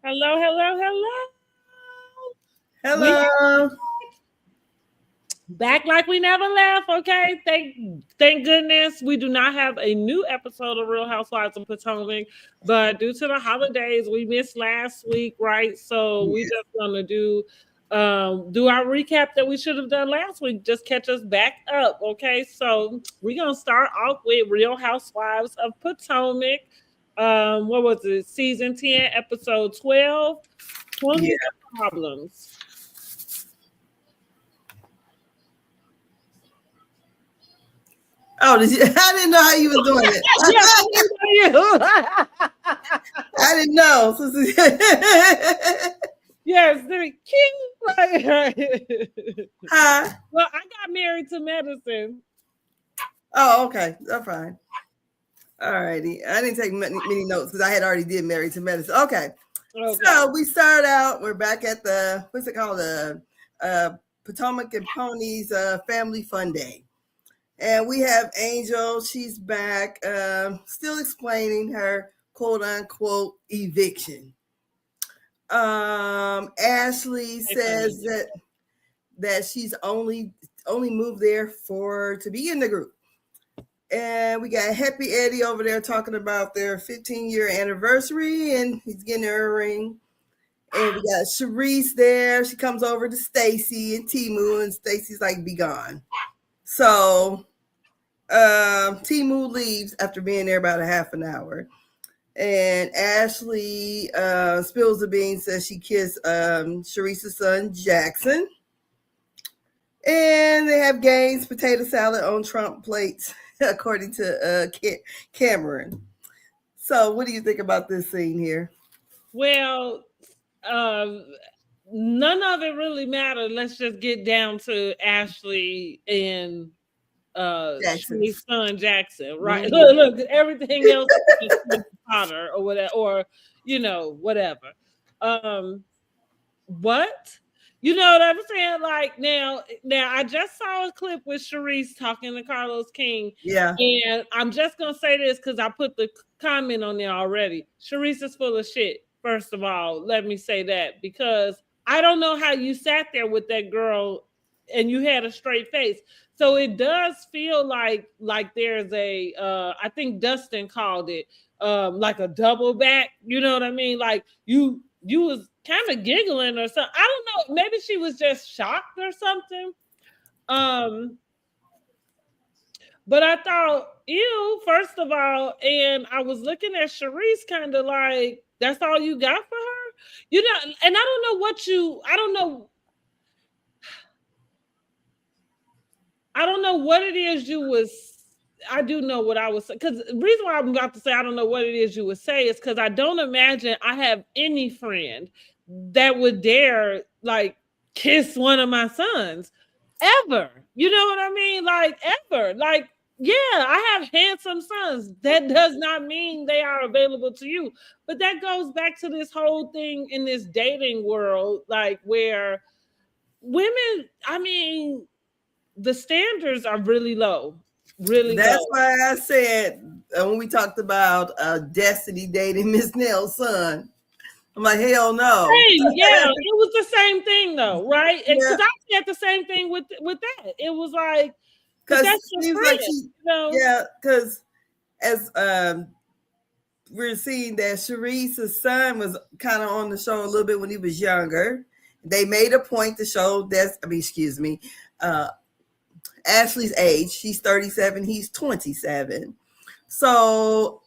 Hello, hello, hello. We Hello. back like we never left. Okay, thank goodness we do not have a new episode of Real Housewives of Potomac, but due to the holidays, we missed last week, right? So we Yes. just gonna do our recap that we should have done last week. Just catch us back up, okay? So we're gonna start off with Real Housewives of Potomac. What was it? Season 10, episode 12. Yeah. 20 problems. Oh, I didn't know how you was doing it. Yes, you. I didn't know. Yes, the king. Right. Hi. Well, I got married to medicine. Oh, okay. That's fine. All righty. I didn't take many notes because I had already did Married to Medicine. Okay. Okay. So we start out. We're back at the what's it called? The Potomac and Ponies Family Fun Day. And we have Angel. She's back, still explaining her quote unquote eviction. Ashley says that she's only moved there for to be in the group. And we got Happy Eddie over there talking about their 15-year anniversary, and he's getting her a ring. And we got Sharice there. She comes over to Stacey and Timu, and Stacey's like, "Be gone." So Timu leaves after being there about a half an hour. And Ashley spills the beans, says she kissed Sharice's son, Jackson. And they have Gaines potato salad on Trump plates, according to Cameron. So, what do you think about this scene here? Well, um, none of it really mattered. Let's just get down to Ashley and Jackson. Shanice's son Jackson, right? Mm-hmm. Look, everything else is Potter or whatever, or whatever. Um, what? You know what I'm saying? Like now, I just saw a clip with Sharice talking to Carlos King, Yeah. and I'm just gonna say this because I put the comment on there already. Sharice is full of shit. First of all, let me say that because I don't know how you sat there with that girl and you had a straight face. So it does feel like there's a I think Dustin called it like a double back. You know what I mean? Like you was kind of giggling or something. I don't know. Maybe she was just shocked or something. Um, but I thought, ew, first of all, and I was looking at Sharice kind of like, that's all you got for her? You know, and I don't know what it is you was I do know what I was saying because the reason why I'm about to say I don't know what it is you would say is because I don't imagine I have any friend that would dare like kiss one of my sons ever. You know what I mean? Like ever. Like yeah, I have handsome sons. That does not mean they are available to you. But that goes back to this whole thing in this dating world, like where women, I mean, the standards are really low, really That's low. why I said when we talked about Destiny dating Miss Nell's son, I'm like, hell no. Same, yeah, it was the same thing though, right? Yeah, Because I said the same thing with that. It was like, but because that's your seems friend, like she, you know. yeah, because as we're seeing that Sharice's son was kind of on the show a little bit when he was younger. They made a point to show that, I mean, excuse me, uh, Ashley's age. She's 37, he's 27. So,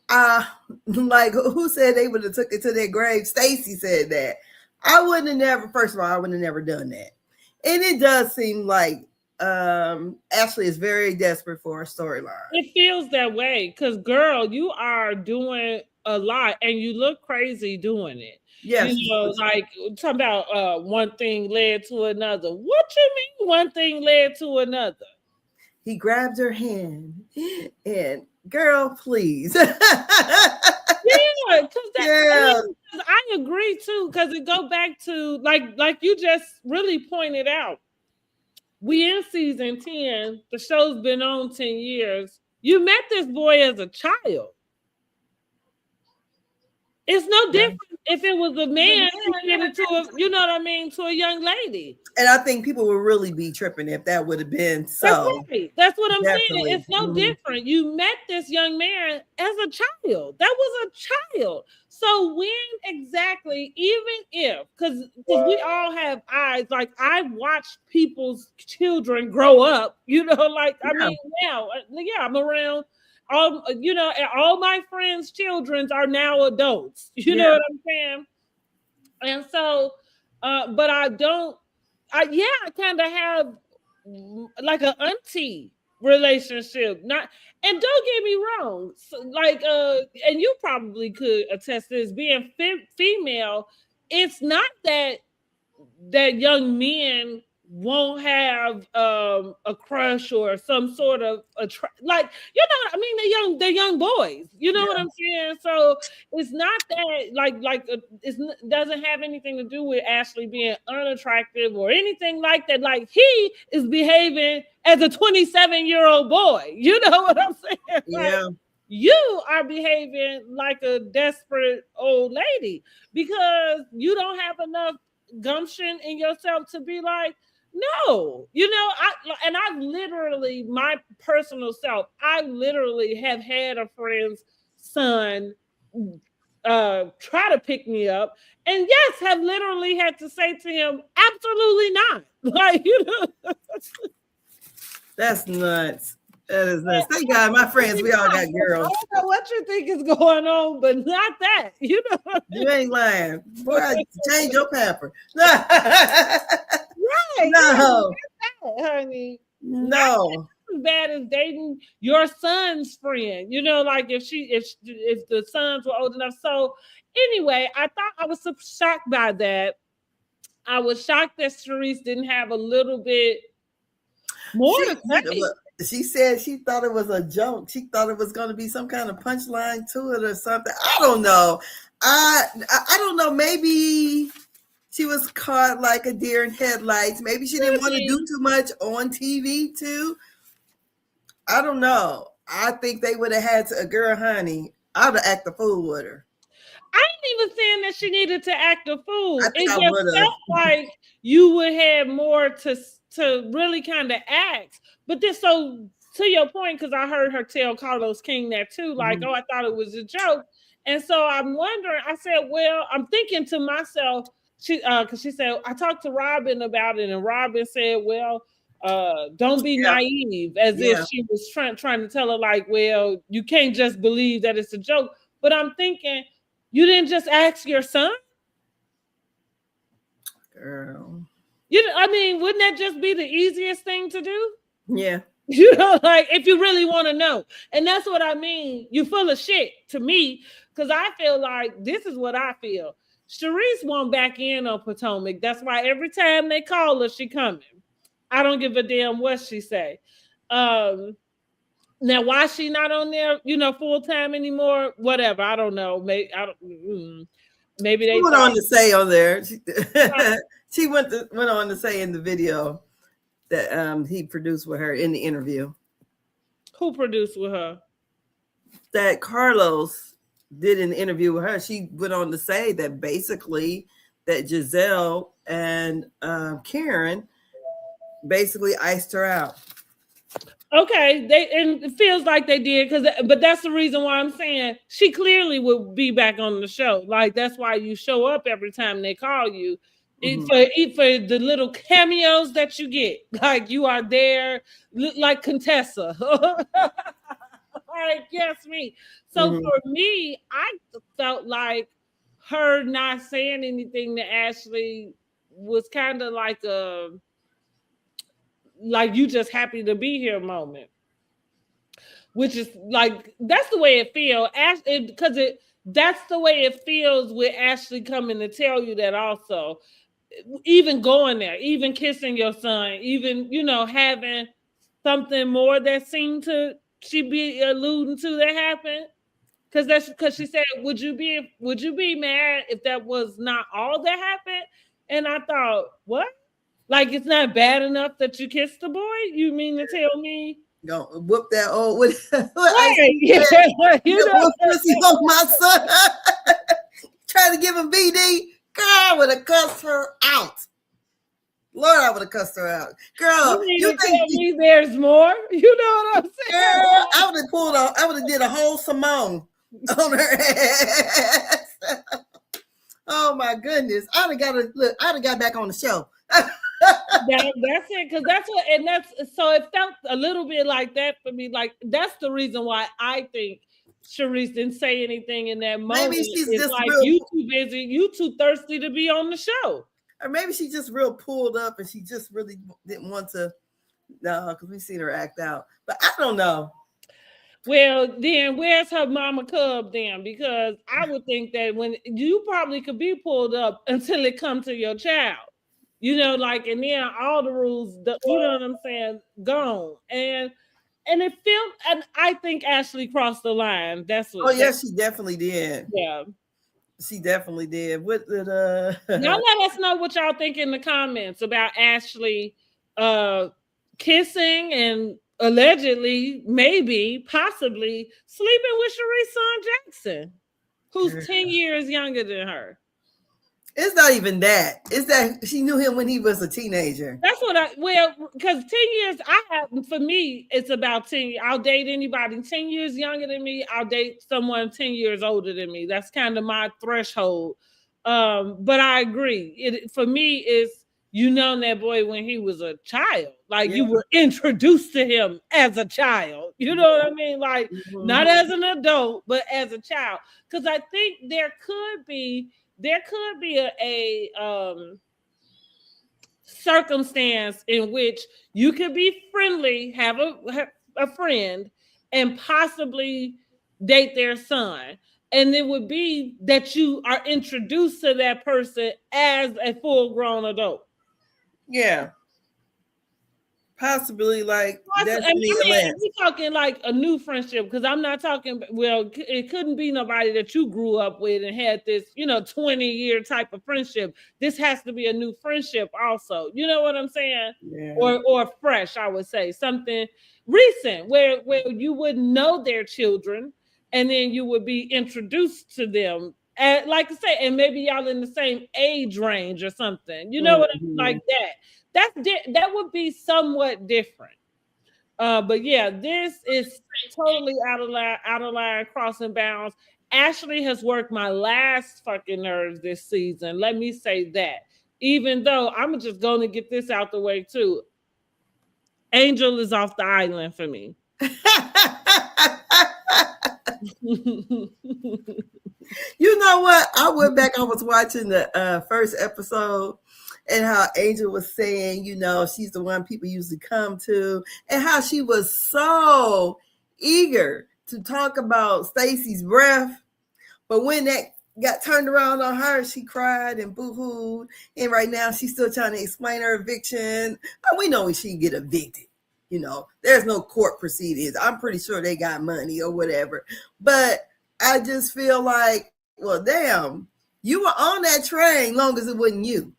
like, who said they would have took it to their grave? Stacey said that. I wouldn't have never, first of all, I wouldn't have never done that. And it does seem like Ashley is very desperate for a storyline. It feels that way because, girl, you are doing a lot and you look crazy doing it. You Yes, know, like talking about one thing led to another. What you mean one thing led to another? he grabbed her hand and, girl, please. Yeah, because that I Yeah. mean, 'cause I agree too, because it go back to like you just really pointed out. We in season 10, the show's been on 10 years. You met this boy as a child. It's no Yeah. different if it was a man, he did it to a, you know what I mean, to a young lady. And I think people would really be tripping if that would have been so. That's right. That's what I'm saying. It's no different. You met this young man as a child. That was a child. So when exactly, even if, because we all have eyes, like I've watched people's children grow up, you know, like I mean, now, I'm around all, you know, all my friends' children are now adults. You know what I'm saying? And so, but I don't. I kind of have like an auntie relationship. Not, and don't get me wrong, so, like and you probably could attest to this, being female, it's not that young men won't have a crush or some sort of like, you know, I mean, they're young boys, you know what I'm saying? So it's not that like it doesn't have anything to do with Ashley being unattractive or anything like that. Like, he is behaving as a 27-year-old boy, you know what I'm saying? Yeah. Like, you are behaving like a desperate old lady because you don't have enough gumption in yourself to be like, no, you know, I've literally, my personal self, I literally have had a friend's son try to pick me up, and yes, have literally had to say to him, absolutely not. Like, you know, that's nuts. That is nuts. Thank God, my friends, we all got girls. I don't know what you think is going on, but not that. You know, you ain't lying. Boy, I change your pamper. Right? No, that, honey. No. As bad as dating your son's friend, you know, like if the sons were old enough. So anyway, I thought I was so shocked by that. I was shocked that Charisse didn't have a little bit more to say. She said she thought it was a joke. She thought it was going to be some kind of punchline to it or something. I don't know. I don't know. Maybe she was caught like a deer in headlights. Maybe she didn't want to do too much on TV too. I don't know. I think they would have had to, girl, honey, I would have acted a fool with her. I ain't even saying that she needed to act a fool. It just felt like you would have more to really kind of act. But this, so to your point, because I heard her tell Carlos King that too, like, oh, I thought it was a joke. And so I'm wondering, I said, well, I'm thinking to myself, because she said, I talked to Robin about it, and Robin said, well, don't be naive, as if she was trying to tell her, like, well, you can't just believe that it's a joke. But I'm thinking, you didn't just ask your son? Girl. I mean, wouldn't that just be the easiest thing to do? Yeah. You know, like, if you really want to know. And that's what I mean. You're full of shit to me, because I feel like this is what I feel. Charisse won't back in on Potomac. That's why every time they call her, she coming. I don't give a damn what she say. Now, why she not on there, you know, full time anymore? Whatever. I don't know. Maybe they went on to say on there. She went on to say in the video that he produced with her in the interview. Who produced with her? That Carlos did an interview with her. She went on to say that basically that Giselle and Karen basically iced her out. Okay, and it feels like they did, but that's the reason why I'm saying she clearly will be back on the show. Like, that's why you show up every time they call you. For the little cameos that you get, like you are there, like Contessa. Like, yes, me. So for me, I felt like her not saying anything to Ashley was kind of like you just happy to be here moment, which is like, that's the way it feels, because that's the way it feels with Ashley coming to tell you that. Also, even going there, even kissing your son, even, you know, having something more that seemed to she be alluding to that happened, because she said, would you be mad if that was not all that happened? And I thought, what? Like, it's not bad enough that you kissed the boy? You mean to tell me? Go whoop that old what right. Yeah. You know, pussy on my son. Trying to give giving BD, girl, I would have cussed her out. Lord, I would have cussed her out. Girl, you think tell me there's more? You know what I'm saying? Girl, I would have pulled off. I would have did a whole Simone on her ass. Oh my goodness! I'd have got to look. I'd have got back on the show. That's it, because that's what, and that's so it felt a little bit like that for me. Like that's the reason why I think Sharice didn't say anything in that moment. Maybe she's it's just like real, you too busy, you too thirsty to be on the show. Or maybe she just real pulled up and she just really didn't want to. No, because we've seen her act out. But I don't know. Well, then where's her mama cub then? Because I would think that when you probably could be pulled up until it comes to your child, you know, like, and then all the rules, you know what I'm saying, gone. And it felt, and I think Ashley crossed the line. That's what. Oh yeah, she definitely did. Yeah, she definitely did. What did Y'all let us know what y'all think in the comments about Ashley kissing and allegedly, maybe, possibly sleeping with Sharice's son Jackson, who's 10 years younger than her. It's not even that. It's that she knew him when he was a teenager. That's what because 10 years, for me, it's about 10. I'll date anybody 10 years younger than me. I'll date someone 10 years older than me. That's kind of my threshold. But I agree. For me, is you know that boy when he was a child. Like you were introduced to him as a child. You know what I mean? Like not as an adult, but as a child. Because I think there could be a circumstance in which you could be friendly, have a friend, and possibly date their son. And it would be that you are introduced to that person as a full-grown adult. Yeah. Possibly like we're talking like a new friendship, because I'm not talking, well, it couldn't be nobody that you grew up with and had this 20-year type of friendship. This has to be a new friendship also, you know what I'm saying? Or fresh, I would say something recent where you would know their children and then you would be introduced to them, and like I say, and maybe y'all in the same age range or something, you know what I mean? Like that would be somewhat different. But yeah, this is totally out of line, crossing bounds. Ashley has worked my last fucking nerves this season. Let me say that. Even though I'm just going to get this out the way too. Angel is off the island for me. You know what? I went back. I was watching the first episode, and how Angel was saying, she's the one people usually come to, and how she was so eager to talk about Stacey's breath. But when that got turned around on her, she cried and boo-hooed. And right now she's still trying to explain her eviction. We know when she get evicted. There's no court proceedings. I'm pretty sure they got money or whatever. But I just feel like, well, damn, you were on that train long as it wasn't you.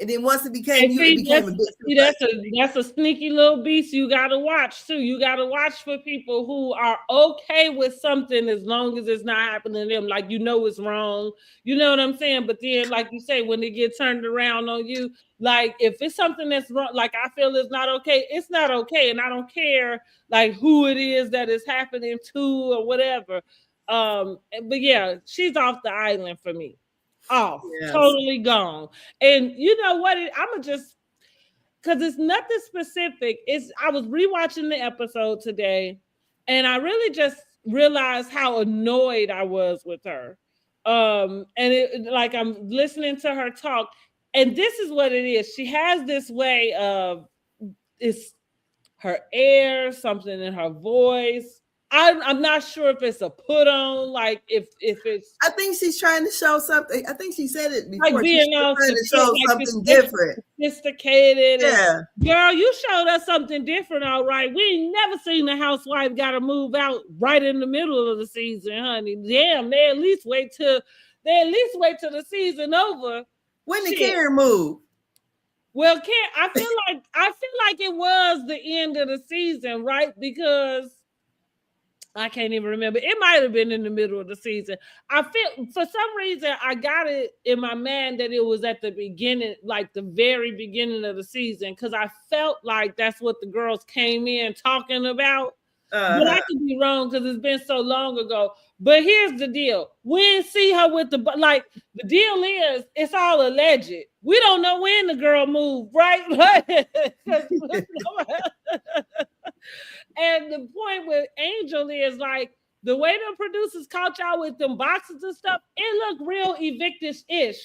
And then once it became you, it became a bit. That's a sneaky little beast you got to watch too. You got to watch for people who are okay with something as long as it's not happening to them. Like, it's wrong. You know what I'm saying? But then, like you say, when they get turned around on you, like if it's something that's wrong, like I feel it's not okay, it's not okay. And I don't care like who it is that is happening to or whatever. But yeah, she's off the island for me. Off, totally gone. And you know what? I'm just, because it's nothing specific. I was rewatching the episode today, and I really just realized how annoyed I was with her. And like I'm listening to her talk, and this is what it is. She has this way of it's her air, something in her voice. I'm not sure if it's a put on, like if it's. I think she's trying to show something. I think she said it before. Like being trying to show something different, sophisticated. Yeah, girl, you showed us something different, all right. We ain't never seen a housewife got to move out right in the middle of the season, honey. Damn, they at least wait till the season over. When did Karen move? Well, I feel like it was the end of the season, right? Because I can't even remember. It might have been in the middle of the season. I feel for some reason I got it in my mind that it was at the beginning, like the very beginning of the season, because I felt like that's what the girls came in talking about. But I could be wrong because it's been so long ago. But here's the deal: we didn't see her with the like. The deal is, it's all alleged. We don't know when the girl moved, right? And the point with Angel is like the way the producers caught y'all with them boxes and stuff, it looked real evictish-ish.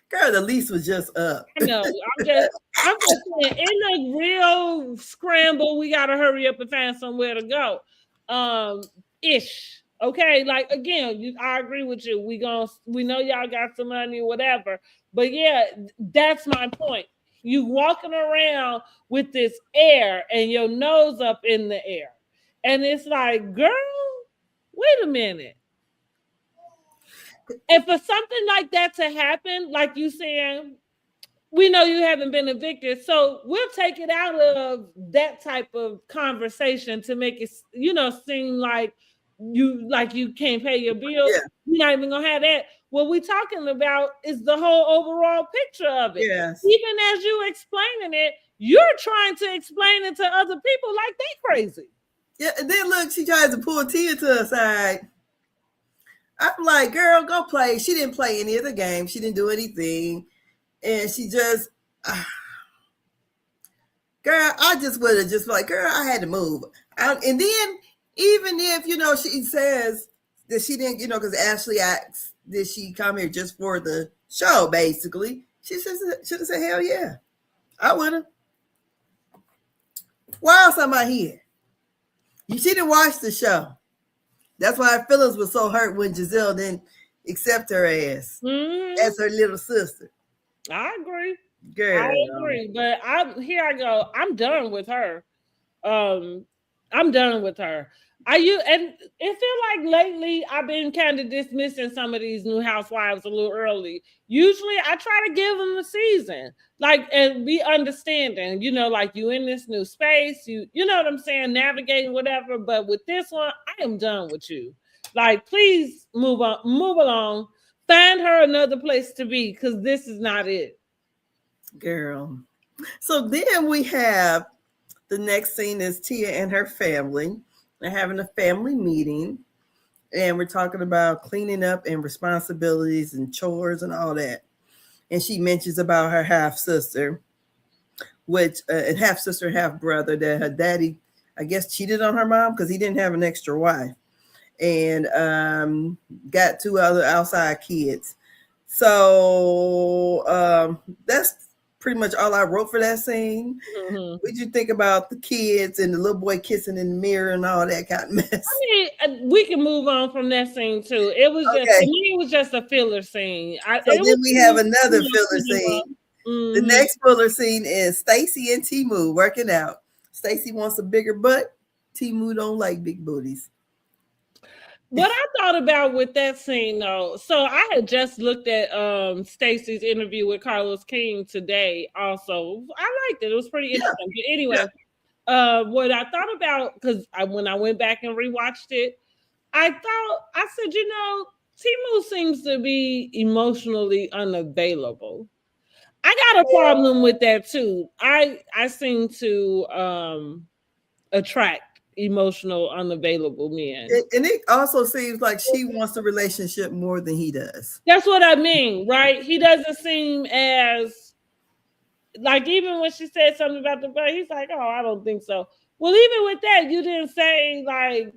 Girl, the lease was just up. I know. I'm just saying it looked real scramble. We gotta hurry up and find somewhere to go. Ish. Okay, like again, I agree with you. We know y'all got some money, whatever. But yeah, that's my point. You walking around with this air and your nose up in the air. And it's like, girl, wait a minute. And for something like that to happen, like you saying, we know you haven't been evicted, so we'll take it out of that type of conversation to make it, seem like you can't pay your bills. Yeah. You're not even gonna have that. What we're talking about is the whole overall picture of it. Yes. Even as you explaining it, you're trying to explain it to other people like they crazy. Yeah, and then look, she tries to pull Tia to her side. I'm like, girl, go play. She didn't play any of the games. She didn't do anything. And she just, girl, I just would have just like, girl, I had to move. And then even if, she says that she didn't, because Ashley asks, did she come here just for the show, basically? She should have said, hell yeah. I would have. Why else am I here? She didn't watch the show. That's why her feelings were so hurt when Giselle didn't accept her as her little sister. I agree. Girl. I agree. But here I go. I'm done with her. I'm done with her. And it feel like lately I've been kind of dismissing some of these new housewives a little early. Usually I try to give them a season, and be understanding, like you in this new space, you know what I'm saying, navigating whatever. But with this one, I am done with you. Like, please move along, find her another place to be, because this is not it. Girl. So then we have the next scene is Tia and her family. They're having a family meeting, and we're talking about cleaning up and responsibilities and chores and all that. And she mentions about her half sister, and half sister, half brother, that her daddy, I guess, cheated on her mom because he didn't have an extra wife, and got 2 other outside kids. So that's pretty much all I wrote for that scene. What did you think about the kids and the little boy kissing in the mirror and all that kind of mess? I mean, we can move on from that scene too. It was just, to me, it was just a filler scene. So then we have another filler scene. The next filler scene is Stacey and Timu working out. Stacey wants a bigger butt. Timu don't like big booties. What I thought about with that scene, though, so I had just looked at Stacey's interview with Carlos King today. Also, I liked it; it was pretty interesting. But anyway, what I thought about, because when I went back and rewatched it, I said, Timu seems to be emotionally unavailable. I got a problem with that too. I seem to attract emotional, unavailable men. And it also seems like she wants the relationship more than he does. That's what I mean, right? He doesn't seem as, like, even when she said something about the butt, he's like, oh, I don't think so. Well, even with that, you didn't say, like,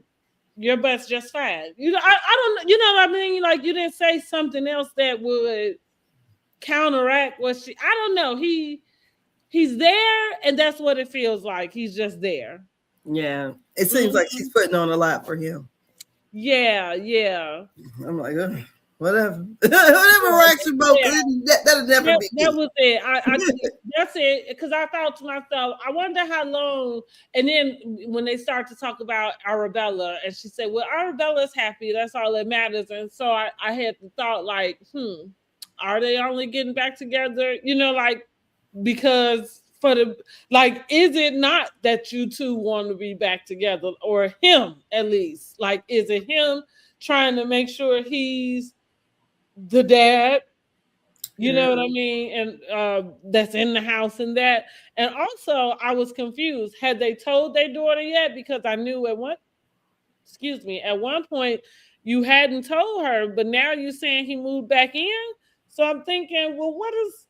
your butt's just fine. I don't, you know what I mean? Like, you didn't say something else that would counteract what I don't know. He's there, and that's what it feels like. He's just there. Yeah, it seems like she's putting on a lot for him. Yeah. I'm like, whatever. Whatever rocks your boat. That'll never be. That was it. That's it. Because I thought to myself, I wonder how long. And then when they start to talk about Arabella, and she said, well, Arabella's happy. That's all that matters. And so I had the thought, like, are they only getting back together? Like, because for the, like, is it not that you two want to be back together, or him at least? Like, is it him trying to make sure he's the dad? You know what I mean? And that's in the house and that. And also, I was confused. Had they told their daughter yet? Because I knew at one point you hadn't told her, but now you're saying he moved back in. So I'm thinking, well, what does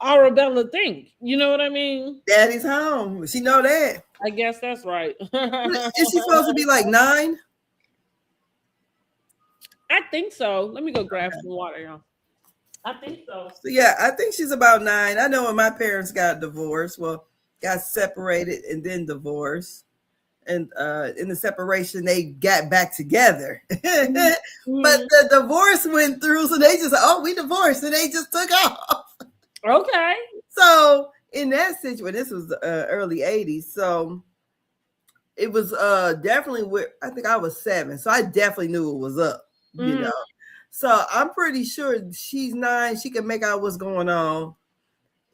Arabella think? You know what I mean? Daddy's home. She know that. I guess that's right. Is she supposed to be like 9? I think so. Let me go grab some water, y'all. I think so. Yeah, I think she's about 9. I know when my parents got divorced, got separated and then divorced. And in the separation, they got back together. Mm-hmm. But the divorce went through, so they just, we divorced, and they just took off. Okay. So in that situation, this was the early 80s, so it was definitely I think I was 7, so I definitely knew it was up, you know. So I'm pretty sure she's 9. She can make out what's going on.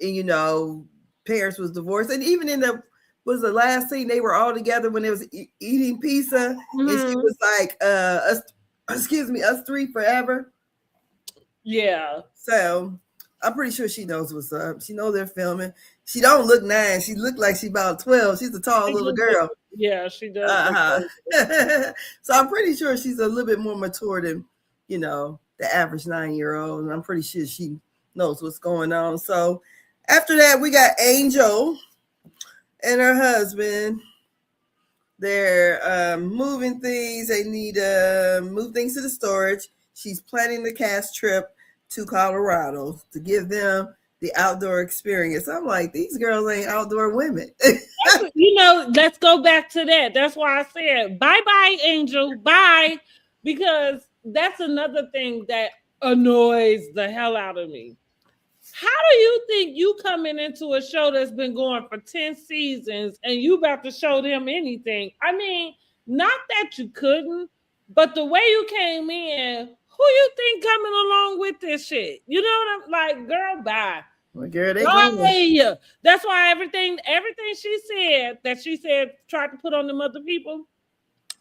And, parents was divorced. And even in the last scene, they were all together when they was eating pizza. Mm-hmm. And she was like, us 3 forever. Yeah. So I'm pretty sure she knows what's up. She knows they're filming. She don't look 9. She looked like she's about 12. She's a tall little girl. Yeah, she does. So I'm pretty sure she's a little bit more mature than, the average 9-year-old. And I'm pretty sure she knows what's going on. So after that, we got Angel and her husband. They're moving things. They need to move things to the storage. She's planning the cast trip to Colorado to give them the outdoor experience. I'm like, these girls ain't outdoor women. Let's go back to that. That's why I said, bye-bye, Angel, bye. Because that's another thing that annoys the hell out of me. How do you think you coming into a show that's been going for 10 seasons and you about to show them anything? I mean, not that you couldn't, but the way you came in, who you think coming along with this shit? You know what I'm like, girl, bye. Well, girl, they that's why everything she said tried to put on them other people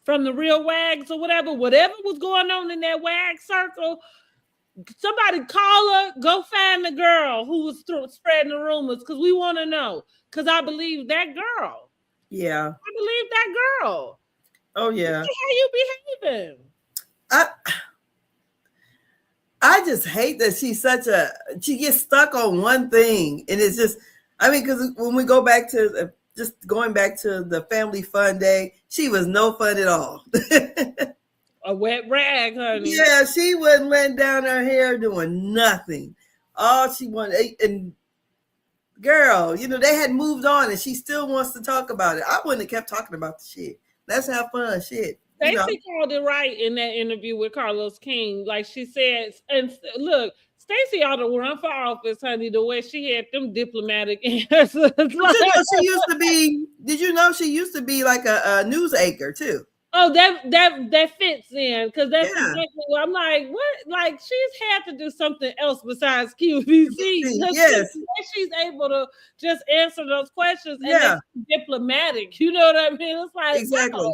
from the real wags or whatever was going on in that wag circle. Somebody call her, go find the girl who was spreading the rumors, because we want to know. Because I believe that girl. Yeah. I believe that girl. Oh, yeah. How you behaving? I just hate that she gets stuck on one thing. And it's just, because when we go back to going back to the family fun day, she was no fun at all. A wet rag, honey. Yeah, she wasn't letting down her hair, doing nothing. All she wanted, and girl, they had moved on, and she still wants to talk about it. I wouldn't have kept talking about the shit. Let's have fun, shit. Stacey called it right in that interview with Carlos King. Like she said, and look, Stacey ought to run for office, honey, the way she had them diplomatic answers. She used to be, did you know she used to be like a news anchor too? Oh, that fits in, because that's exactly what I'm like. What? Like, she's had to do something else besides QVC. Yes, she's able to just answer those questions and that's diplomatic. You know what I mean? It's like, exactly.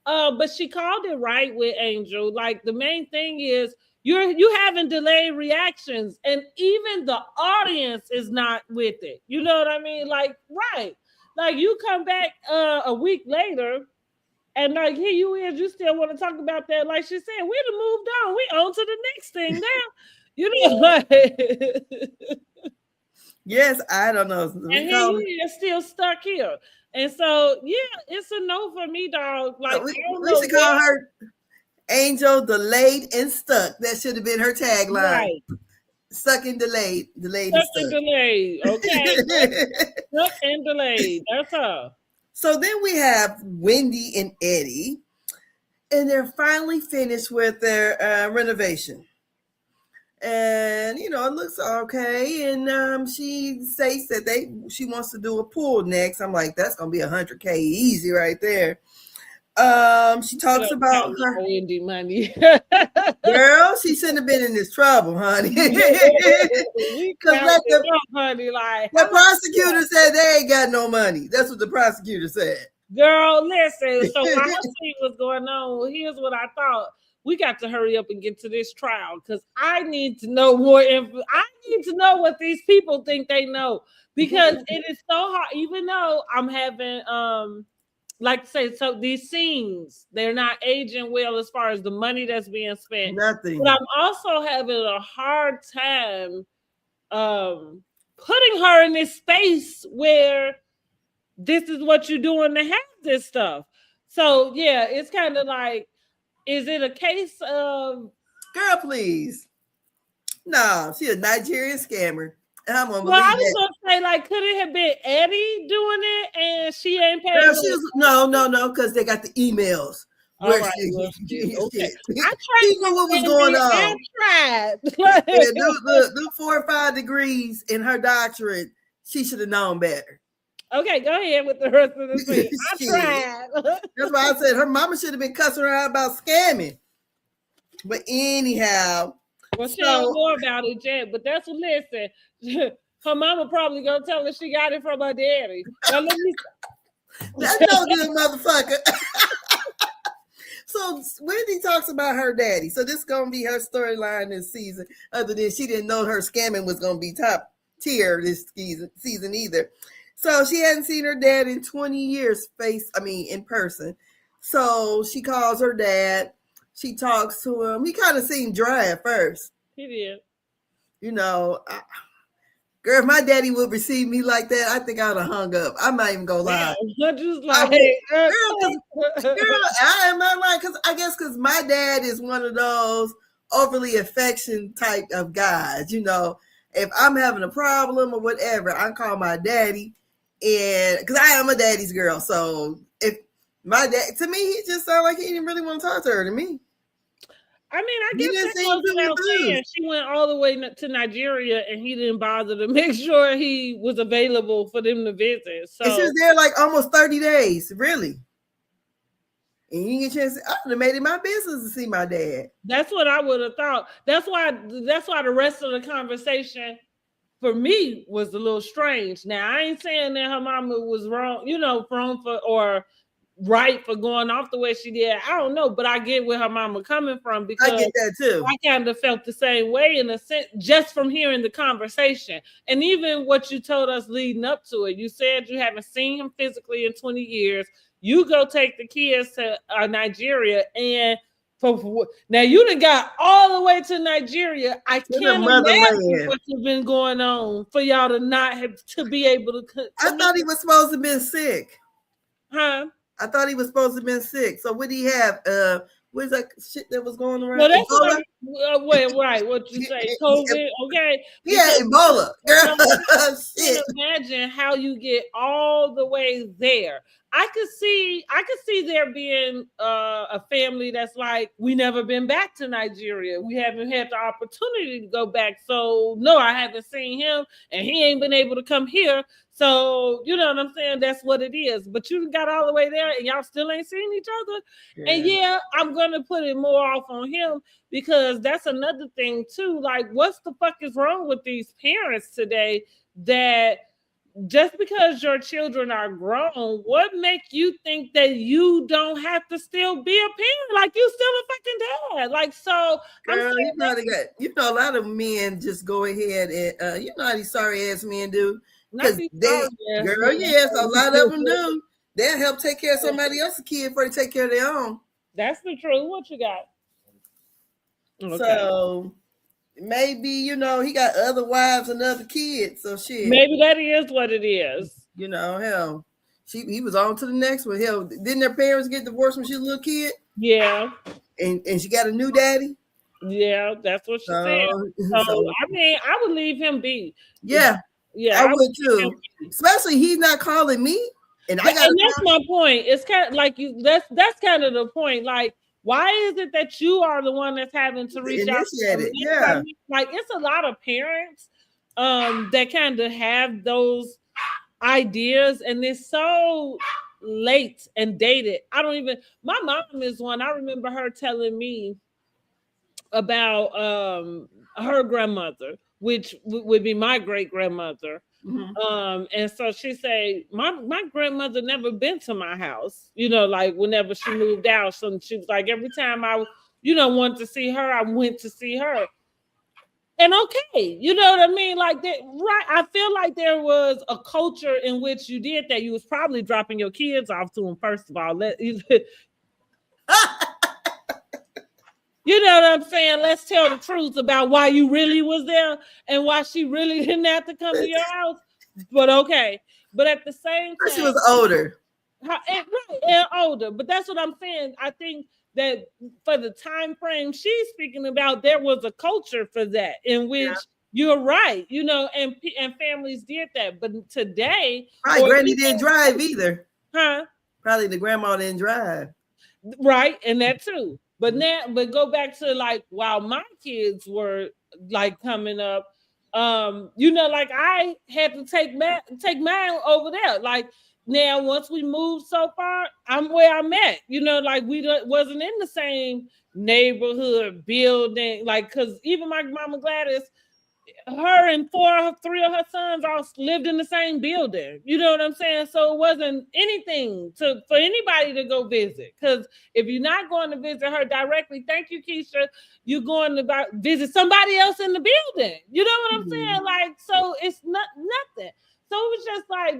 But she called it right with Angel. Like, the main thing is you having delayed reactions, and even the audience is not with it. You know what I mean? Like, right? Like, you come back a week later. And like, here you is, you still want to talk about that. Like she said, we'd have moved on. We on to the next thing now. You know, like, yes, I don't know. And here you is still stuck here. And so, yeah, it's a no for me, dog. Like, we should call her Angel Delayed and Stuck. That should have been her tagline. Right. Stuck and delayed. Delayed and stuck. Delayed. Okay. Stuck and delayed. That's her. So then we have Wendy and Eddie, and they're finally finished with their renovation. And, it looks okay. And she states that she wants to do a pool next. I'm like, that's going to be $100K easy right there. She talks about her indie money. girl. She shouldn't have been in this trouble, honey. Because honey, like the prosecutor said they ain't got no money. That's what the prosecutor said. Girl, listen. So while I see what's going on, here's what I thought. We got to hurry up and get to this trial because I need to know more info. I need to know what these people think they know because it is so hard. Even though I'm having like I say, so these scenes, they're not aging well as far as the money that's being spent. Nothing. But I'm also having a hard time putting her in this space where this is what you're doing to have this stuff. So yeah, it's kind of like, is it a case of girl, please? No, she's a Nigerian scammer. And I'm gonna I was gonna say, like, could it have been Eddie doing it and she ain't paying? Girl, no, because they got the emails. Where right, she, okay. I tried. She knew what was going on. I tried. the 4 or 5 degrees in her doctorate. She should have known better. Okay, go ahead with the rest of the thing. I tried. That's why I said her mama should have been cussing her out about scamming. But anyhow, well, she don't know about it yet. But that's what. Listen, her mama probably gonna tell her she got it from her daddy. Now, let me. That's no good, motherfucker. So Wendy talks about her daddy. So this is gonna be her storyline this season. Other than she didn't know her scamming was gonna be top tier this season either. So she hadn't seen her dad in 20 years, in person. So she calls her dad. She talks to him. He kind of seemed dry at first. He did. You know, girl, if my daddy would receive me like that, I think I'd have hung up. I'm not even gonna lie. Yeah, just like, girl, I am not lying because my dad is one of those overly affection type of guys. You know, if I'm having a problem or whatever, I call my daddy. And because I am a daddy's girl, so if my dad, to me, he just sounded like he didn't really want to talk to her. To me, I mean, I guess that goes without saying. She went all the way to Nigeria, and he didn't bother to make sure he was available for them to visit. So and she was there like almost 30 days, really. And you get a chance. I would have made it my business to see my dad. That's what I would have thought. That's why the rest of the conversation for me was a little strange. Now, I ain't saying that her mama was wrong, wrong for or right for going off the way she did. I don't know, but I get where her mama coming from because I get that too. I kind of felt the same way in a sense just from hearing the conversation. And even what you told us leading up to it, you said you haven't seen him physically in 20 years. You go take the kids to Nigeria and now you done got all the way to Nigeria. I can't imagine what's been going on for y'all to not have to be able to. I thought he was supposed to have been sick. Huh? I thought he was supposed to have been sick. So what did he have? What is that shit that was going around? Well, that's right. What you say? COVID. Okay. Yeah, Ebola. Girl, shit. Imagine how you get all the way there. I could see there being a family that's like, we never been back to Nigeria. We haven't had the opportunity to go back. So no, I haven't seen him and he ain't been able to come here. So you know what I'm saying? That's what it is. But you got all the way there and y'all still ain't seen each other. Yeah. And yeah, I'm going to put it more off on him because that's another thing too. Like, what's the fuck is wrong with these parents today that just because your children are grown, what make you think that you don't have to still be a parent? Like, you still a fucking dad. Like, so girl, a lot of men just go ahead and you know how these sorry ass men do. Because yes, a lot of them do. They'll help take care of somebody else's kid before they take care of their own. That's the truth. What you got? Okay. So maybe, he got other wives and other kids. So shit. Maybe that is what it is. Hell. He was on to the next one. Hell, didn't their parents get divorced when she was a little kid? Yeah. And she got a new daddy? Yeah, that's what she said. So, I mean, I would leave him be. Yeah. Yeah, I would too. Especially he's not calling me. And that's my point. It's kind of like that's kind of the point. Like, why is it that you are the one that's having to reach out to them? Yeah. Like, it's a lot of parents that kind of have those ideas, and it's so late and dated. I don't even. My mom is one. I remember her telling me about her grandmother, which would be my great grandmother. And so she said, my grandmother never been to my house, like whenever she moved out. So she was like, every time I, wanted to see her, I went to see her. And okay, you know what I mean? Like that, right? I feel like there was a culture in which you did that. You was probably dropping your kids off to them, first of all. You know what I'm saying? Let's tell the truth about why you really was there and why she really didn't have to come to your house. But okay. But at the same time, she was older. And older. But that's what I'm saying. I think that for the time frame she's speaking about, there was a culture for that in which you're right, and families did that. But today, right, Granny didn't drive either. Huh? Probably the grandma didn't drive. Right, and that too. But go back to like while my kids were like coming up, like I had to take mine over there. Like now, once we moved so far, I'm where I'm at. Like we wasn't in the same neighborhood building. Like, cause even my mama Gladys, her and three of her sons all lived in the same building. You know what I'm saying? So it wasn't anything for anybody to go visit. Because if you're not going to visit her directly, thank you, Keisha, you're going to visit somebody else in the building. You know what I'm saying? Like, so it's nothing. So it was just like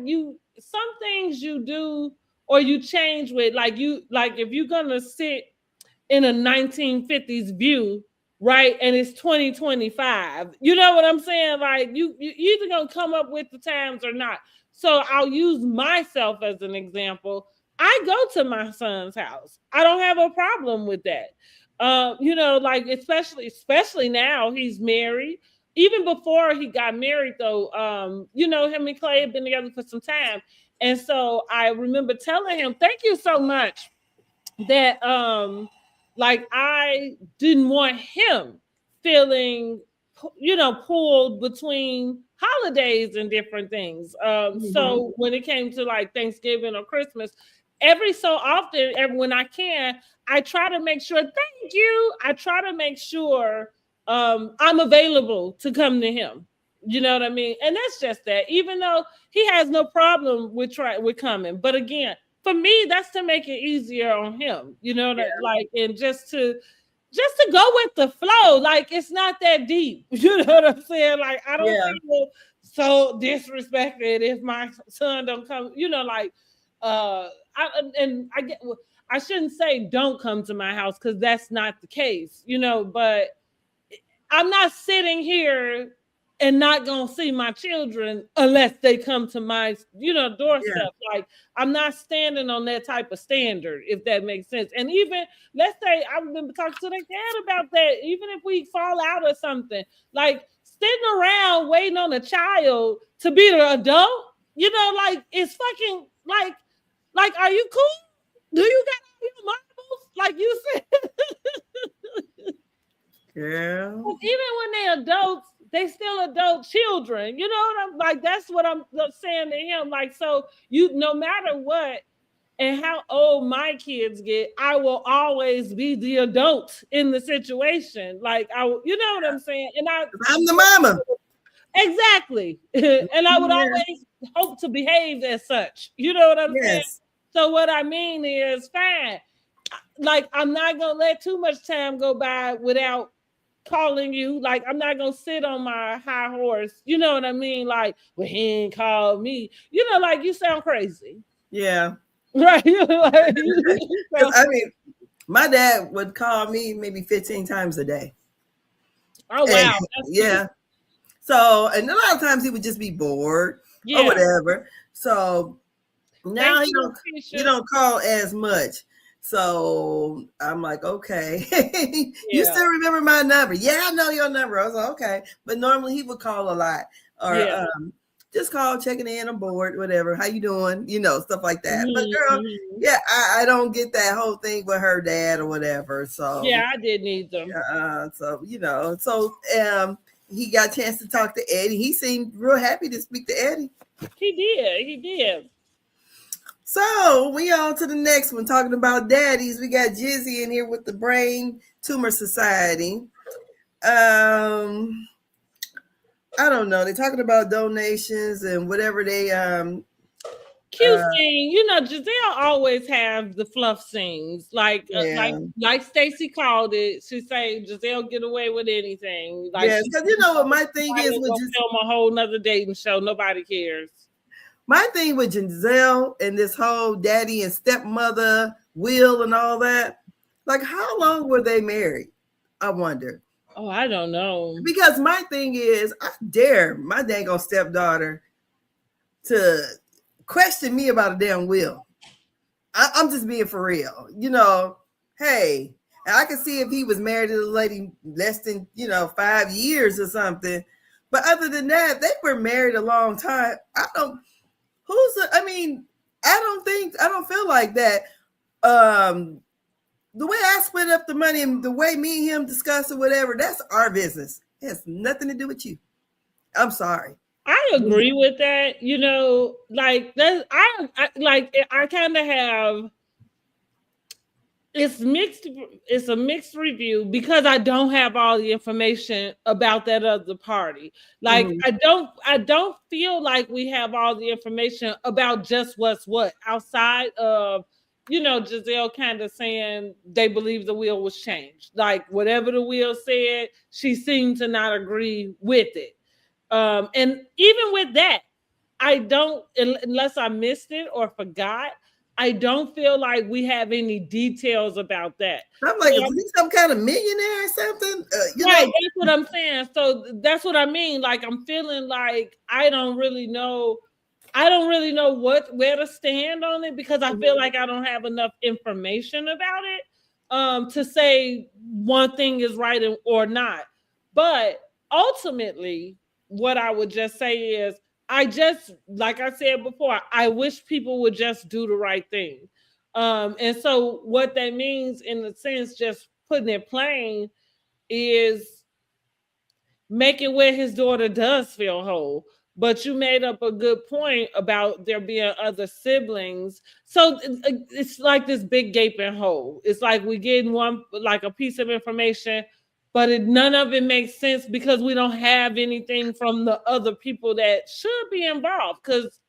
some things you do or you change with, like if you're gonna sit in a 1950s view, right, and it's 2025, you know what I'm saying? Like you either gonna come up with the times or not. So I'll use myself as an example. I go to my son's house. I don't have a problem with that. Like especially now he's married. Even before he got married, though, him and Clay have been together for some time. And so I remember telling him, thank you so much that like I didn't want him feeling, pulled between holidays and different things. So when it came to like Thanksgiving or Christmas, every so often, when I can, I try to make sure, thank you. I try to make sure I'm available to come to him. You know what I mean? And that's just that, even though he has no problem with coming. But again, for me, that's to make it easier on him, like, and just to go with the flow. Like, it's not that deep. You know what I'm saying? Like, I don't feel so disrespected if my son don't come, I shouldn't say don't come to my house, because that's not the case, but I'm not sitting here and not gonna see my children unless they come to my, doorstep. Yeah. Like, I'm not standing on that type of standard, if that makes sense. And even, let's say, I remember talking to their dad about that. Even if we fall out or something, like sitting around waiting on a child to be the adult, like, it's fucking like, are you cool? Do you got your marbles? Like you said. Yeah. Even when they're adults, they still adult children. You know what I'm like? That's what I'm saying to him. Like, so no matter what and how old my kids get, I will always be the adult in the situation. Like, you know what I'm saying? And I'm the mama. Exactly. And I would always hope to behave as such. You know what I'm saying? So what I mean is, fine. Like, I'm not going to let too much time go by without calling you. Like, I'm not gonna sit on my high horse, you know what I mean? Like, well, he ain't called me, like, you sound crazy. Yeah. Right. I mean, my dad would call me maybe 15 times a day. Oh, wow. Yeah. So, and a lot of times he would just be bored or whatever. So now you don't call as much. So I'm like, okay, you still remember my number? Yeah, I know your number. I was like, okay. But normally he would call a lot, or just call, checking in, I'm bored, whatever. How you doing? Stuff like that. But girl, I don't get that whole thing with her dad or whatever. So I didn't either. So he got a chance to talk to Eddie. He seemed real happy to speak to Eddie. He did. So we on to the next one, talking about daddies. We got Jizzy in here with the Brain Tumor Society. I don't know. They're talking about donations and whatever they Cute scene, Giselle always have the fluff scenes, like Stacey called it. She say Giselle get away with anything. Like, yes, because you know what my thing is with film a whole nother dating show. Nobody cares. My thing with Giselle and this whole daddy and stepmother will and all that, like how long were they married? I wonder. Oh, I don't know. Because my thing is, I dare my dang old stepdaughter to question me about a damn will. I'm just being for real. Hey, I can see if he was married to a lady less than, 5 years or something. But other than that, they were married a long time. I don't feel like that. The way I split up the money and the way me and him discuss or whatever, that's our business. It has nothing to do with you. I'm sorry. I agree with that. Like that. I kind of have. It's mixed. It's a mixed review because I don't have all the information about that other party. Like I don't feel like we have all the information about just what's what outside of. Giselle kind of saying they believe the will was changed. Like whatever the will said, she seemed to not agree with it. And even with that, I don't, unless I missed it or forgot, I don't feel like we have any details about that. I'm like, is he some kind of millionaire or something? Right, that's what I'm saying. So that's what I mean. Like I'm feeling like I don't really know where to stand on it because I feel like I don't have enough information about it to say one thing is right or not. But ultimately, what I would just say is like I said before, I wish people would just do the right thing. And so what that means in a sense, just putting it plain, is make it where his daughter does feel whole. But you made up a good point about there being other siblings. So it's like this big gaping hole. It's like we getting a piece of information, but none of it makes sense because we don't have anything from the other people that should be involved. Because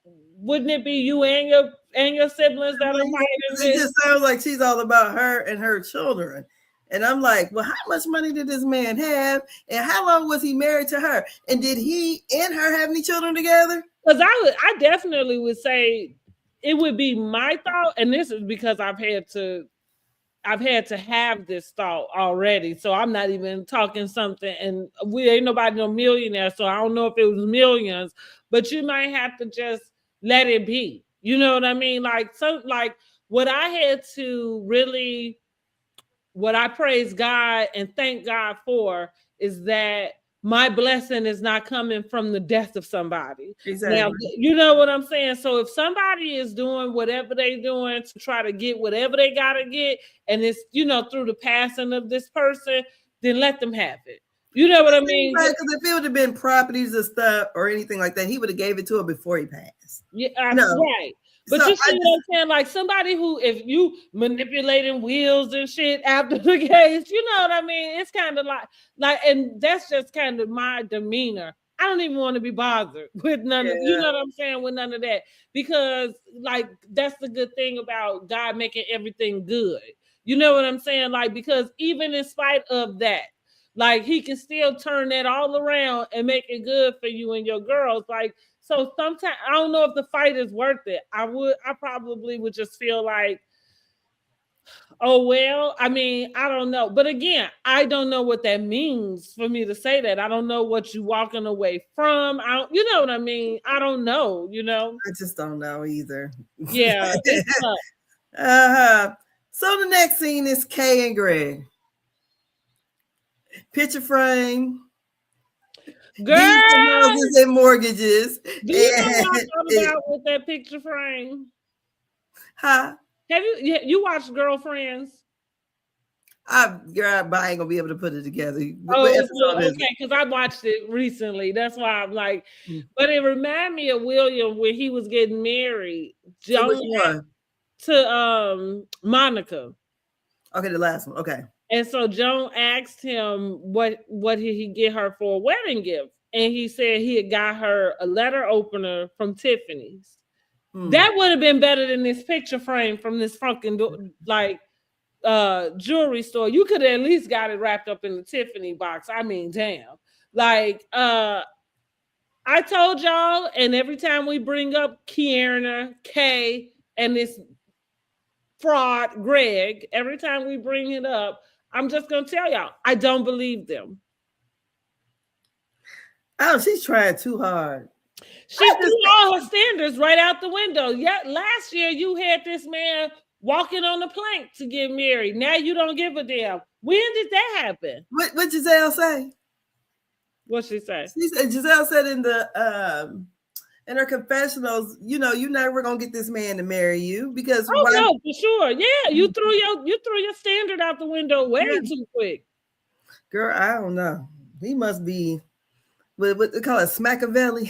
wouldn't it be you and your siblings that are fighting this? It just sounds like she's all about her and her children. And I'm like, well, how much money did this man have? And how long was he married to her? And did he and her have any children together? Because I definitely would say it would be my thought, and this is because I've had to have this thought already. So I'm not even talking something, and we ain't nobody no millionaire, so I don't know if it was millions, but you might have to just let it be. You know what I mean? Like what I had to really, what I praise God and thank God for is that my blessing is not coming from the death of somebody. Exactly. Now, you know what I'm saying? So if somebody is doing whatever they're doing to try to get whatever they got to get, and it's, through the passing of this person, then let them have it. You know what I mean? Right, because if it would have been properties or stuff or anything like that, he would have gave it to her before he passed. Yeah, right. But you see what I'm saying? Like somebody who, if you manipulating wheels and shit after the case, you know what I mean? It's kind of like, and that's just kind of my demeanor. I don't even want to be bothered with none of, you know what I'm saying? With none of that, because like, that's the good thing about God making everything good. You know what I'm saying? Like, because even in spite of that, like he can still turn that all around and make it good for you and your girls. Like, so sometimes I don't know if the fight is worth it. I probably would just feel like, oh, well, I mean, I don't know. But again, I don't know what that means for me to say that. I don't know what you walking away from. You know what I mean? I don't know, I just don't know either. Yeah. So the next scene is Kay and Greg. Picture frame. Girl, houses and mortgages. Do you know what I'm talking about with that picture frame? Huh? Have you watched Girlfriends? I ain't gonna be able to put it together. Okay, because I watched it recently. That's why I'm like, but it reminded me of William when he was getting married. To Monica. Okay, the last one. Okay. And so Joan asked him what did he get her for a wedding gift, and he said he had got her a letter opener from Tiffany's. That would have been better than this picture frame from this fucking jewelry store. You could have at least got it wrapped up in the Tiffany box. I mean, damn. Like I told y'all, and every time we bring up Kierna, Kay, and this fraud Greg, every time we bring it up, I'm just gonna tell y'all, I don't believe them. Oh, she's trying too hard. She threw all her standards right out the window. Yeah, last year you had this man walking on the plank to get married. Now you don't give a damn. When did that happen? What Giselle say? What she say? Giselle said in her confessionals, you know, you're never gonna get this man to marry you because no, for sure. Yeah, you threw your standard out the window way too quick. Girl, I don't know. He must be what they call it, Smackavelli.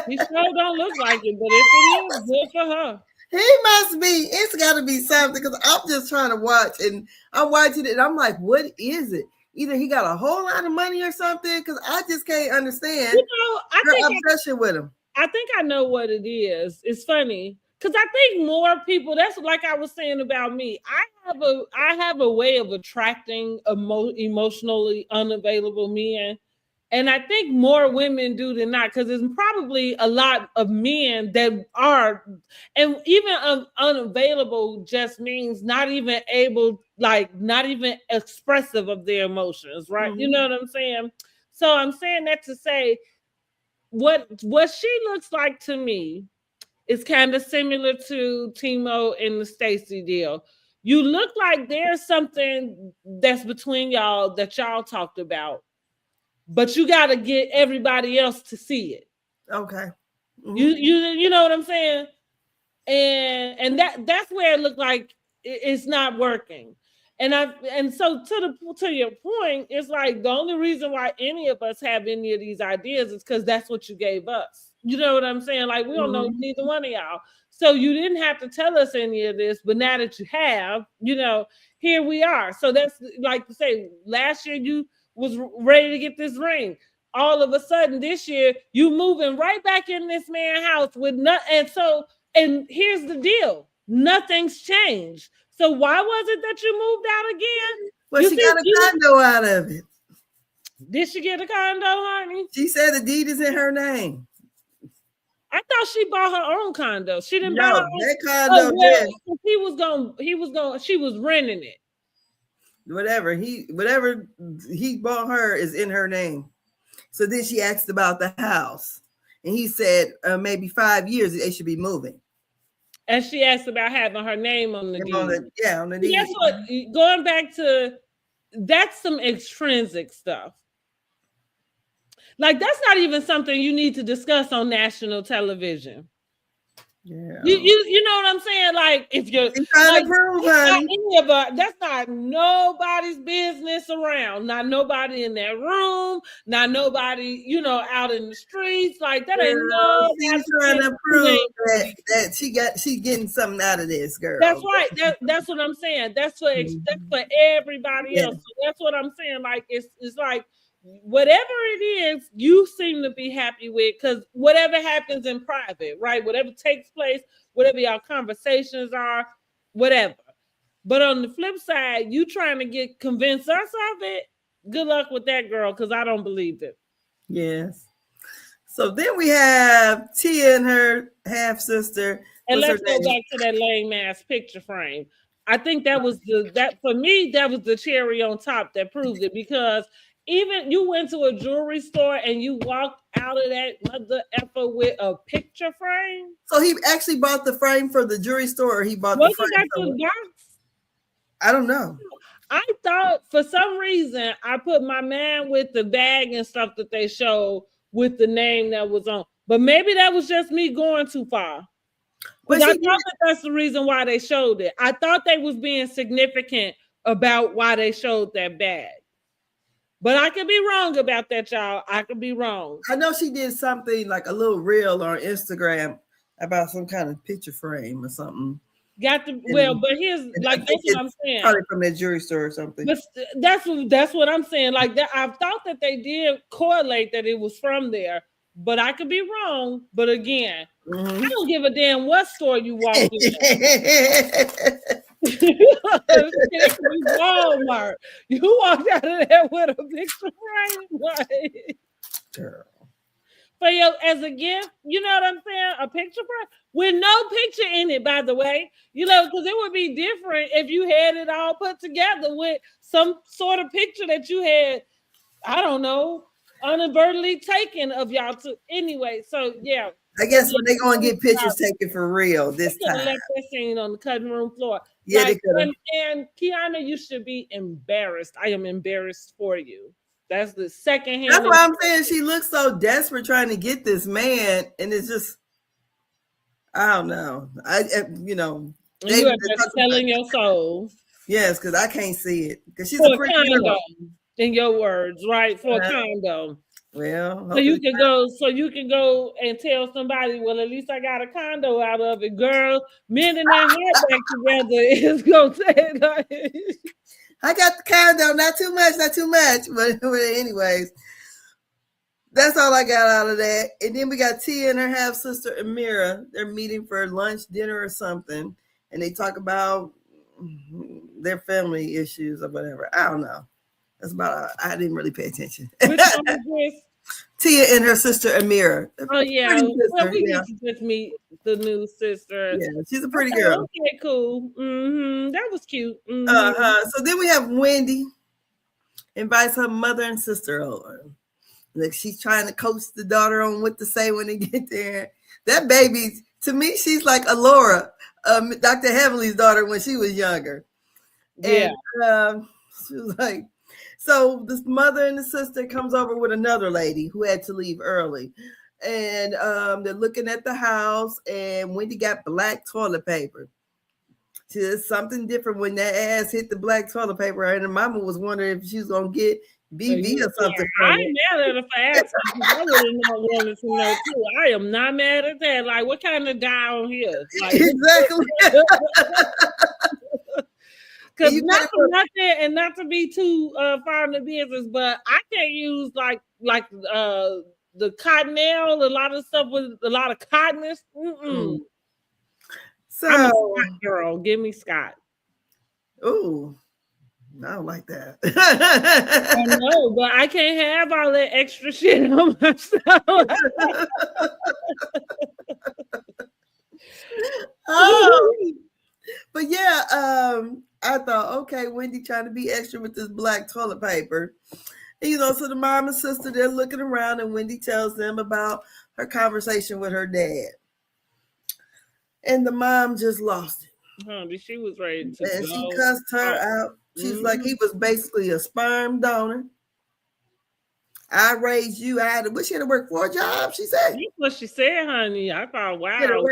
He sure don't look like it, but if it is, good for her. He must be. It's got to be something because I'm just trying to watch, and I'm watching it, and I'm like, what is it? Either he got a whole lot of money or something, because I just can't understand her obsession with him. I think I know what it is. It's funny because I think more people. That's like I was saying about me. I have a way of attracting emotionally unavailable men. And I think more women do than not, because there's probably a lot of men that are, and even unavailable just means not even able, like not even expressive of their emotions, right? Mm-hmm. You know what I'm saying? So I'm saying that to say what she looks like to me is kind of similar to Timo and the Stacey deal. You look like there's something that's between y'all that y'all talked about. But you got to get everybody else to see it. Okay. Mm-hmm. You know what I'm saying? And that's where it looked like it's not working. And so to your point, it's like the only reason why any of us have any of these ideas is because that's what you gave us. You know what I'm saying? Like we don't know neither one of y'all. So you didn't have to tell us any of this, but now that you have, you know, here we are. So that's like to say, last year you was ready to get this ring. All of a sudden this year, you moving right back in this man's house with nothing. And here's the deal. Nothing's changed. So why was it that you moved out again? Well, she got a condo out of it. Did she get a condo, honey? She said the deed is in her name. I thought she bought her own condo. She didn't buy her own. That condo. She was renting it. Whatever he bought her is in her name. So then she asked about the house, and he said maybe 5 years they should be moving. And she asked about having her name on the deed. On the deed. Guess what? Going back to that's some extrinsic stuff. Like that's not even something you need to discuss on national television. Yeah, you know what I'm saying? Like if you're trying to prove, that's not nobody's business around. Not nobody in that room. Not nobody, you know, out in the streets. Like that ain't no. She's trying to prove that she's getting something out of this girl. That's right. That's what I'm saying. That's for everybody else. So that's what I'm saying. Like it's like. Whatever it is, you seem to be happy with, because whatever happens in private, right? Whatever takes place, whatever y'all conversations are, whatever. But on the flip side, you trying to convince us of it. Good luck with that, girl, because I don't believe it. Yes. So then we have Tia and her half sister. And let's go back to that lame ass picture frame. I think that was for me, that was the cherry on top that proved it, because even you went to a jewelry store and you walked out of that mother effer with a picture frame. So he actually bought the frame for the jewelry store, or he bought the frame. Was it box? I don't know. I thought for some reason I put my man with the bag and stuff that they showed with the name that was on, but maybe that was just me going too far. But I thought that's the reason why they showed it. I thought they was being significant about why they showed that bag. But I could be wrong about that, y'all. I could be wrong. I know she did something like a little reel on Instagram about some kind of picture frame or something. Got to but here's like that's what I'm saying. Probably from that jewelry store or something. But that's what I'm saying. Like that, I thought that they did correlate that it was from there, but I could be wrong. But again, I don't give a damn what store you walk in. Walmart. You walked out of there with a picture frame, like, girl. For you as a gift, you know what I'm saying? A picture frame with no picture in it, by the way. You know, because it would be different if you had it all put together with some sort of picture that you had, I don't know, inadvertently taken of y'all too. Anyway, so yeah. I guess when they gonna get pictures taken for real this time. Left that scene on the cutting room floor. Yeah, like, they could. And Kiana, you should be embarrassed. I am embarrassed for you. That's the second hand. That's why I'm saying she looks so desperate trying to get this man, and it's just, I don't know. You know, you are just selling your soul. Yes, because I can't see it. Because she's a pretty girl. In your words, right? For a condo. Well, so you can go and tell somebody, well, at least I got a condo out of it, girl. Mending that heart back together is gonna say. I got the condo, not too much, but anyways, that's all I got out of that. And then we got Tia and her half sister Amira. They're meeting for lunch, dinner, or something, and they talk about their family issues or whatever. I don't know. That's about. I didn't really pay attention. Tia and her sister Amira. Oh yeah, well, we need to just meet the new sister. Yeah, she's a pretty girl. Okay, cool. That was cute. So then we have Wendy invites her mother and sister over. Like she's trying to coach the daughter on what to say when they get there. That baby, to me, she's like Alora, Dr. Heavenly's daughter when she was younger. Yeah. And she was like. So this mother and the sister comes over with another lady who had to leave early. And they're looking at the house, and Wendy got black toilet paper. She did something different when that ass hit the black toilet paper, and the mama was wondering if she was going to get BV or something. I ain't mad at her for asking. I would have not wanted to know too. I am not mad at that. Like, what kind of guy on here? Like, exactly. Because not for nothing, and not to be too far in the business, but I can't use like the Cottonelle, a lot of stuff with a lot of cottonness. So, I'm a Scott girl, give me Scott. Ooh, I don't like that. I know, but I can't have all that extra shit on myself. But yeah, I thought, okay, Wendy trying to be extra with this black toilet paper. And, you know, so the mom and sister, they're looking around, and Wendy tells them about her conversation with her dad. And the mom just lost it. She was ready to and go. She cussed her out. She's like, he was basically a sperm donor. I raised you. I had to, she had to work 4 jobs, she said. That's what she said, honey. I thought, wow.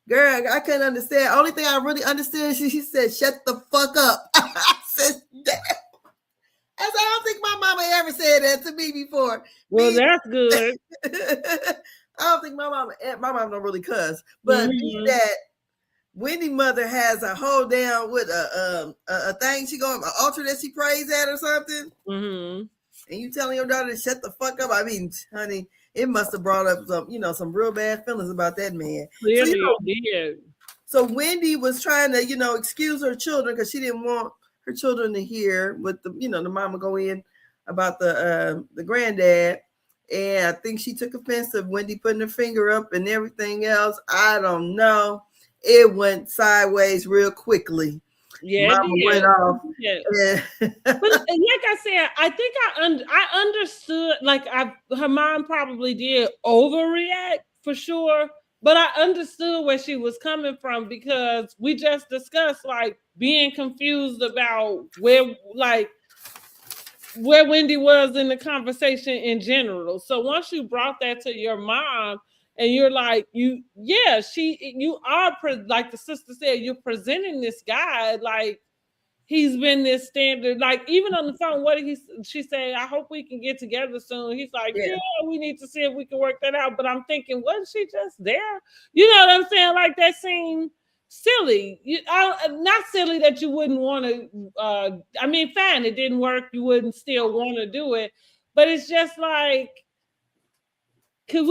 Girl, I couldn't understand. Only thing I really understood, she said, shut the fuck up. I said, damn. I don't think my mama ever said that to me before. Well, that's good. I don't think my mama don't really cuss. But that Wendy mother has a hold down with a thing she going, an altar that she prays at or something. And you telling your daughter to shut the fuck up. I mean, honey, it must have brought up some real bad feelings about that man. So Wendy was trying to, excuse her children because she didn't want her children to hear what the mama go in about the granddad. And I think she took offense of Wendy putting her finger up and everything else. I don't know. It went sideways real quickly. Yeah, Mama went off. Yeah. But like I said, I think I understood. Like her mom probably did overreact for sure, but I understood where she was coming from because we just discussed like being confused about where Wendy was in the conversation in general. So once you brought that to your mom. And you're like, you are like the sister said, you're presenting this guy like he's been this standard. Like even on the phone, what did she say? I hope we can get together soon. He's like, yeah, we need to see if we can work that out. But I'm thinking, wasn't she just there? You know what I'm saying? Like that seemed silly. Not silly that you wouldn't want to. I mean, fine, it didn't work. You wouldn't still want to do it, but it's just like. Cause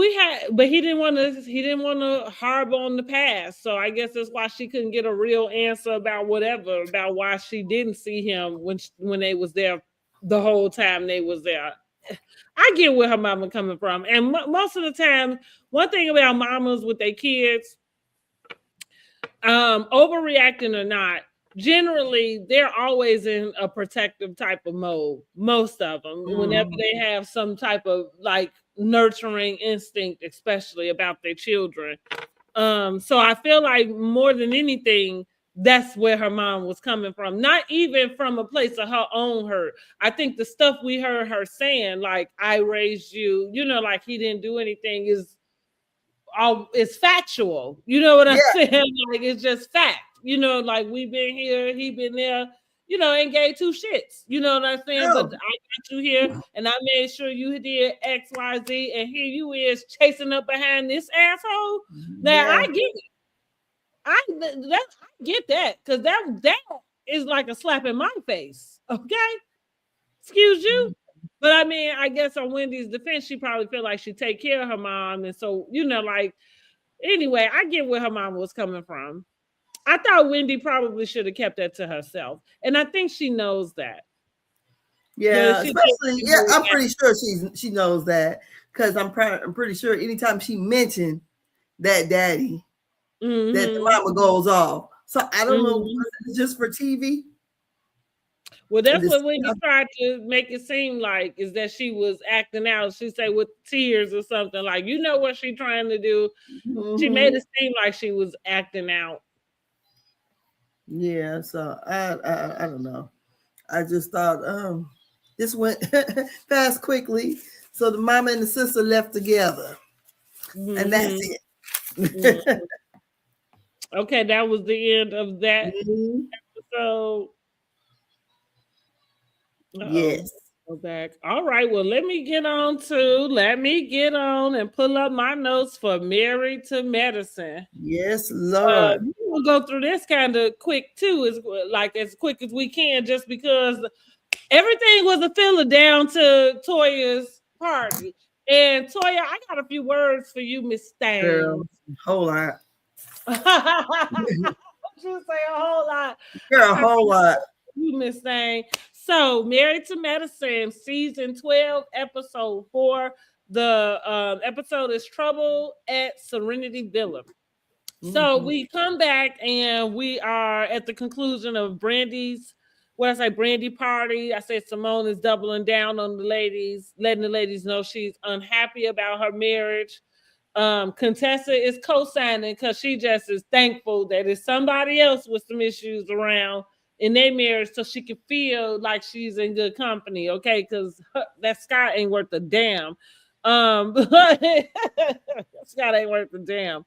but he didn't want to harbor on the past. So I guess that's why she couldn't get a real answer about why she didn't see him when they was there the whole time they was there. I get where her mama coming from. And most of the time, one thing about mamas with their kids, overreacting or not, generally they're always in a protective type of mode. Most of them, whenever they have some type of like nurturing instinct, especially about their children. So I feel like more than anything, that's where her mom was coming from. Not even from a place of her own hurt. I think the stuff we heard her saying, like I raised you, like he didn't do anything, is factual. You know what I'm saying? Like it's just fact. Like we've been here, he been there. And gave two shits. You know what I'm saying? But I got you here, and I made sure you did X, Y, Z, and here you is chasing up behind this asshole. Now I get it. I get that because that is like a slap in my face. Okay, excuse you. But I mean, I guess on Wendy's defense, she probably feel like she take care of her mom, and so anyway, I get where her mom was coming from. I thought Wendy probably should have kept that to herself. And I think she knows that. Yeah, especially, I'm pretty sure she knows that because I'm pretty sure anytime she mentioned that daddy, that the mama goes off. So I don't know, was it just for TV? Well, that's what Wendy tried to make it seem like, is that she was acting out. She said with tears or something, like, what she's trying to do. She made it seem like she was acting out. Yeah, so I don't know. I just thought this went fast quickly. So the mama and the sister left together. And that's it. Okay, that was the end of that episode. Yes. Go back. All right. Well, let me get on and pull up my notes for Married to Medicine. Yes, Lord. We'll go through this kind of quick too, as quick as we can, just because everything was a filler down to Toya's party. And Toya, I got a few words for you, Miss Stang. Girl, whole lot. Just say a whole lot. Girl, a whole lot. You, Miss Stang. So, Married to Medicine, season 12, episode 4. The episode is Trouble at Serenity Villa. So we come back and we are at the conclusion of Brandy party. I said Simone is doubling down on the ladies, letting the ladies know she's unhappy about her marriage. Contessa is co-signing because she just is thankful that it's somebody else with some issues around in their marriage, so she can feel like she's in good company, okay? Because that Scott ain't worth a damn. Scott ain't worth a damn.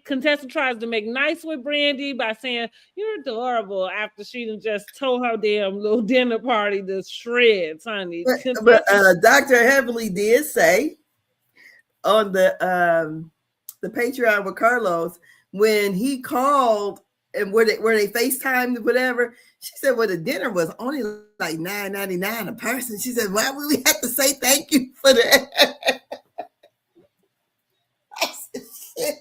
Contessa tries to make nice with Brandy by saying, "You're adorable," after she just tore her damn little dinner party to shreds, honey. But Dr. Heavenly did say on the Patreon with Carlos, when he called and where they FaceTimed whatever, she said, well, the dinner was only like $9.99 a person. She said, why would we have to say thank you for that? I said, shit.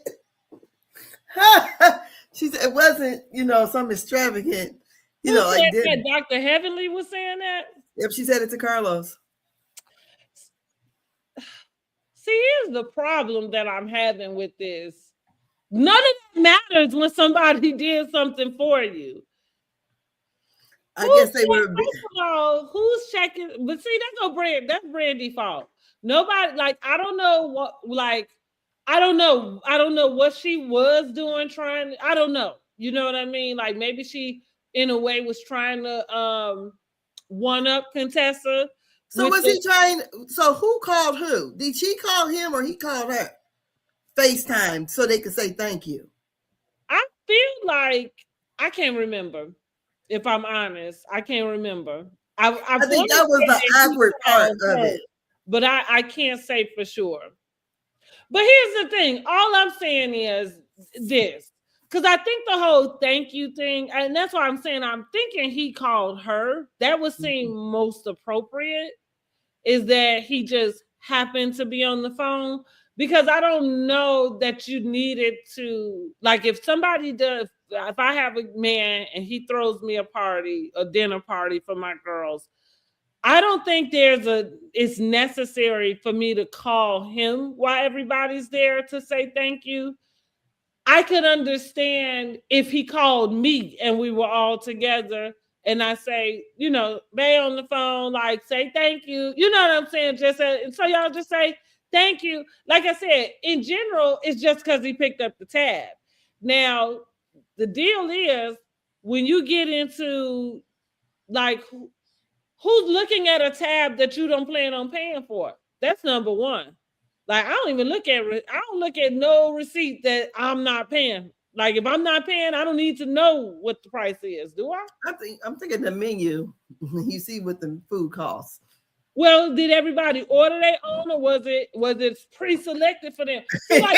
She said it wasn't, some extravagant, like that Dr. Heavenly was saying that? Yep, she said it to Carlos. See, here's the problem that I'm having with this. None of that matters when somebody did something for you. I guess they were. First of all, who's checking? But see, that's Brandy's fault. Nobody, I don't know what, I don't know what she was doing, I don't know. You know what I mean? Like maybe she, in a way, was trying to one up Contessa. So was he trying? So who called who? Did she call him or he called her? FaceTime so they could say thank you. I feel like I can't remember. If I'm honest, I can't remember. I think that was the awkward part of it. But I can't say for sure. But here's the thing. All I'm saying is this. Because I think the whole thank you thing, and that's why I'm saying I'm thinking he called her. That would seem most appropriate, is that he just happened to be on the phone. Because I don't know that you needed to, like, if somebody does, if I have a man and he throws me a dinner party for my girls, I don't think it's necessary for me to call him while everybody's there to say thank you. I could understand if he called me and we were all together and I say, Bay on the phone, like, say thank you. You know what I'm saying? So y'all just say thank you. Like I said, in general, it's just because he picked up the tab. Now, the deal is when you get into, like, who's looking at a tab that you don't plan on paying for? That's number one. Like, I don't look at no receipt that I'm not paying. Like, if I'm not paying, I don't need to know what the price is, do I? I'm thinking the menu. You see what the food costs. Well, did everybody order their own, or was it pre-selected for them? So like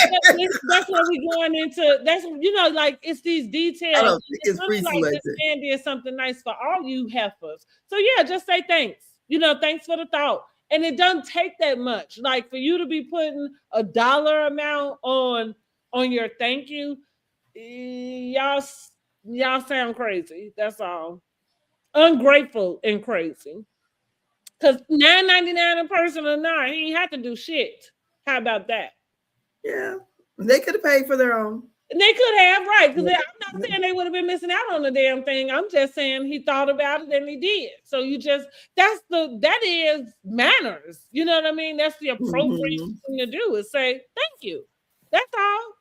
that's what we going into. That's like it's these details. I don't think it's pre-selected. Like this man did something nice for all you heifers. So yeah, just say thanks. Thanks for the thought. And it doesn't take that much. Like for you to be putting a dollar amount on your thank you, y'all sound crazy. That's all. Ungrateful and crazy. Because $9.99 a person or not, he ain't have to do shit. How about that? Yeah. They could have paid for their own. They could have, right? Because I'm not saying they would have been missing out on the damn thing. I'm just saying he thought about it and he did. So that is manners. You know what I mean? That's the appropriate thing to do is say thank you. That's all.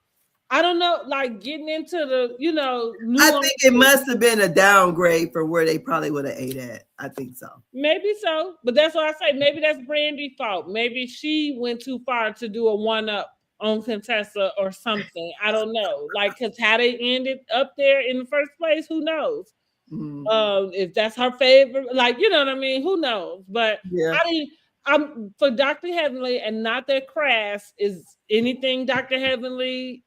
I don't know, like getting into the, I think it must have been a downgrade for where they probably would have ate at. I think so. Maybe so. But that's what I say. Maybe that's Brandy's fault. Maybe she went too far to do a one-up on Contessa or something. I don't know. Like, because how they ended up there in the first place, who knows? If that's her favorite, like, you know what I mean? Who knows? But yeah. I'm for Dr. Heavenly, and not that crass is anything Dr. Heavenly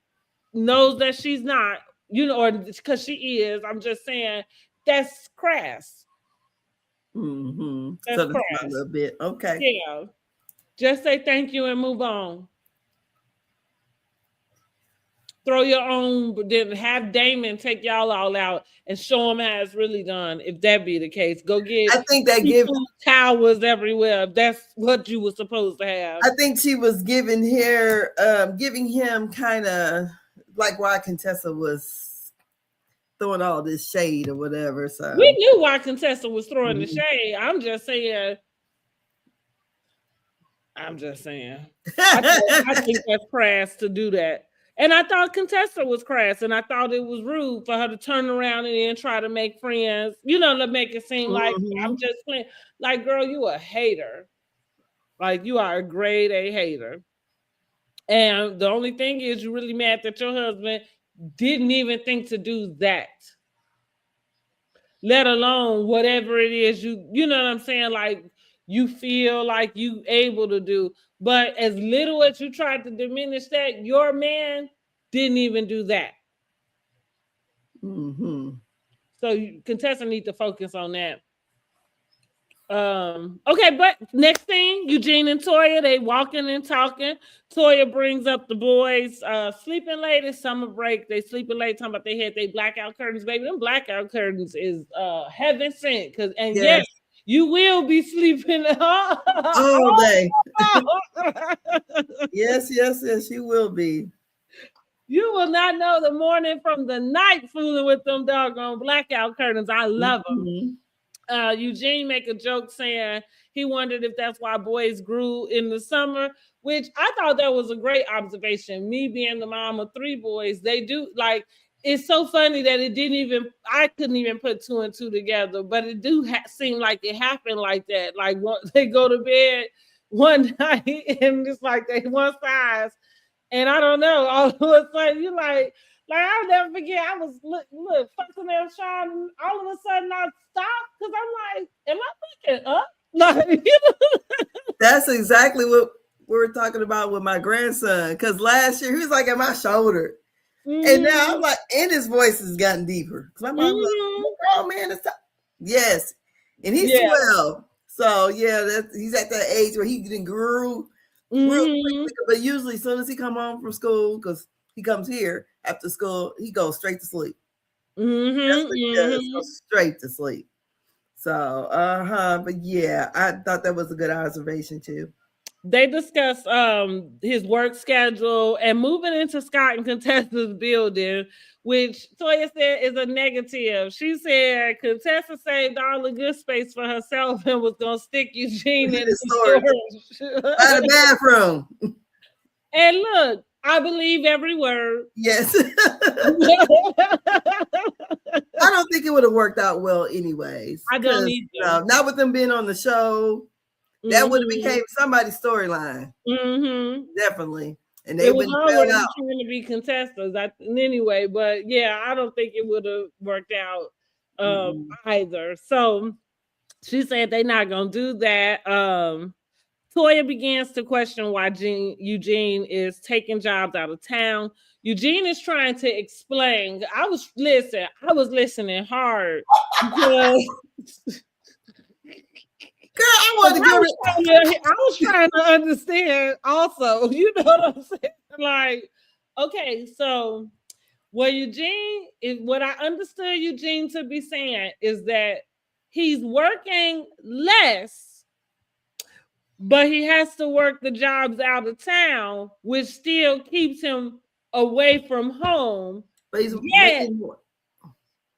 knows that she's not, or because she is. I'm just saying that's crass. That's so crass. A little bit. Okay. Yeah. Just say thank you and move on. Throw your own, but then have Damon take y'all all out and show them how it's really done. If that be the case, go get. I think that gives towers everywhere. That's what you were supposed to have. I think she was giving him kind of like why Contessa was throwing all this shade or whatever. So we knew why Contessa was throwing the shade. I'm just saying. I think that's crass to do that. And I thought Contessa was crass, and I thought it was rude for her to turn around and then try to make friends, to make it seem like I'm just playing. Like, girl, you a hater. Like, you are a grade A hater. And the only thing is you're really mad that your husband didn't even think to do that. Let alone whatever it is you know what I'm saying? Like, you feel like you able to do. But as little as you tried to diminish that, your man didn't even do that. So Contessa need to focus on that. Okay, but next thing, Eugene and Toya, they walking and talking. Toya brings up the boys sleeping late. It's summer break. They sleeping late, talking about they had their blackout curtains. Baby, them blackout curtains is heaven sent. Yes, you will be sleeping all day. Yes, you will be. You will not know the morning from the night fooling with them doggone blackout curtains. I love them. Eugene make a joke saying he wondered if that's why boys grew in the summer, which I thought that was a great observation. Me being the mom of 3 boys, they do, like, it's so funny that I couldn't even put 2 and 2 together, but it do seem like it happened like that. Like, they go to bed one night and it's like they one size, and I don't know, all of a sudden you're like, Like I'll never forget. I was look fucking there, Sean, and all of a sudden I stopped because I'm like, am I looking up? Like, That's exactly what we were talking about with my grandson. Because last year he was like at my shoulder. And now I'm like, and his voice has gotten deeper. Because my mom was like, oh man, it's yes. And he's 12. So yeah, he's at that age where he grew real quickly. But usually as soon as he come home from school, because he comes here after school, he goes straight to sleep. That's what he does, go straight to sleep. So but yeah, I thought that was a good observation too. They discussed his work schedule and moving into Scott and Contessa's building, which Toya said is a negative. She said Contessa saved all the good space for herself and was gonna stick Eugene in the storage by the bathroom. And look, I believe every word. Yes. I don't think it would have worked out well anyways. I don't either. Not with them being on the show. That would have became somebody's storyline. Definitely. And they would have trying to be contestants anyway, but yeah, I don't think it would have worked out either. So she said they're not gonna do that. Toya begins to question why Eugene is taking jobs out of town. Eugene is trying to explain. I was listening hard because girl, I was trying to understand also. You know what I'm saying? Like, okay, so what I understood Eugene to be saying is that he's working less, but he has to work the jobs out of town, which still keeps him away from home. But he's making more.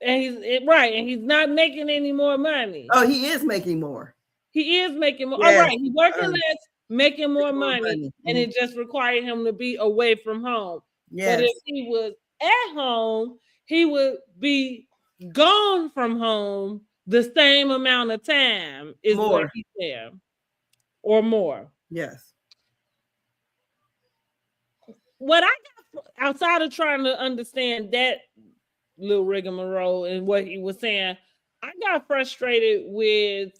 And he's not making any more money. Oh, he is making more. He is making more. Yes. All right, he's working less, making more money, and it just required him to be away from home. Yes. But if he was at home, he would be gone from home the same amount of time is what he said. Or more. Yes. What I got outside of trying to understand that little rigmarole and what he was saying, I got frustrated with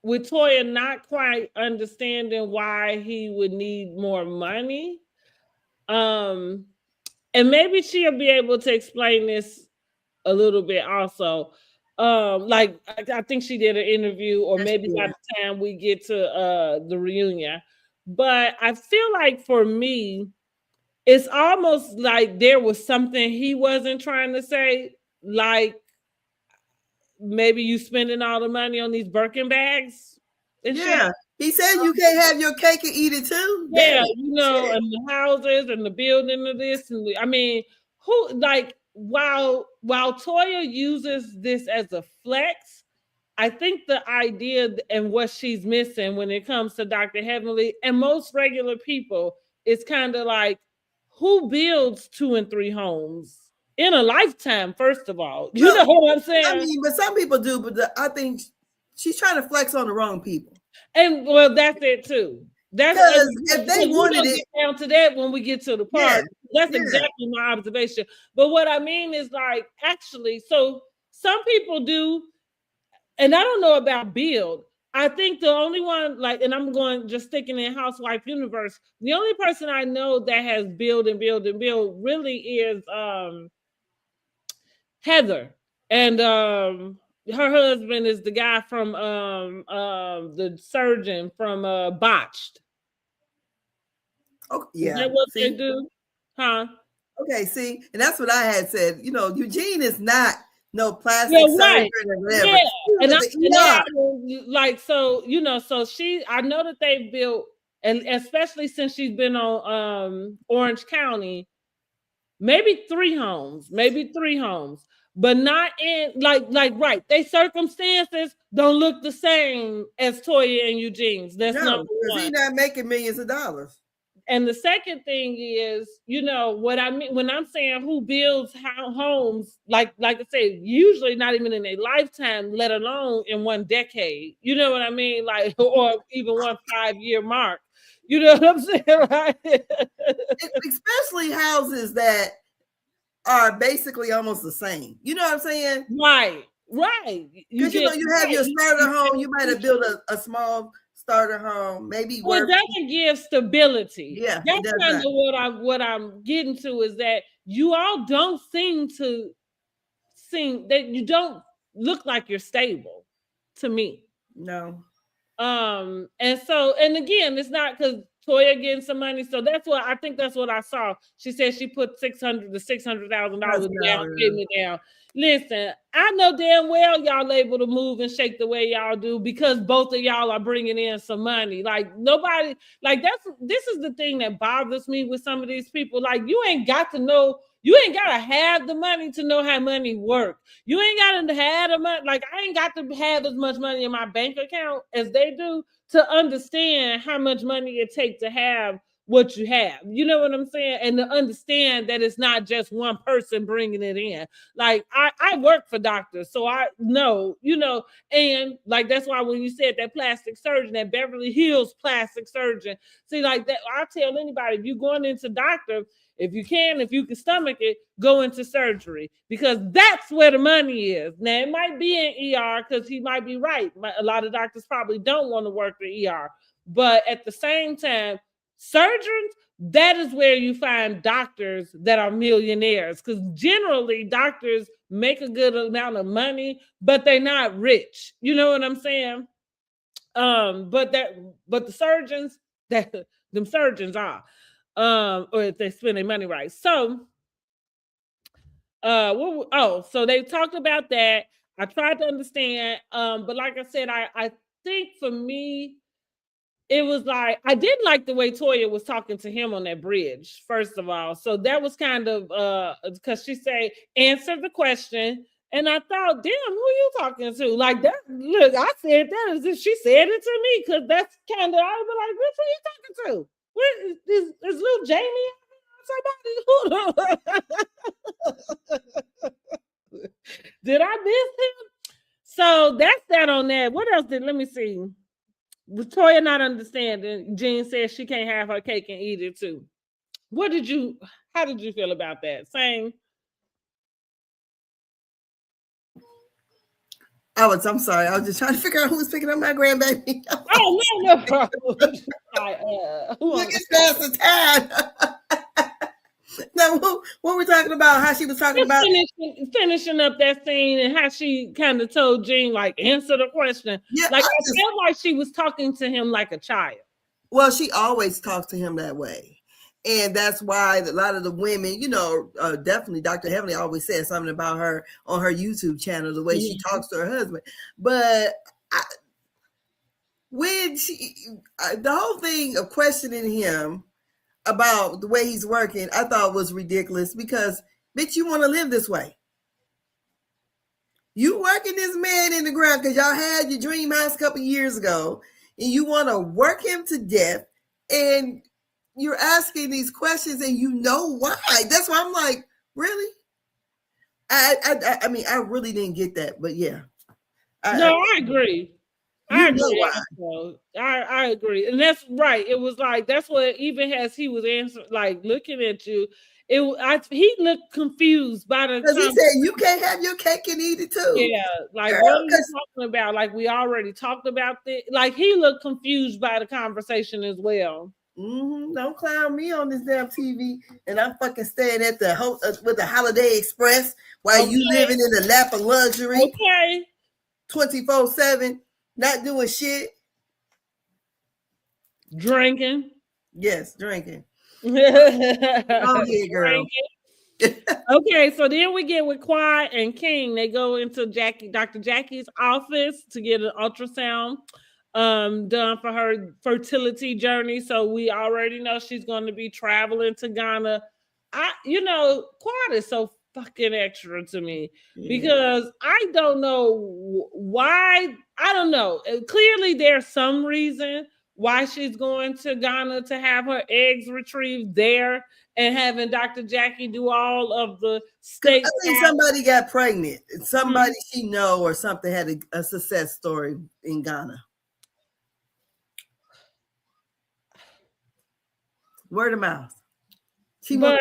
Toya not quite understanding why he would need more money. And maybe she'll be able to explain this a little bit also. Like I think she did an interview, or maybe by the time we get to the reunion. But I feel like for me, it's almost like there was something he wasn't trying to say, like maybe you spending all the money on these Birkin bags. Yeah, he said you can't have your cake and eat it too. Yeah, and the houses and the building of this, and I mean, who like. While Toya uses this as a flex, I think the idea and what she's missing when it comes to Dr. Heavenly and most regular people is kind of like, who builds 2 and 3 homes in a lifetime? First of all, you know what I'm saying? I mean, but some people do, but I think she's trying to flex on the wrong people. And well, that's it too. That's if they wanted it down to that when we get to the part. That's exactly my observation. But what I mean is like, actually, so some people do, and I don't know about build. I think the only one, like, and I'm going just sticking in housewife universe, the only person I know that has build really is Heather. And her husband is the guy from the surgeon from Botched. Oh, yeah. Is that what they do? Huh? Okay, see, and that's what I had said. You know, Eugene is not no plastic surgeon or whatever. Yeah, and like, so, you know, so I know that they've built, and especially since she's been on Orange County, maybe 3 homes, but not in right. They circumstances don't look the same as Toya and Eugene's. That's number one. He's not making millions of dollars. And the second thing is, you know, what I mean when I'm saying who builds homes, like I said, usually not even in a lifetime, let alone in one decade. You know what I mean? Like, or even 1 5-year mark. You know what I'm saying, right? Especially houses that are basically almost the same. You know what I'm saying? Right. Because you have your starter home. You might have built a small starter home, maybe. Well, it doesn't give stability. Yeah, that's kind of what I'm getting to, is that you all don't seem that you don't look like you're stable to me. No. And again, it's not because Toya getting some money. So I think that's what I saw. She said she put $600,000 to $600,000 down payment down. Listen, I know damn well y'all able to move and shake the way y'all do because both of y'all are bringing in some money. Like nobody, like this is the thing that bothers me with some of these people. Like you ain't got to have the money to know how money works. You ain't got to have the money. Like I ain't got to have as much money in my bank account as they do to understand how much money it takes to have what you have. You know what I'm saying? And to understand that it's not just one person bringing it in. Like I work for doctors, so I know, you know, and like that's why when you said that plastic surgeon, that Beverly Hills plastic surgeon, see, like that, I tell anybody, if you're going into doctor, if you can stomach it, go into surgery because that's where the money is. Now it might be in ER because he might be right. A lot of doctors probably don't want to work the ER, but at the same time, surgeons, that is where you find doctors that are millionaires because generally doctors make a good amount of money, but they're not rich. You know what I'm saying? But the surgeons, them surgeons are. Or if they spend their money right. So, so they talked about that. I tried to understand, but like I said, I think for me, it was like I didn't like the way Toya was talking to him on that bridge. First of all, so that was kind of because she said answer the question, and I thought, damn, who you talking to? Like that. Look, I said that as if she said it to me because that's kind of I was like, which one you talking to? Where is little Jamie? Somebody? Did I miss him? So that's that on that. What else let me see. With Toya not understanding, Jean says she can't have her cake and eat it too. How did you feel about that? Same. I'm sorry. I was just trying to figure out who was picking up my grandbaby. Oh, no problem. Look, it's past the time. Now, what we're talking about, how she was talking about finishing up that scene and how she kind of told Jean, like, answer the question. Yeah, like, I felt like she was talking to him like a child. Well, she always talks to him that way. And that's why a lot of the women, you know, definitely Dr. Heavenly always says something about her on her YouTube channel, the way she talks to her husband. But the whole thing of questioning him about the way he's working, I thought was ridiculous because, bitch, you want to live this way. You working this man in the ground because y'all had your dream house a couple years ago and you want to work him to death and you're asking these questions and you know why. That's why I'm like, really? I mean, I really didn't get that, but yeah. I agree. I agree. And that's right. It was like, that's what even as he was answering, like looking at you, he looked confused by the because he said you can't have your cake and eat it too. Yeah, like girl, what are you talking about? Like we already talked about this. Like he looked confused by the conversation as well. Don't clown me on this damn TV, and I'm fucking staying at the with the Holiday Express while you living in the lap of luxury. Okay. 24/7, not doing shit. Drinking. Yes, drinking. Oh yeah, girl. Okay, so then we get with Quad and King. They go into Dr. Jackie's office to get an ultrasound done for her fertility journey. So we already know she's going to be traveling to Ghana. Quad is so fucking extra to me because I don't know why. I don't know. Clearly, there's some reason why she's going to Ghana to have her eggs retrieved there and having Dr. Jackie do all of the state. I think somebody got pregnant. Somebody she know or something had a success story in Ghana. Word of mouth. But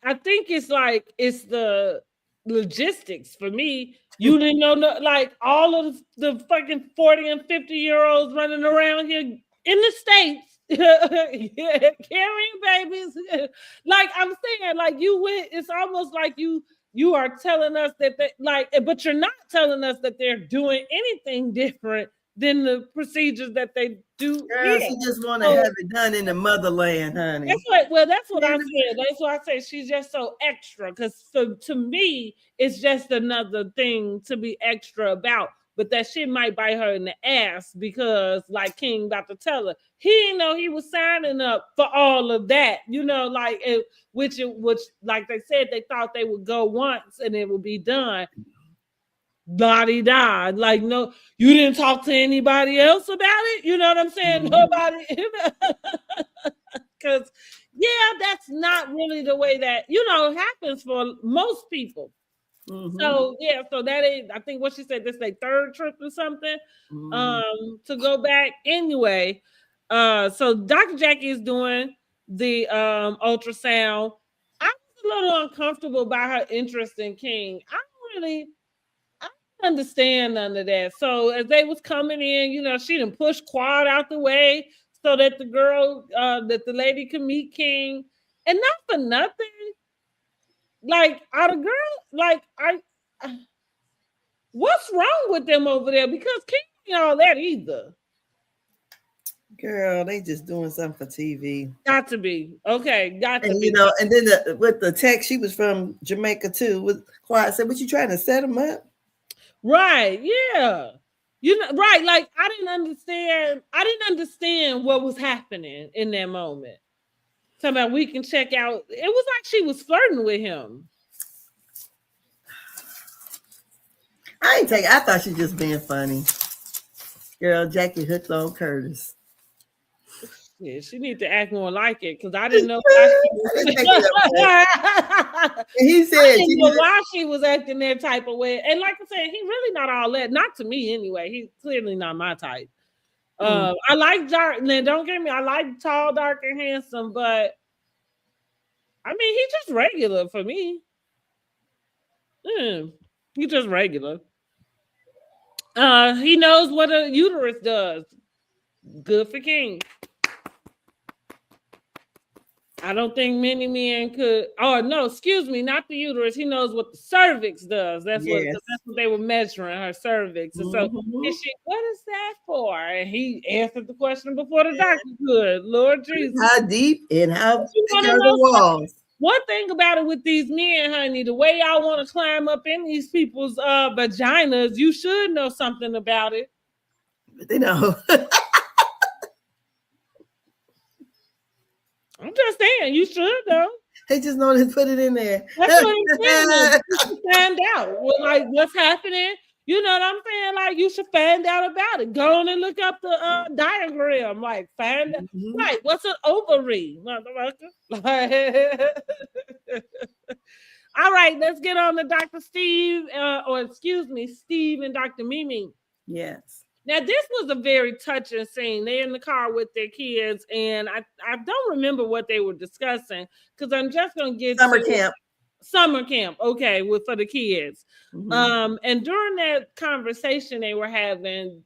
I think it's the logistics for me. You didn't know, like all of the fucking 40 and 50-year-olds running around here in the States carrying babies. Like I'm saying, like you went, it's almost like you are telling us that but you're not telling us that they're doing anything different than the procedures that they do. Girl, she just want to have it done in the motherland, honey. That's what I said. That's why I say she's just so extra. Because to me, it's just another thing to be extra about. But that shit might bite her in the ass because, like King about to tell her, he didn't know he was signing up for all of that. Which like they said, they thought they would go once and it would be done. Da-di-da. Like, no, you didn't talk to anybody else about it? You know what I'm saying? Nobody. Because, that's not really the way that, happens for most people. So, so that is, I think what she said, this is their third trip or something, to go back. Anyway, so Dr. Jackie is doing the ultrasound. I was a little uncomfortable by her interest in King. I don't understand none of that. So as they was coming in, she done pushed Quad out the way so that the girl, that the lady could meet King, and not for nothing. Like, are the girls like what's wrong with them over there? Because King ain't all that either. Girl, they just doing something for TV. Got to be. Okay, got to be. And then with the text, she was from Jamaica too. With Quad said, "What you trying to set them up?" Right, yeah. Right, like I didn't understand what was happening in that moment. Talking about we can check out. It was like she was flirting with him. I thought she was just being funny. Girl, Jackie hooked on Curtis. Yeah, she need to act more like it because I didn't know why he said I didn't know why she was acting that type of way. And like I said, he really not all that. Not to me anyway. He's clearly not my type. I like dark. Now, don't get me. I like tall, dark, and handsome, but I mean, he's just regular for me. He's just regular. He knows what a uterus does. Good for King. I don't think many men could. Oh no, excuse me, not the uterus. He knows what the cervix does. That's what they were measuring, her cervix. And so, what is that for? And he answered the question before the doctor could. Lord Jesus, how deep and how thick are the walls? One thing about it with these men, honey, the way y'all want to climb up in these people's vaginas, you should know something about it. But they know. I'm just saying, you should though. They just know to put it in there. That's what I'm saying. You should find out what's happening. You know what I'm saying? Like you should find out about it. Go on and look up the diagram. Like find out. Right, what's an ovary, motherfucker? All right, let's get on to Dr. Steve, Steve and Dr. Mimi. Yes. Now, this was a very touching scene. They're in the car with their kids, and I don't remember what they were discussing because I'm just going to get summer camp, okay, for the kids. And during that conversation they were having,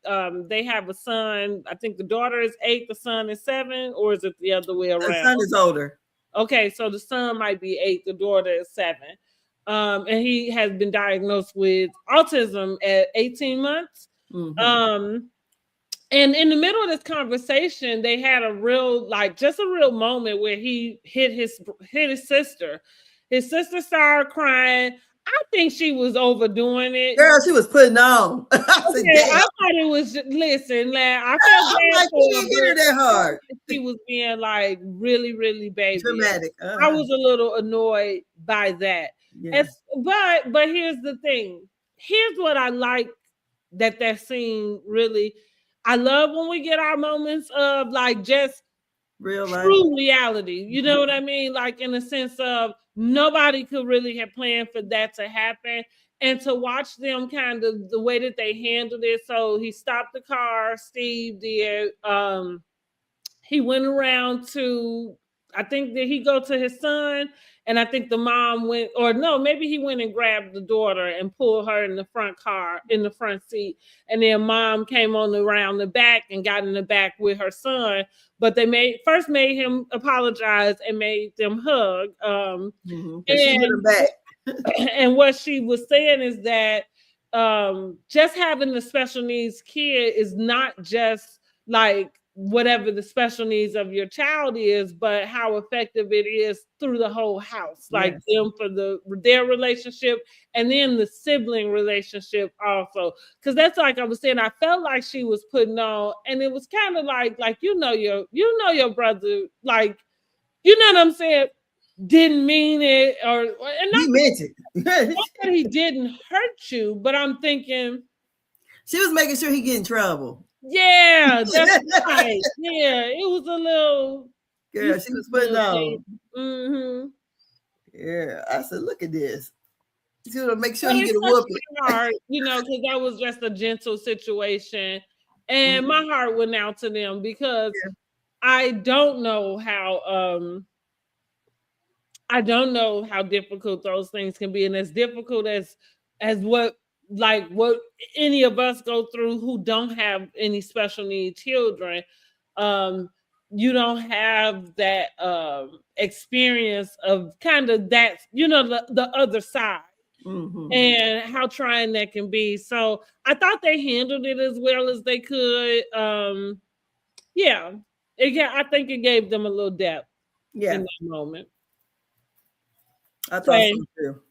they have a son. I think the daughter is 8, the son is 7, or is it the other way around? The son is older. Okay, so the son might be 8, the daughter is 7. And he has been diagnosed with autism at 18 months. And in the middle of this conversation, they had a real moment where he hit his sister. His sister started crying. I think she was overdoing it. Girl, she was putting on. I thought it was. Listen, lad, I felt bad for her. Hit her that hard. She was being like really, really baby. Dramatic. I was a little annoyed by that. Yeah. But here's the thing. Here's what I like that scene really. I love when we get our moments of like just real life, true reality. You know what I mean? Like in the sense of nobody could really have planned for that to happen. And to watch them kind of the way that they handled it. So he stopped the car, Steve did. He went around to, I think, did he go to his son? And I think the mom went, or no, maybe he went and grabbed the daughter and pulled her in the front car, in the front seat. And then mom came on around the back and got in the back with her son. But they first made him apologize and made them hug. And she hit him back. And what she was saying is that just having the special needs kid is not just like whatever the special needs of your child is, but how effective it is through the whole house, like them for their relationship and then the sibling relationship also. Because that's like I was saying, I felt like she was putting on, and it was kind of like your brother, like, you know what I'm saying, didn't mean it, or and he meant it. Not that he didn't hurt you, but I'm thinking she was making sure he get in trouble. Yeah, that's right. Yeah, it was a little. Girl, she was putting on. Mm-hmm. Yeah, I said, look at this. She's gonna make sure he get a whooping. Heart, because that was just a gentle situation, and my heart went out to them because I don't know how. I don't know how difficult those things can be, and as difficult as what any of us go through who don't have any special needs children. You don't have that experience of kind of that, the other side. And how trying that can be. So I thought they handled it as well as they could. I think it gave them a little depth in that moment. I thought so too.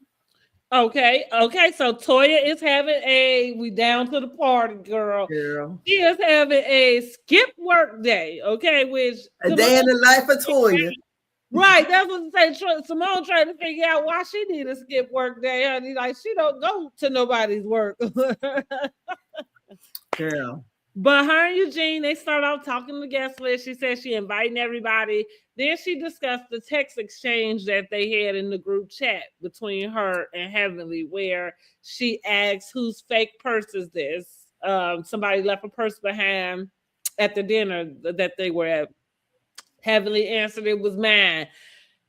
Okay. So Toya is having we down to the party, girl. She is having a skip work day. Okay, which a day in the life of Toya. Right, that's what I'm saying. Simone trying to figure out why she need a skip work day, honey. Like she don't go to nobody's work. Girl. But her and Eugene, they start off talking the guest list. She said she inviting everybody. Then she discussed the text exchange that they had in the group chat between her and Heavenly, where she asks, whose fake purse is this? Somebody left a purse behind at the dinner that they were at. Heavenly answered it was mine.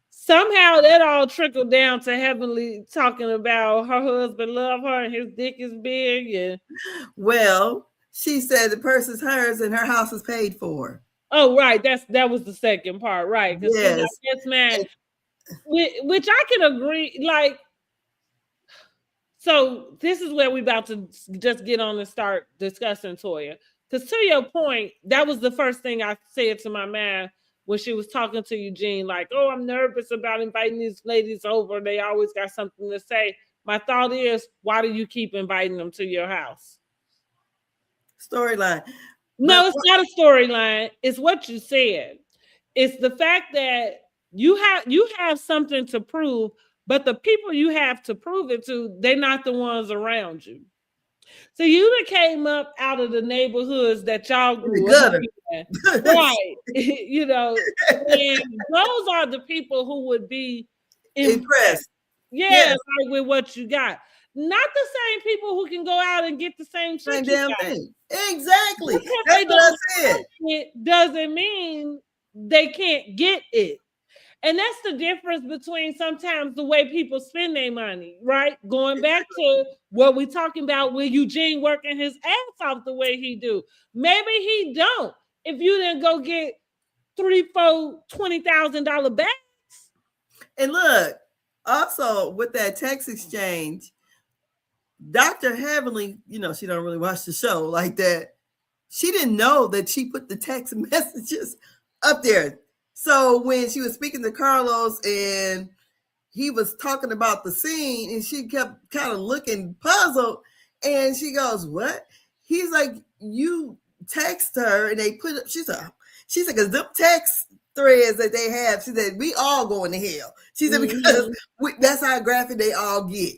Somehow that all trickled down to Heavenly talking about her husband love her and his dick is big. And well, she said the purse is hers and her house is paid for. Oh, right. That was the second part, right? Yes, man. Which I can agree. Like, so this is where we about to just get on and start discussing Toya. Because to your point, that was the first thing I said to my man when she was talking to Eugene, like, oh, I'm nervous about inviting these ladies over. They always got something to say. My thought is, why do you keep inviting them to your house? Storyline. No, it's not a storyline. It's what you said. It's the fact that you have something to prove, but the people you have to prove it to, they're not the ones around you. So you came up out of the neighborhoods that y'all grew up in, right? And those are the people who would be impressed. Yes. Like with what you got. Not the same people who can go out and get the same shit. Damn thing. Exactly. That's what I said. It doesn't mean they can't get it. And that's the difference between sometimes the way people spend their money, right? Going back to what we're talking about with Eugene working his ass off the way he do. Maybe he don't. If you didn't go get 3, 4, $20,000 bags. And look, also with that text exchange, Dr. Heavenly, she don't really watch the show like that. She didn't know that she put the text messages up there. So when she was speaking to Carlos and he was talking about the scene and she kept kind of looking puzzled and she goes, what? He's like, you text her and they put up, she said, because them text threads that they have, she said, we all going to hell. She said, because that's how graphic they all get,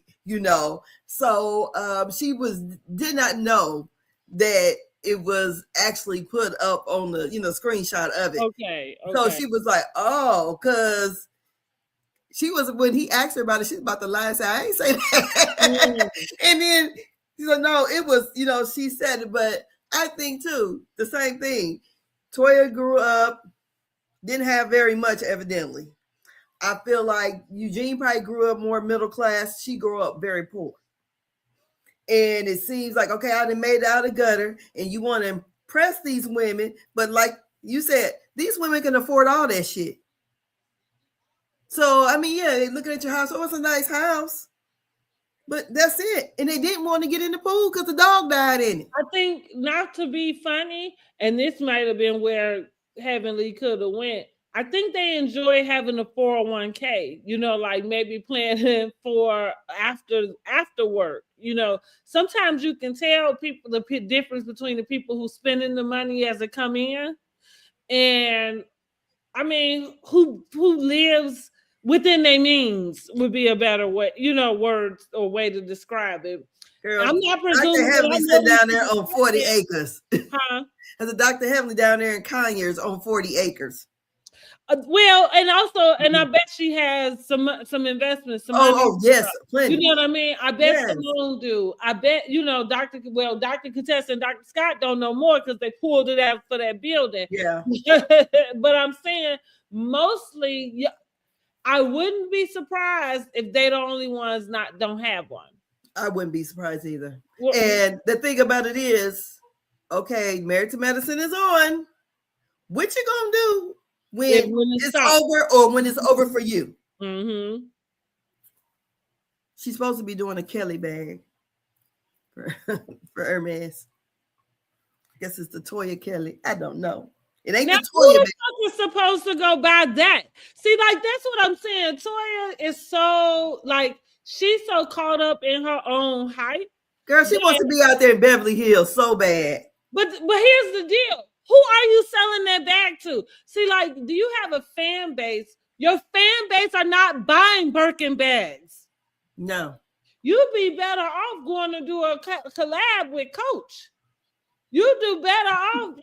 So she did not know that it was actually put up on the screenshot of it. Okay. So she was like, oh, because she was, when he asked her about it, she's about to lie and say, I ain't say that. And then she's like, no, it was, she said it. But I think too, the same thing. Toya grew up, didn't have very much, evidently. I feel like Eugene probably grew up more middle class. She grew up very poor. And it seems like, okay, I done made it out of the gutter, and you want to impress these women. But like you said, these women can afford all that shit. So, I mean, yeah, they're looking at your house. Oh, it's a nice house. But that's it. And they didn't want to get in the pool because the dog died in it. I think, not to be funny, and this might have been where Heavenly could have went, I think they enjoy having a 401k, like maybe planning for after work. Sometimes you can tell people the difference between the people who spending the money as it come in, and I mean, who lives within their means would be a better way, words or way to describe it. Girl, I'm not presuming. Dr. Heavenly sit down there on 40 acres. Huh? As a Dr. Heavenly down there in Conyers on 40 acres. Well, and also, and I bet she has some investments. Yes, plenty. You know what I mean? I bet Simone do. I bet Dr. Contessa and Dr. Scott don't know more because they pulled it out for that building. Yeah. But I'm saying mostly, I wouldn't be surprised if they the only ones don't have one. I wouldn't be surprised either. Well, and the thing about it is, okay, Married to Medicine is on. What you gonna do when it's over, or when it's over for you? Mm-hmm. She's supposed to be doing a Kelly bag for Hermes. I guess it's the Toya Kelly. I don't know. It ain't now, the Toya bag. Who is supposed to go buy that? See, like, that's what I'm saying. Toya is so, like, she's so caught up in her own hype. Girl, she wants to be out there in Beverly Hills so bad. But here's the deal. Who are you selling that bag to? See, like, do you have a fan base? Your fan base are not buying Birkin bags. No. You'd be better off going to do a collab with Coach. You do better off,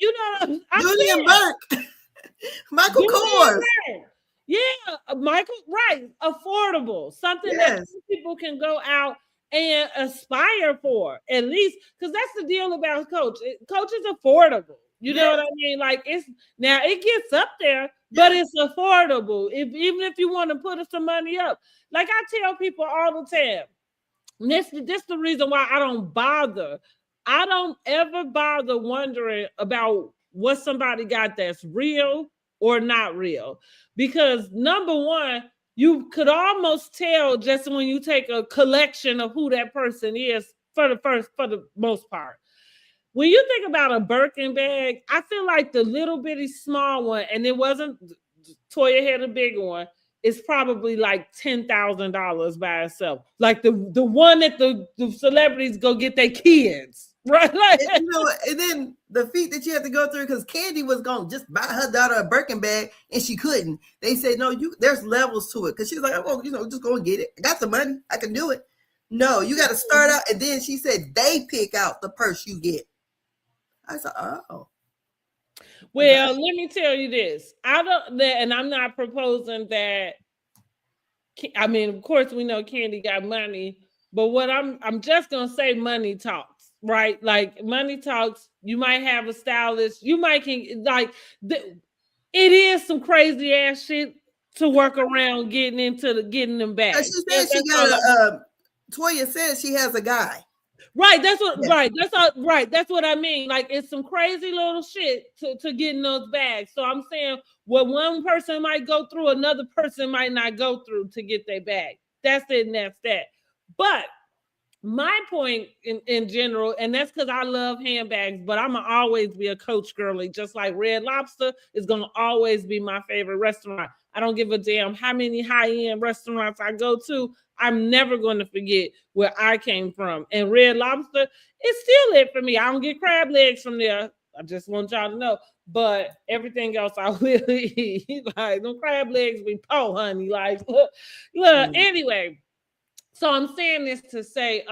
Julian Burke. Michael Kors. Yeah, Michael, right. Affordable. Something that people can go out and aspire for, at least, because that's the deal about Coach. Coach is affordable. You know what I mean? Like, it gets up there, but it's affordable. Even if you want to put some money up. Like I tell people all the time, this is the reason why I don't bother. I don't ever bother wondering about what somebody got that's real or not real. Because number one, you could almost tell just when you take a collection of who that person is for the most part. When you think about a Birkin bag, I feel like the little bitty small one, and it wasn't, Toya had a big one, it's probably like $10,000 by itself. Like the one that the celebrities go get their kids. Right, like, and then the feat that you have to go through, because Candy was gonna just buy her daughter a Birkin bag and she couldn't. They said, no, there's levels to it, because she was like, oh, just go and get it. I got the money, I can do it. No, you got to start out, and then she said they pick out the purse you get. I said, oh. Well, let me tell you this. And I'm not proposing that. I mean, of course, we know Candy got money, but what I'm just gonna say, money talks. Right, like money talks. You might have a stylist. You might it is some crazy ass shit to work around getting them back. She said she got Toya says she has a guy. Right, that's what. Yeah. Right, that's what I mean. Like, it's some crazy little shit to get in those bags. So I'm saying what one person might go through, another person might not go through to get their bag. That's it, and that's that. But my point in general, and that's because I love handbags, but I'm going to always be a Coach girly, just like Red Lobster is going to always be my favorite restaurant. I don't give a damn how many high-end restaurants I go to. I'm never going to forget where I came from. And Red Lobster is still it for me. I don't get crab legs from there. I just want y'all to know. But everything else I will eat. Like, them crab legs be honey. Like, look. Anyway. So I'm saying this to say,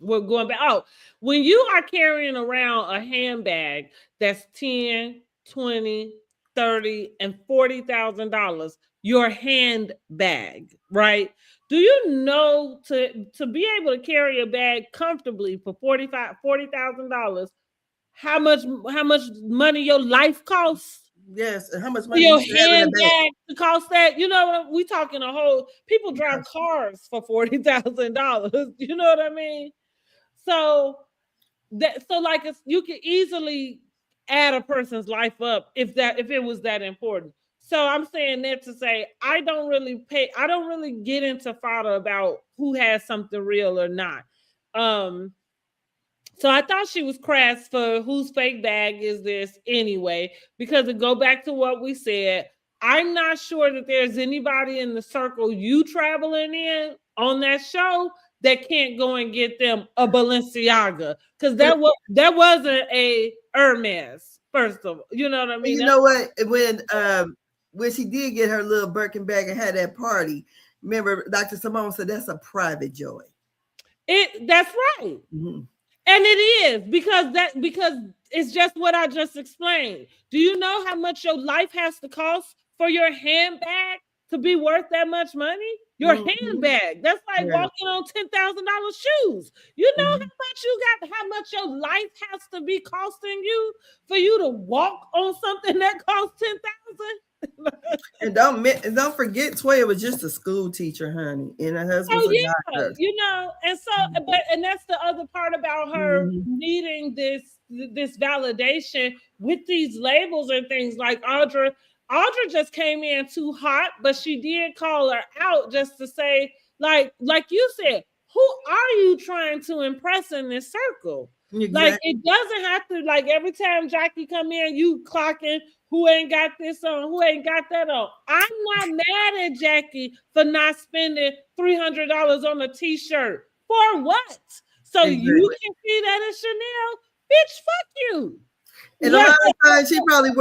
we're going back. Oh, when you are carrying around a handbag that's 10, 20, 30, and $40,000, your handbag, right? Do you know to be able to carry a bag comfortably for $40,000, how much money your life costs? Yes, and how much money you Your should have in a bag? handbag to cost that, we talking a whole people drive cars for $40,000. You know what I mean? So like you could easily add a person's life up if it was that important. So I'm saying that to say I don't really get into fodder about who has something real or not. So I thought she was crass for whose fake bag is this anyway, because to go back to what we said, I'm not sure that there's anybody in the circle you traveling in on that show that can't go and get them a Balenciaga, because that wasn't a Hermes. First of all, you know what I mean. You know what? When she did get her little Birkin bag and had that party, remember Dr. Simone said that's a private joy. That's right. Mm-hmm. And it is because it's just what I just explained. Do you know how much your life has to cost for your handbag to be worth that much money? Your handbag. That's like walking on $10,000 shoes. You know how much your life has to be costing you for you to walk on something that costs $10,000? And don't forget, Toya was just a school teacher, honey, and her husband's a doctor. And so, and that's the other part about her needing this validation with these labels and things. Like Audra just came in too hot, but she did call her out just to say, like you said, who are you trying to impress in this circle? Exactly. Like it doesn't have to, like every time Jackie come in, you clocking who ain't got this on, who ain't got that on. I'm not mad at Jackie for not spending $300 on a t-shirt. For what? So you can see that at Chanel? Bitch, fuck you. And a lot of times she probably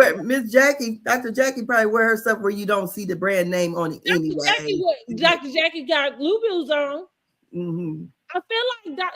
Dr. Jackie probably wear her stuff where you don't see the brand name on it anyway. Dr. Jackie got Bluebills on. Mm-hmm. I feel like that,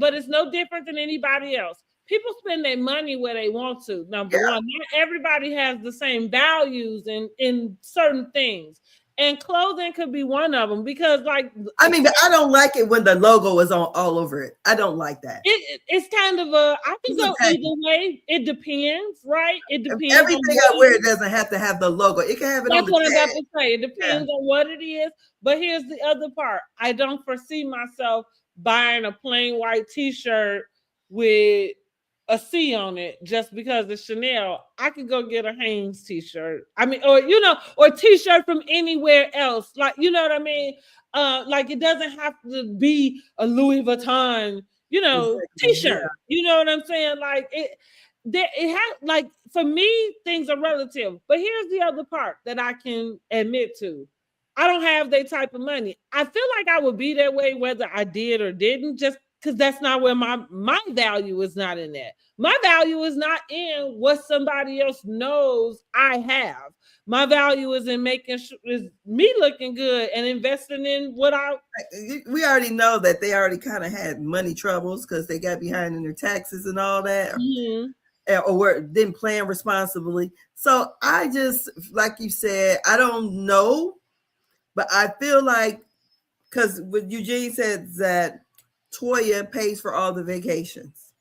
but it's no different than anybody else. People spend their money where they want to. Number one, not everybody has the same values in certain things. And clothing could be one of them because, like, I mean, I don't like it when the logo is on all over it. I don't like that. It's kind of I can go either way. It depends, right? It depends. Everything I wear doesn't have to have the logo. It can have it on the tag. That's what I'm about to say. It depends on what it is. But here's the other part. I don't foresee myself buying a plain white T-shirt with a C on it just because it's Chanel. I could go get a Hanes T-shirt. I mean, or a T-shirt from anywhere else. Like, you know what I mean? Like it doesn't have to be a Louis Vuitton, T-shirt. You know what I'm saying? Like it has, like, for me, things are relative. But here's the other part that I can admit to. I don't have that type of money. I feel like I would be that way whether I did or didn't, just because that's not where my value is not in that. My value is not in what somebody else knows I have. My value is in making sure is me looking good and investing in what we already know that they already kind of had money troubles because they got behind in their taxes and all that. Or didn't plan responsibly. So I just, like you said, I don't know, but I feel like, because what Eugene said that Toya pays for all the vacations.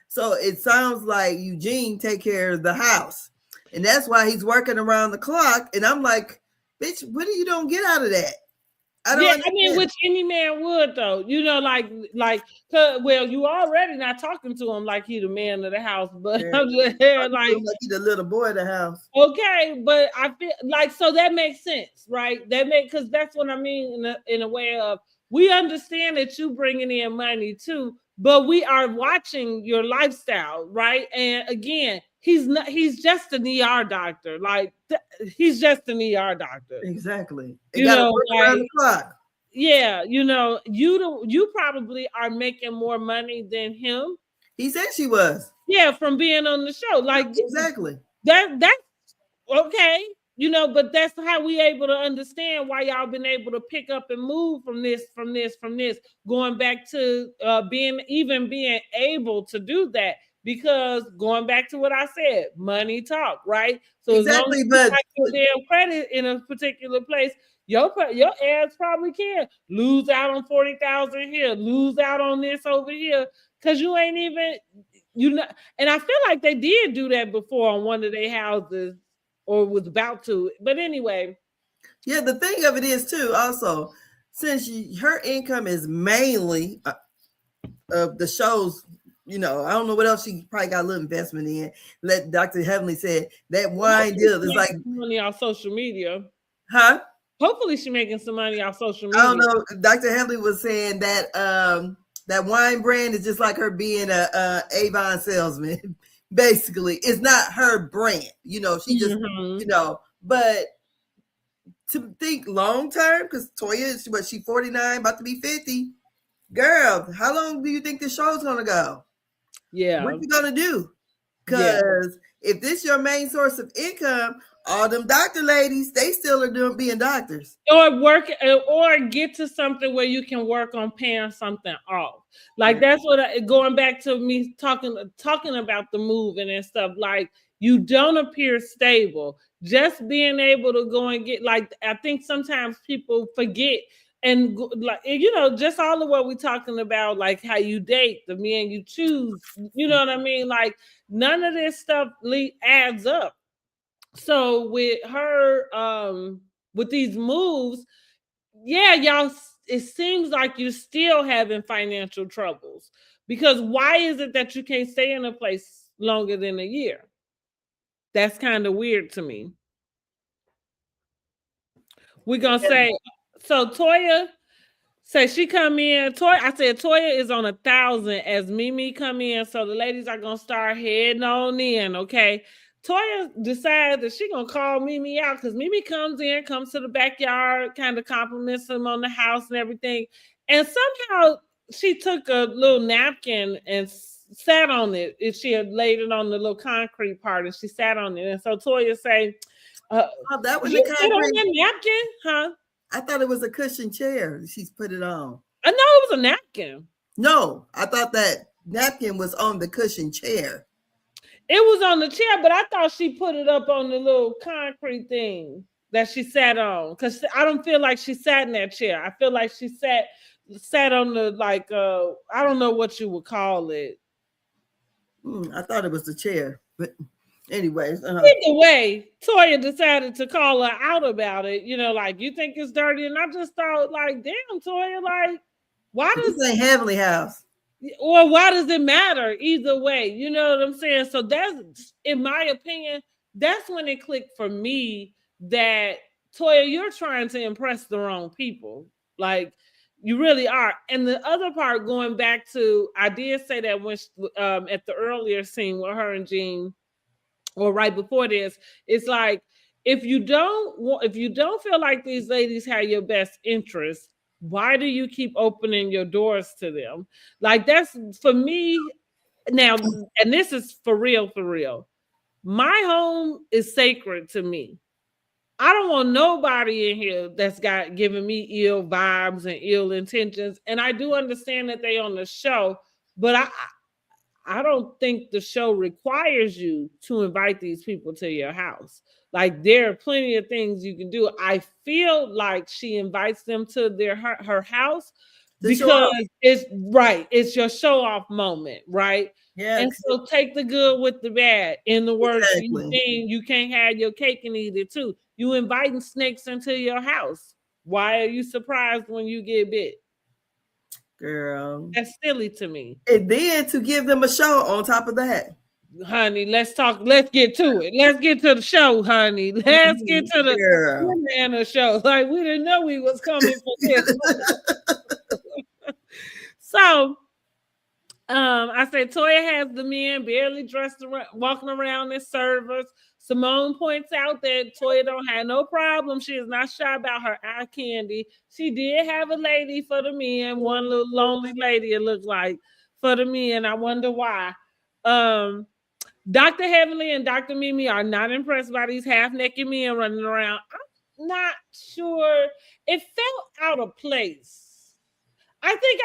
So it sounds like Eugene take care of the house. And that's why he's working around the clock. And I'm like, bitch, what do you don't get out of that? I mean, which any man would, though. Well, you already not talking to him like he the man of the house, but I'm just like he the little boy of the house. Okay, but I feel like, so that makes sense, right? Because that's what I mean in a way of, we understand that you bringing in money too, but we are watching your lifestyle, right? And again, he's just an ER doctor. Like, he's just an ER doctor. Exactly. You got to work around the clock. Yeah, you probably are making more money than him. He said she was. Yeah, from being on the show. Like, exactly. That's okay. you know, but that's how we able to understand why y'all been able to pick up and move from this, going back to being able to do that. Because going back to what I said, money talk, right? So as long as you got your damn credit in a particular place, your ads probably can lose out on 40,000 here, lose out on this over here, because you ain't even, you know. And I feel like they did do that before on one of their houses, or was about to. But anyway, yeah. The thing of it is too, also, since her income is mainly of the shows. You know, I don't know what else she probably got a little investment in. Let Dr. Heavenly said that wine deal is like money off social media. Huh? Hopefully she's making some money off social media. I don't know. Dr. Heavenly was saying that that wine brand is just like her being a Avon salesman. Basically, it's not her brand. You know, she just you know, but to think long term, because Toya is what, she 49, about to be 50. Girl, how long do you think the show's gonna go? Yeah. What you gonna do? Because if this your main source of income, all them doctor ladies, they still are being doctors. Or work, or get to something where you can work on paying something off. Like that's what going back to me talking about the moving and stuff. Like you don't appear stable. Just being able to go and get, like, I think sometimes people forget. And like, you know, just all of what we're talking about, like how you date, the man you choose, you know what I mean? Like none of this stuff adds up. So with her, with these moves, yeah, y'all, it seems like you're still having financial troubles. Because why is it that you can't stay in a place longer than a year? That's kind of weird to me. We're gonna say, so Toya say she come in. I said Toya is on 1,000 as Mimi come in. So the ladies are gonna start heading on in. Okay. Toya decides that she gonna call Mimi out because Mimi comes to the backyard, kind of compliments him on the house and everything. And somehow she took a little napkin and sat on it. She had laid it on the little concrete part and she sat on it. And so Toya say, that was you sit on that napkin, huh? I thought it was a cushion chair. She's put it on. I know it was a napkin. No, I thought that napkin was on the cushion chair. It was on the chair, but I thought she put it up on the little concrete thing that she sat on. Because I don't feel like she sat in that chair. I feel like she sat on the, like, I don't know what you would call it. I thought it was the chair, but anyways. Either way, Toya decided to call her out about it. You know, like, you think it's dirty? And I just thought, like, damn, Toya, like, why does this ain't Heavenly House? Or why does it matter? Either way, you know what I'm saying? So that's, in my opinion, that's when it clicked for me that, Toya, you're trying to impress the wrong people. Like, you really are. And the other part, going back to, I did say that when at the earlier scene with her and Gene, or right before this, it's like, if you don't feel like these ladies have your best interest, why do you keep opening your doors to them? Like, that's for me now, and this is for real, for real. My home is sacred to me. I don't want nobody in here that's got giving me ill vibes and ill intentions. And I do understand that they on the show, but I don't think the show requires you to invite these people to your house. Like, there are plenty of things you can do. I feel like she invites them to her house because it's right. It's your show off moment, right? Yeah. And so take the good with the bad. In the words of Eugene, you can't have your cake and eat it too. You inviting snakes into your house. Why are you surprised when you get bit? Girl, that's silly to me. And then to give them a show on top of that. Honey, let's get to it. Let's get to the show, honey. Let's get to the banana show. Like, we didn't know we was coming for this. So, I said Toya has the men barely dressed around, walking around as servers. Simone points out that Toya don't have no problem. She is not shy about her eye candy. She did have a lady for the men, one little lonely lady, it looked like, for the men. I wonder why. Dr. Heavenly and Dr. Mimi are not impressed by these half-naked men running around. I'm not sure. It felt out of place. I think,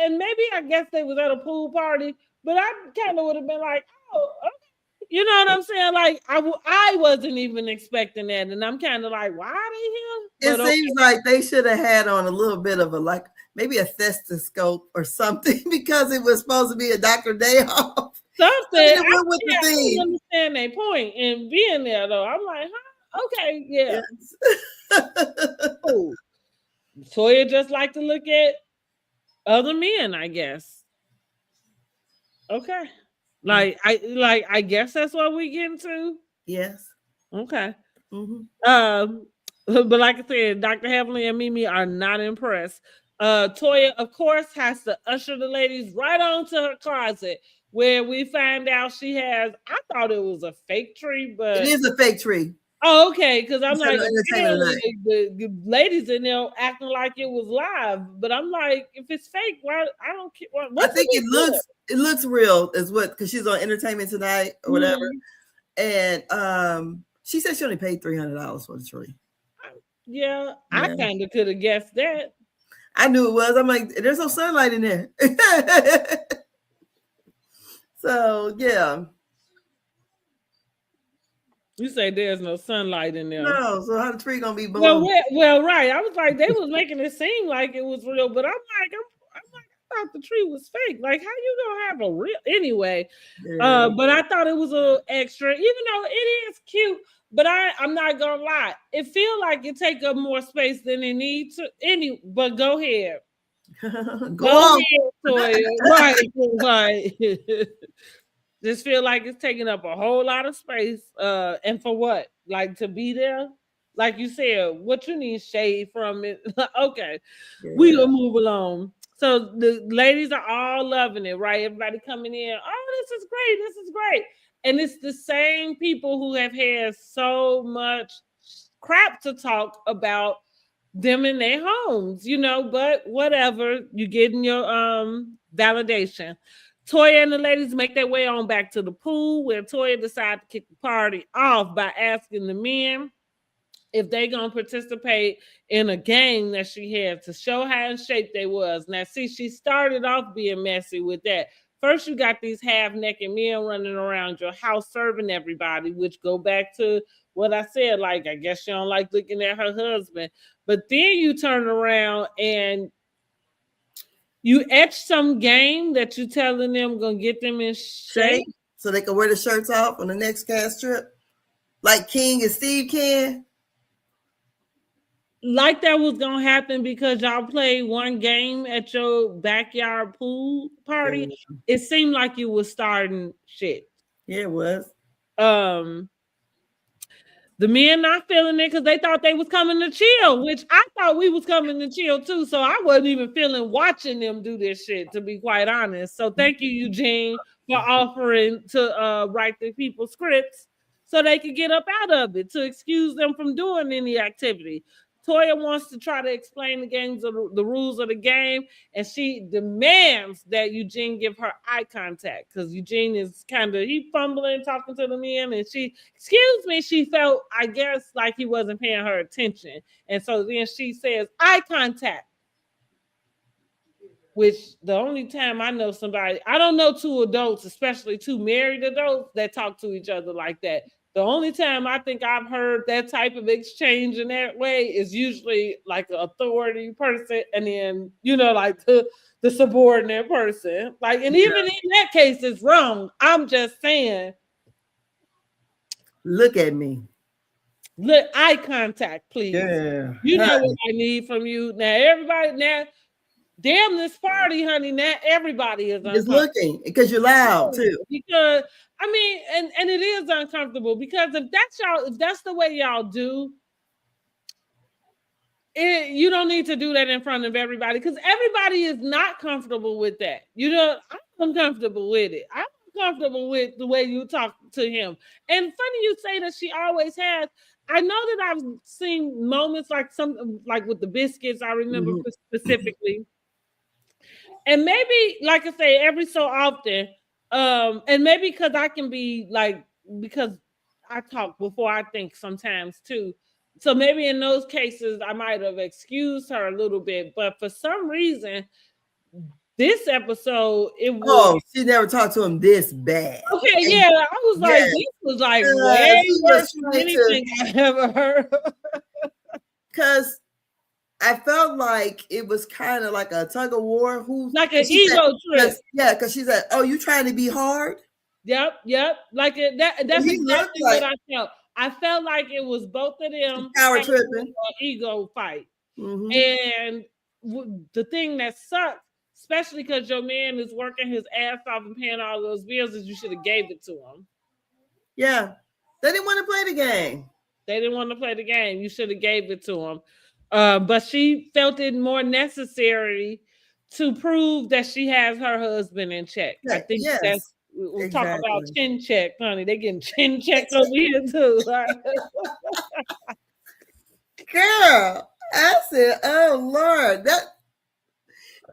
and maybe I guess they was at a pool party, but I kind of would have been like, oh, okay. You know what I'm saying? Like, I wasn't even expecting that. And I'm kind of like, why are they here? It seems like they should have had on a little bit of a, maybe a stethoscope or something, because it was supposed to be a Dr. Day off. Something. I didn't understand their point in being there, though. I'm like, huh? Okay, yeah. Yes. Oh. Toya just like to look at other men, I guess. Okay. I guess that's what we get into. Yes. Okay. But like I said, Dr. Heavenly and Mimi are not impressed. Toya, of course, has to usher the ladies right on to her closet, where we find out she has, I thought it was a fake tree, but it is a fake tree. Oh, okay. Because I'm like, the ladies in there acting like it was live, but I'm like, if it's fake, why? I don't care. I think it looks real, is what, because she's on Entertainment Tonight or whatever, and she said she only paid $300 for the tree. Yeah, I kind of could have guessed that. I knew it was. I'm like, there's no sunlight in there. So yeah. You say there's no sunlight in there. No, so how the tree gonna be blown? Well, right. I was like, they was making it seem like it was real, but I'm like, I thought the tree was fake. Like, how you gonna have a real anyway? Yeah. But I thought it was a extra, even though it is cute. But I'm not gonna lie, it feel like it take up more space than it needs to. But go ahead. Go ahead, Toya. Right. Just feel like it's taking up a whole lot of space. And for what? Like, to be there? Like you said, what you need shade from it. Okay. Yeah. We gonna move along. So the ladies are all loving it, right? Everybody coming in. Oh, this is great. This is great. And it's the same people who have had so much crap to talk about them in their homes, but whatever. You getting your validation. Toya and the ladies make their way on back to the pool, where Toya decides to kick the party off by asking the men if they gonna participate in a game that she had to show how in shape they was. Now, see, she started off being messy with that. First, you got these half-naked men running around your house serving everybody, which go back to what I said. Like, I guess she don't like looking at her husband. But then you turn around and you etch some game that you telling them gonna get them in shape, so they can wear the shirts off on the next cast trip, like King and Steve can. Like that was gonna happen because y'all played one game at your backyard pool party. Yeah. It seemed like you was starting shit. Yeah, it was. The men not feeling it because they thought they was coming to chill, which I thought we was coming to chill too. So I wasn't even feeling watching them do this shit, to be quite honest. So thank you, Eugene, for offering to write the people's scripts so they could get up out of it, to excuse them from doing any activity. Toya wants to try to explain the rules of the game, and she demands that Eugene give her eye contact, because Eugene is he fumbling, talking to the men, and she felt, I guess, like he wasn't paying her attention. And so then she says, eye contact. Which the only time I know somebody, I don't know two adults, especially two married adults, that talk to each other like that. The only time I think I've heard that type of exchange in that way is usually like an authority person, and then, like the subordinate person. Like, and even in that case, it's wrong. I'm just saying. Look at me. Look, eye contact, please. Yeah. You know what I need from you. Now, damn this party, honey. Now everybody is looking because you're loud too. Because I mean, and it is uncomfortable, because if that's the way y'all do it, you don't need to do that in front of everybody, because everybody is not comfortable with that. I'm uncomfortable with it. I'm uncomfortable with the way you talk to him. And funny you say that she always has. I know that I've seen moments like with the biscuits. I remember specifically. And maybe, like I say, every so often, And maybe because I can be like, because I talk before I think sometimes too. So maybe in those cases I might have excused her a little bit, but for some reason this episode it was she never talked to him this bad. Okay, yeah, I was like, this was like way worse than anything I ever heard. Because I felt like it was kind of like a tug of war. Like an ego trip. Yeah, because she said, "Oh, you trying to be hard?" Yep. Like that's exactly what I felt. I felt like it was both of them power tripping, an ego fight. And the thing that sucks, especially because your man is working his ass off and paying all those bills, is you should have gave it to him. Yeah, they didn't want to play the game. They didn't want to play the game. You should have gave it to him. But she felt it more necessary to prove that she has her husband in check. Yeah, I think that's we'll talk about chin check, honey. They getting chin checked over here too. Girl, I said, "Oh Lord, that."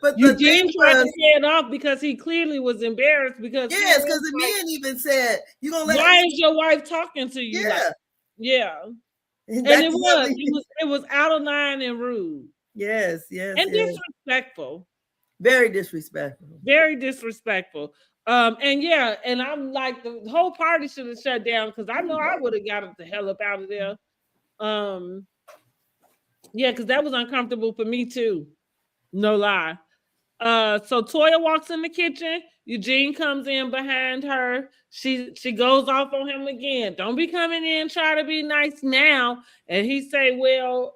But Eugene tried to pay it off because he clearly was embarrassed because because the man even said, "You gonna let?" Why is your wife talking to you? Yeah, and it was out of line and rude. Yes, and disrespectful. Very disrespectful. Very disrespectful. And I'm like, the whole party should have shut down because I know I would have got the hell up out of there. Because that was uncomfortable for me too. No lie. So Toya walks in the kitchen. Eugene comes in behind her. She goes off on him again. Don't be coming in try to be nice now. And he say, well,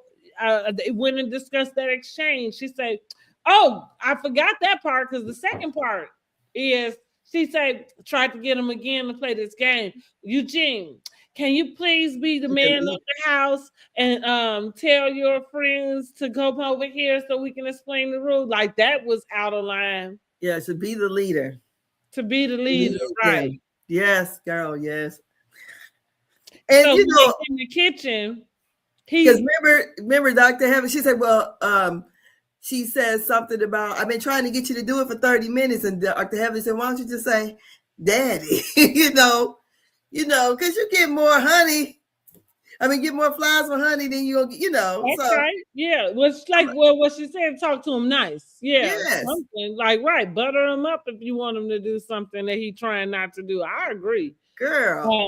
they went and discussed that exchange. She say, oh, I forgot that part because the second part is she said, tried to get him again to play this game. Eugene, can you please be the man of the house and tell your friends to come over here so we can explain the rules? Like that was out of line. Yeah, to be the leader. To be the leader, right? Yes, girl, yes. And so in the kitchen, because remember Dr. Heaven, she said, well, she said something about, I've been trying to get you to do it for 30 minutes. And Dr. Heaven said, why don't you just say, Daddy, because you get more honey. I mean, get more flies with honey than you'll get, That's right. Yeah. It's like, what she said, talk to him nice. Yeah. Yes. Something like, right. Butter him up if you want him to do something that he's trying not to do. I agree. Girl,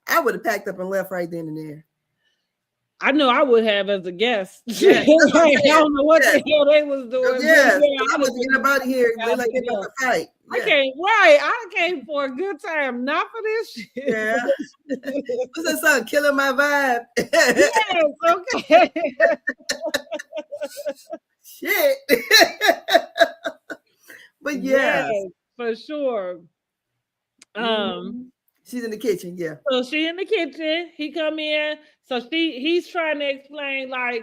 I would have packed up and left right then and there. I know I would have as a guest. Yeah, I don't know what the hell they was doing. Yeah, I was getting up out of here. They like about to fight. Yeah. I came for a good time, not for this shit. Yeah. What's that song? Killing my vibe. Yes, okay. Shit. But yes, for sure. She's in the kitchen, yeah. So she in the kitchen. He come in. So he's trying to explain I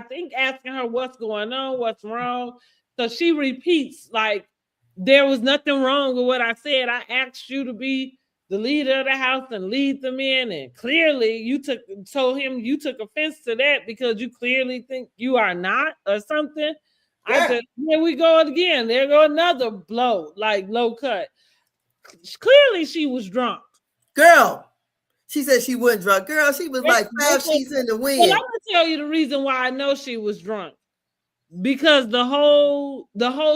think asking her what's going on, what's wrong. So she repeats like, there was nothing wrong with what I said. I asked you to be the leader of the house and lead them in. And clearly you told him you took offense to that because you clearly think you are not or something. Yeah. Here we go again. There go another blow, like low cut. Clearly she was drunk. Girl, she said she wasn't drunk. Girl, she was like 5 sheets in the wind. Well, I'm gonna tell you the reason why I know she was drunk. Because the whole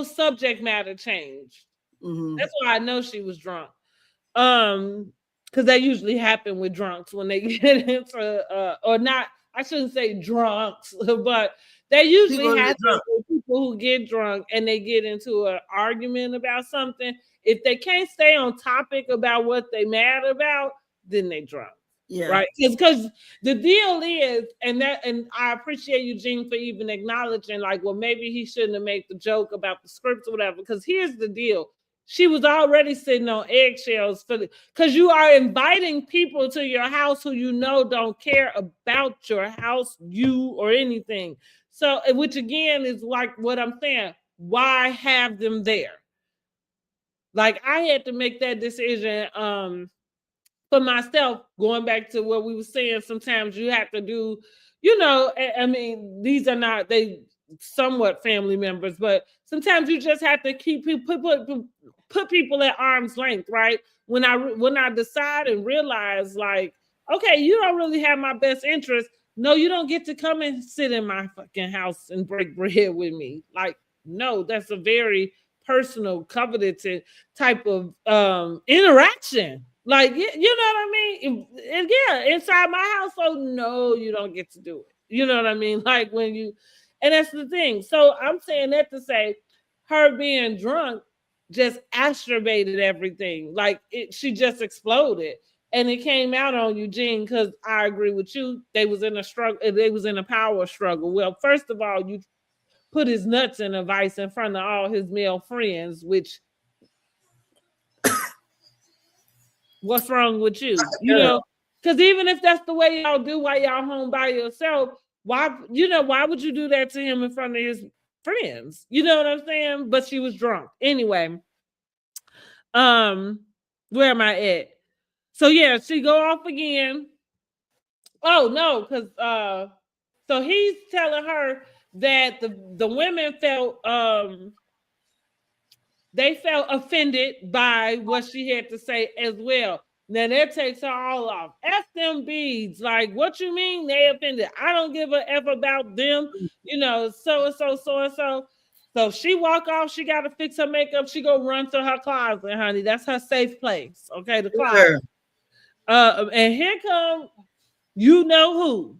subject matter changed. Mm-hmm. That's why I know she was drunk. Because that usually happen with drunks when they get into or not, I shouldn't say drunks, but that usually happens with people who get drunk and they get into an argument about something. If they can't stay on topic about what they mad about, then they drunk. Yeah. Right. Because the deal is, and I appreciate Eugene for even acknowledging, like, well, maybe he shouldn't have made the joke about the scripts or whatever. Because here's the deal. She was already sitting on eggshells because you are inviting people to your house who you know don't care about your house, you, or anything. So, which again is like what I'm saying. Why have them there? Like, I had to make that decision for myself, going back to what we were saying. Sometimes you have to do, I mean, these are not, they somewhat family members, but sometimes you just have to keep people, put people at arm's length, right? When I decide and realize, like, okay, you don't really have my best interest. No, you don't get to come and sit in my fucking house and break bread with me. Like, no, that's a very personal, coveted type of interaction. Like, you know what I mean? And yeah, inside my household, no, you don't get to do it. You know what I mean? Like when you, and that's the thing. So I'm saying that to say, her being drunk just exacerbated everything. Like she just exploded. And it came out on Eugene because I agree with you. They was in a struggle. They was in a power struggle. Well, first of all, you put his nuts in a vice in front of all his male friends, which what's wrong with you? You know, because even if that's the way y'all do while y'all home by yourself, why would you do that to him in front of his friends? You know what I'm saying? But she was drunk. Anyway, where am I at? So yeah, she go off again. Oh no, because so he's telling her that the women felt they felt offended by what she had to say as well. Now that takes her all off. F them beads. Like, what you mean they offended? I don't give a F about them. You know, so and so, so and so. So she walk off. She got to fix her makeup. She go run to her closet, honey. That's her safe place. Okay, the closet. And here come, you know who?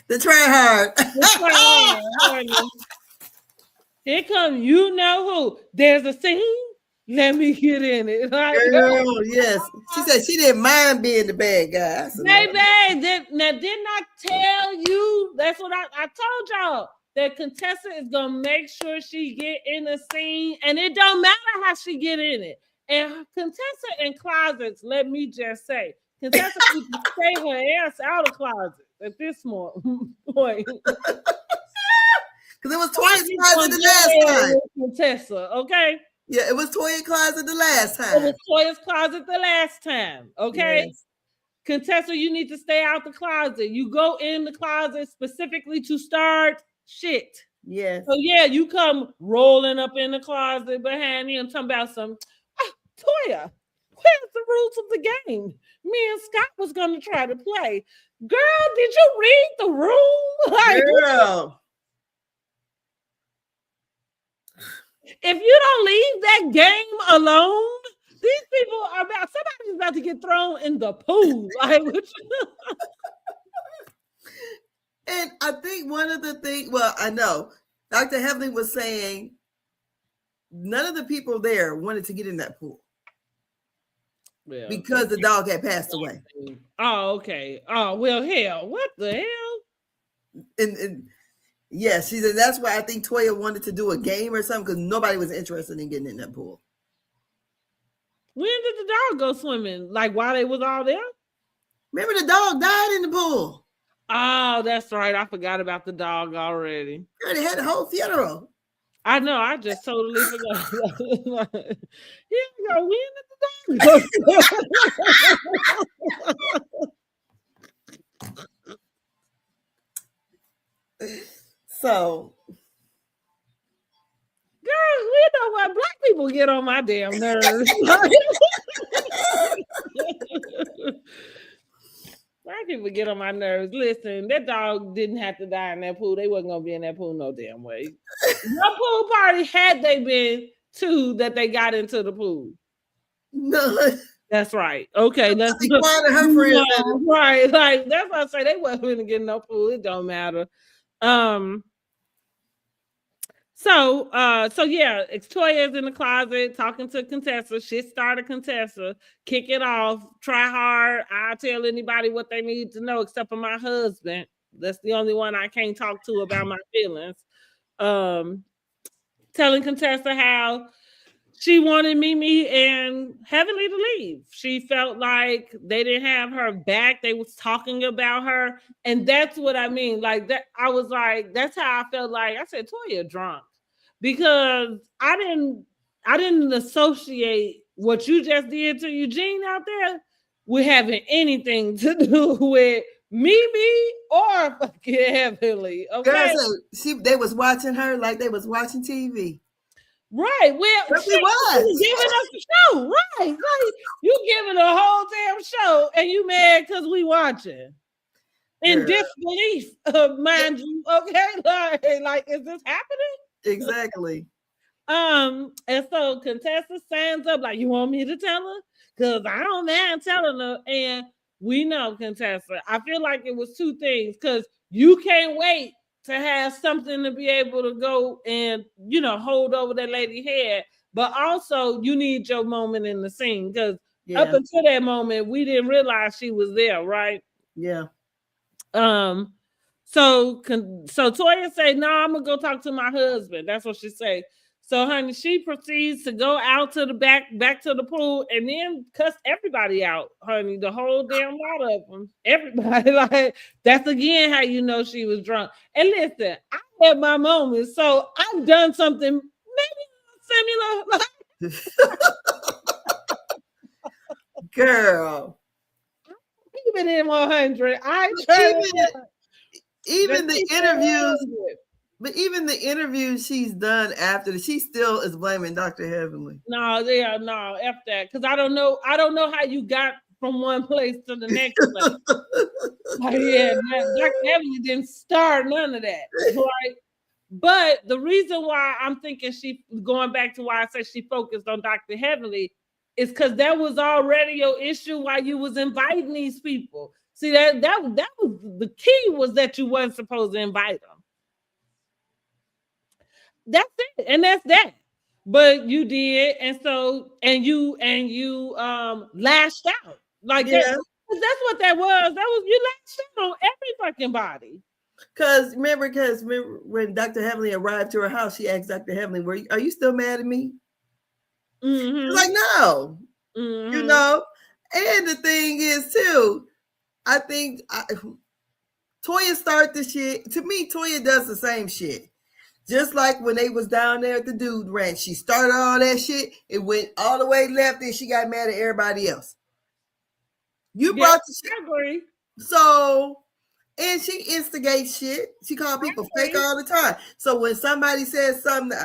The try hard. Here come, you know who? There's a scene. Let me get in it. Like, girl, yes. She said she didn't mind being the bad guy. Baby, didn't I tell you? That's what I told y'all. That Contessa is gonna make sure she get in the scene, and it don't matter how she get in it. And Contessa in closets, let me just say, Contessa needs to stay her ass out of closets at this point. Because it was Toya's closet the last time. Contessa, okay? Yeah, it was Toya's closet the last time. It was Toya's closet the last time, okay? Yes. Contessa, you need to stay out the closet. You go in the closet specifically to start shit. Yes. So yeah, you come rolling up in the closet behind me and talking about some, Toya, where's the rules of the game? Me and Scott was going to try to play. Girl, did you read the room? Like, girl. If you don't leave that game alone, these people are somebody's about to get thrown in the pool. Like, and I think one of the things, well, I know Dr. Heavenly was saying none of the people there wanted to get in that pool. Well, because the dog had passed away. Oh, okay. Oh, well, hell, what the hell? And yes, she said that's why I think Toya wanted to do a game or something because nobody was interested in getting in that pool. When did the dog go swimming? Like while they was all there? Remember the dog died in the pool. Oh, that's right. I forgot about the dog already. They had a whole funeral. I know. I just totally forgot. Here we go. When did the dog go? So, girl, we know what black people get on my damn nerves. Black people get on my nerves. Listen, that dog didn't have to die in that pool. They wasn't gonna be in that pool no damn way. No pool party had they been to that they got into the pool. No. That's right. Okay, let's be quiet her friends. Right, like that's why I say they wasn't gonna get in no pool. It don't matter. So yeah, Toya's in the closet talking to Contessa. Shit started Contessa. Kick it off. Try hard. I'll tell anybody what they need to know except for my husband. That's the only one I can't talk to about my feelings. Telling Contessa how she wanted Mimi and Heavenly to leave. She felt like they didn't have her back. They was talking about her. And that's what I mean. Like that, I was like, that's how I felt like. I said, Toya drunk. Because I didn't associate what you just did to Eugene out there with having anything to do with Mimi or fucking Heavenly. Okay. Girl, so they was watching her like they was watching TV. Right. Well, But we shit, was. you giving us a show. Right. Like, you giving a whole damn show and you mad because we watching. In disbelief, mind you. Okay. Like, is this happening? Exactly. And so Contessa stands up like, you want me to tell her? Because I don't mind telling her. And we know, Contessa, I feel like it was two things because you can't wait to have something to be able to go and, hold over that lady head. But also, you need your moment in the scene because up until that moment, we didn't realize she was there, right? Yeah. So Toya say, "No, I'm gonna go talk to my husband." That's what she say. So, honey, she proceeds to go out to the back to the pool, and then cuss everybody out, honey. The whole damn lot of them, everybody. Like, that's again how you know she was drunk. And listen, I had my moments, so I've done something maybe similar. Girl, Even in 100, I try even the interviews. But even the interviews she's done after, she still is blaming Dr. Heavenly. No, F that. Because I don't know how you got from one place to the next place. Dr. Heavenly didn't start none of that. Right? But the reason why I'm thinking she going back to why I said she focused on Dr. Heavenly is because that was already your issue while you was inviting these people. See, that was the key, was that you wasn't supposed to invite them. That's it, and that's that. But you did, and you lashed out like that. That's what that was. That was, you lashed out on every fucking body. Because remember when Dr. Heavenly arrived to her house, she asked Dr. Heavenly, "Are you still mad at me?" Mm-hmm. She's like, "No." Mm-hmm. And the thing is too, I think Toya started the shit. To me, Toya does the same shit. Just like when they was down there at the dude ranch, she started all that shit. It went all the way left, and she got mad at everybody else. You brought the shit. I agree. So, and she instigates shit. She called people fake all the time. So when somebody says something,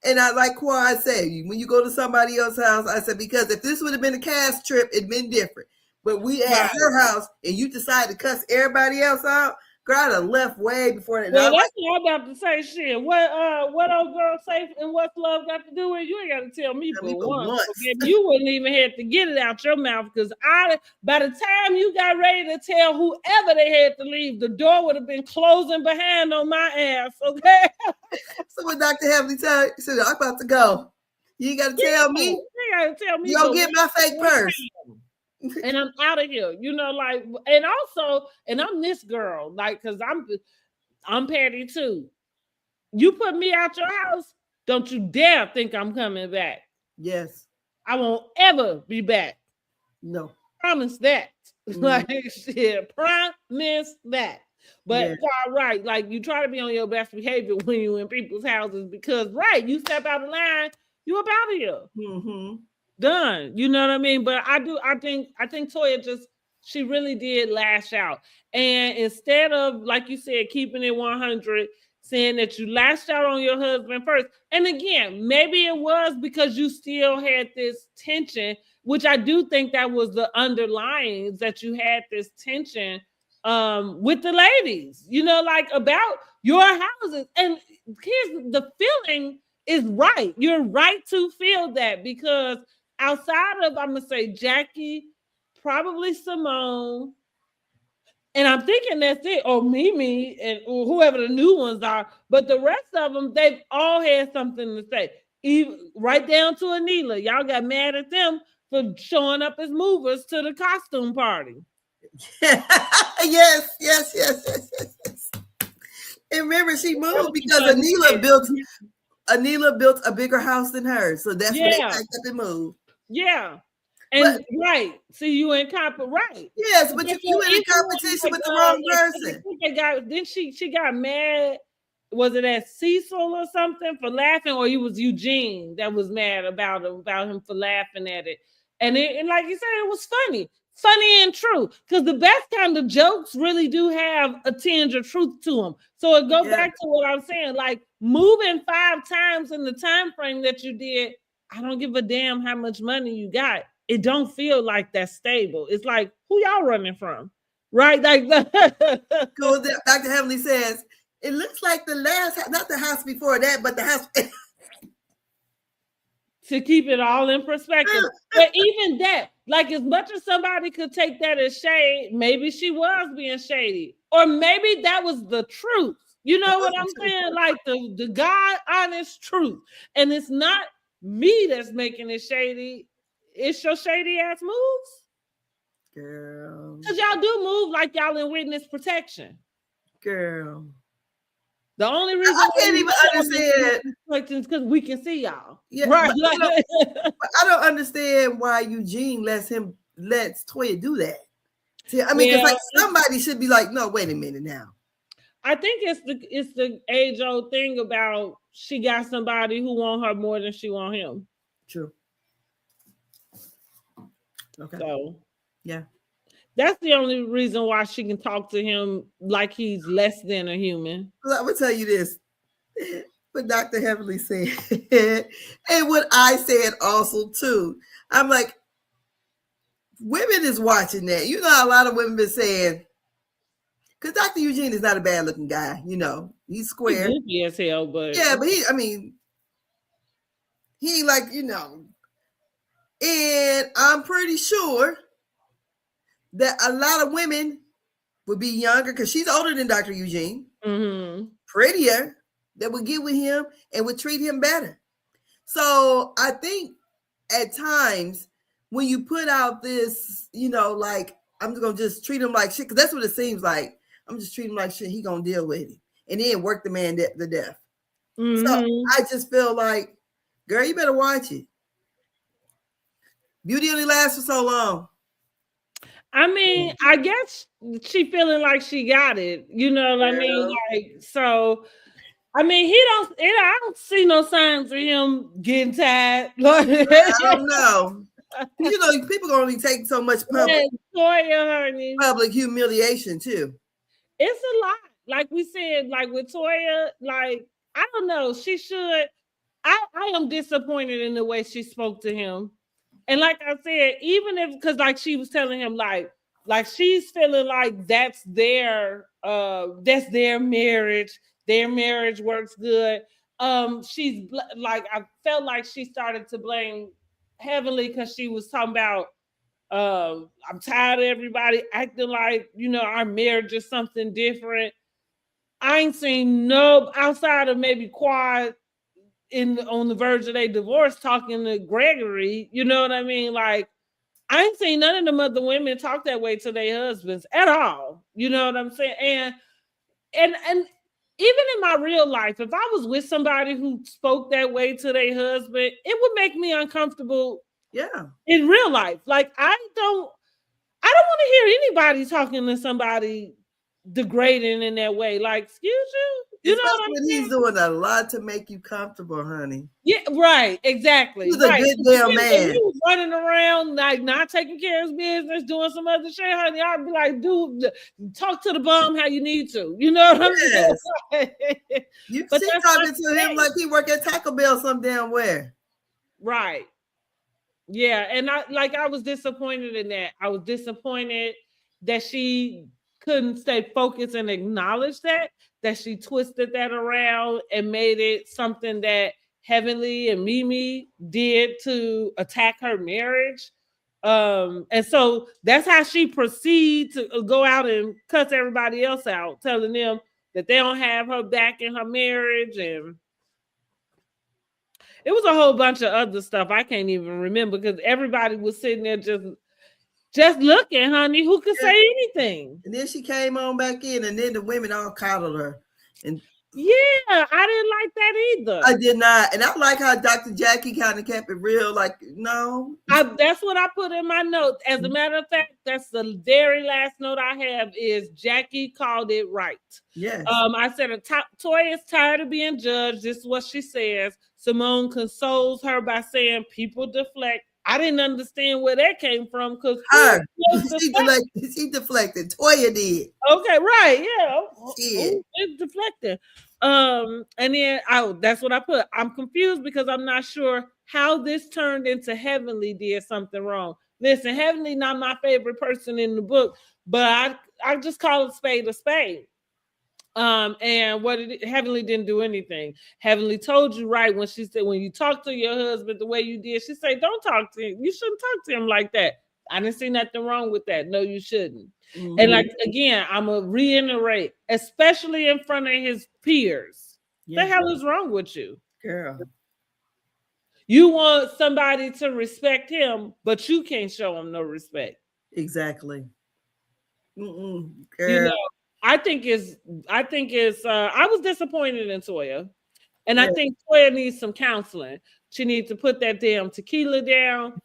and I like Quad said, when you go to somebody else's house, I said, because if this would have been a cast trip, it'd been different. But we at her house, and you decide to cuss everybody else out. Girl, I'd have left way before that. Well, that's what I'm about to say. Shit, what old girl say and what's love got to do with it? You ain't got to tell me but once. You wouldn't even have to get it out your mouth, because by the time you got ready to tell whoever they had to leave, the door would have been closing behind on my ass. Okay. So when Dr. Heavenly said, "I'm about to go," you ain't got to tell me. You ain't got to tell me. You don't get my fake purse. And I'm out of here, like, and also, and I'm this girl, like, because I'm petty too. You put me out your house, don't you dare think I'm coming back. Yes. I won't ever be back. No. Promise that. Like, shit, promise that. But right, like, you try to be on your best behavior when you in people's houses, because you step out of line, you up out of here. Mm-hmm. Done. You know what I mean? But I think Toya she really did lash out. And instead of, like you said, keeping it 100, saying that you lashed out on your husband first. And again, maybe it was because you still had this tension, which I do think that was the underlying, that you had this tension with the ladies, like, about your houses. And here's the feeling is right. You're right to feel that, because outside of, I'm going to say, Jackie, probably Simone, and I'm thinking that's it, or Mimi, and whoever the new ones are. But the rest of them, they've all had something to say. Even right down to Anila. Y'all got mad at them for showing up as movers to the costume party. Yes. And remember, she moved because Anila built a bigger house than hers. So that's when they packed up and moved. Yeah. And see, you in right? Yes, but you in a competition with the wrong person. Then she got mad. Was it at Cecil or something for laughing, or it was Eugene that was mad about him for laughing at it? And like you said, it was funny. funny and true, because the best kind of jokes really do have a tinge of truth to them. So it goes back to what I'm saying, like moving 5 times in the time frame that you did. I don't give a damn how much money you got. It don't feel like that's stable. It's like, who y'all running from? Right? Like cool. Dr. Heavenly says, it looks like the last, not the house before that, but the house. To keep it all in perspective. But even that, like as much as somebody could take that as shade, maybe she was being shady. Or maybe that was the truth. You know what I'm saying? Like the God honest truth. And it's not me that's making it shady. It's your shady ass moves. Girl. Because y'all do move like y'all in witness protection. Girl. The only reason I can't even understand is because we can see y'all. Yeah, right. But I don't understand why Eugene lets Toya do that. See, I mean, because like somebody should be like, no, wait a minute now. I think it's the age old thing about she got somebody who want her more than she want him. True. Okay. So yeah. That's the only reason why she can talk to him like he's less than a human. Well, I'm gonna tell you this. But Dr. Heavenly said, and what I said also too. I'm like, women is watching that. You know, a lot of women been saying, because Dr. Eugene is not a bad looking guy. You know, he's square. He's goofy as hell, but yeah, but he like, you know, and I'm pretty sure that a lot of women would be younger because she's older than Dr. Eugene, prettier, that would get with him and would treat him better. So I think at times when you put out this, you know, like, I'm just going to just treat him like shit, because that's what it seems like. I'm just treating him like shit. He going to deal with it. And then work the man to death. So I just feel like, girl, you better watch it. Beauty only lasts for so long. I mean, I guess she feeling like she got it. You know what I mean? Like, so, I mean, I don't see no signs of him getting tired. I don't know. You know, people gonna only take so much public humiliation too. It's a lot. Like we said, like with Toya, like, I don't know. She should. I am disappointed in the way she spoke to him. And like I said, even if, because like she was telling him, like she's feeling like that's their marriage. Their marriage works good. She's like, I felt like she started to blame Heavenly because she was talking about, I'm tired of everybody acting like, you know, our marriage is something different. I ain't seen no, outside of maybe Quad on the verge of their divorce talking to Gregory, you know what I mean? Like, I ain't seen none of them other women talk that way to their husbands at all. You know what I'm saying? And even in my real life, if I was with somebody who spoke that way to their husband, it would make me uncomfortable. Yeah. In real life. Like, I don't want to hear anybody talking to somebody degrading in that way. Like, excuse you? You know what I'm saying? He's doing a lot to make you comfortable, honey. Yeah, right, exactly. He's a good damn man. He was running around, like, not taking care of his business, doing some other shit, honey. I'd be like, dude, talk to the bum how you need to. You know what I'm saying? You see talking to him like he work at Taco Bell some damn where. Right. Yeah, and I was disappointed in that. I was disappointed that she couldn't stay focused and acknowledge that she twisted that around and made it something that Heavenly and Mimi did to attack her marriage. And so that's how she proceeded to go out and cuss everybody else out, telling them that they don't have her back in her marriage. And it was a whole bunch of other stuff I can't even remember because everybody was sitting there just looking, honey. Who could say anything? And then she came on back in, and then the women all coddled her. And yeah, I didn't like that either. I did not. And I like how Dr. Jackie kind of kept it real. Like, no. That's what I put in my notes. As a matter of fact, that's the very last note I have is Jackie called it right. Yes. I said, Toya is tired of being judged. This is what she says. Simone consoles her by saying people deflect. I didn't understand where that came from because she deflected. Toya did. Okay, right, yeah. Shit. It's deflecting. And then that's what I put. I'm confused because I'm not sure how this turned into Heavenly did something wrong. Listen, Heavenly not my favorite person in the book, but I just call it spade a spade. And Heavenly didn't do anything. Heavenly told you right when she said, when you talk to your husband the way you did, she said, don't talk to him. You shouldn't talk to him like that. I didn't see nothing wrong with that. No, you shouldn't. Mm-hmm. And like, again, I'm going to reiterate, especially in front of his peers. Yeah. The hell is wrong with you? Girl. You want somebody to respect him, but you can't show him no respect. Exactly. Girl. You know, I think it's I was disappointed in Toya. And I think Toya needs some counseling. She needs to put that damn tequila down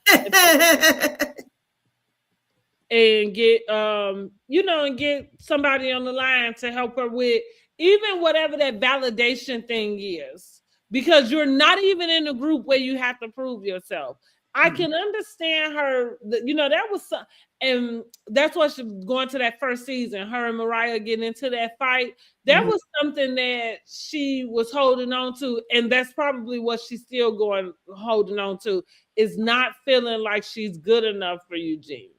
and get and get somebody on the line to help her with even whatever that validation thing is. Because you're not even in a group where you have to prove yourself. I can understand her, that was and that's what she was going to that first season, her and Mariah getting into that fight. That was something that she was holding on to, and that's probably what she's still holding on to, is not feeling like she's good enough for Eugene.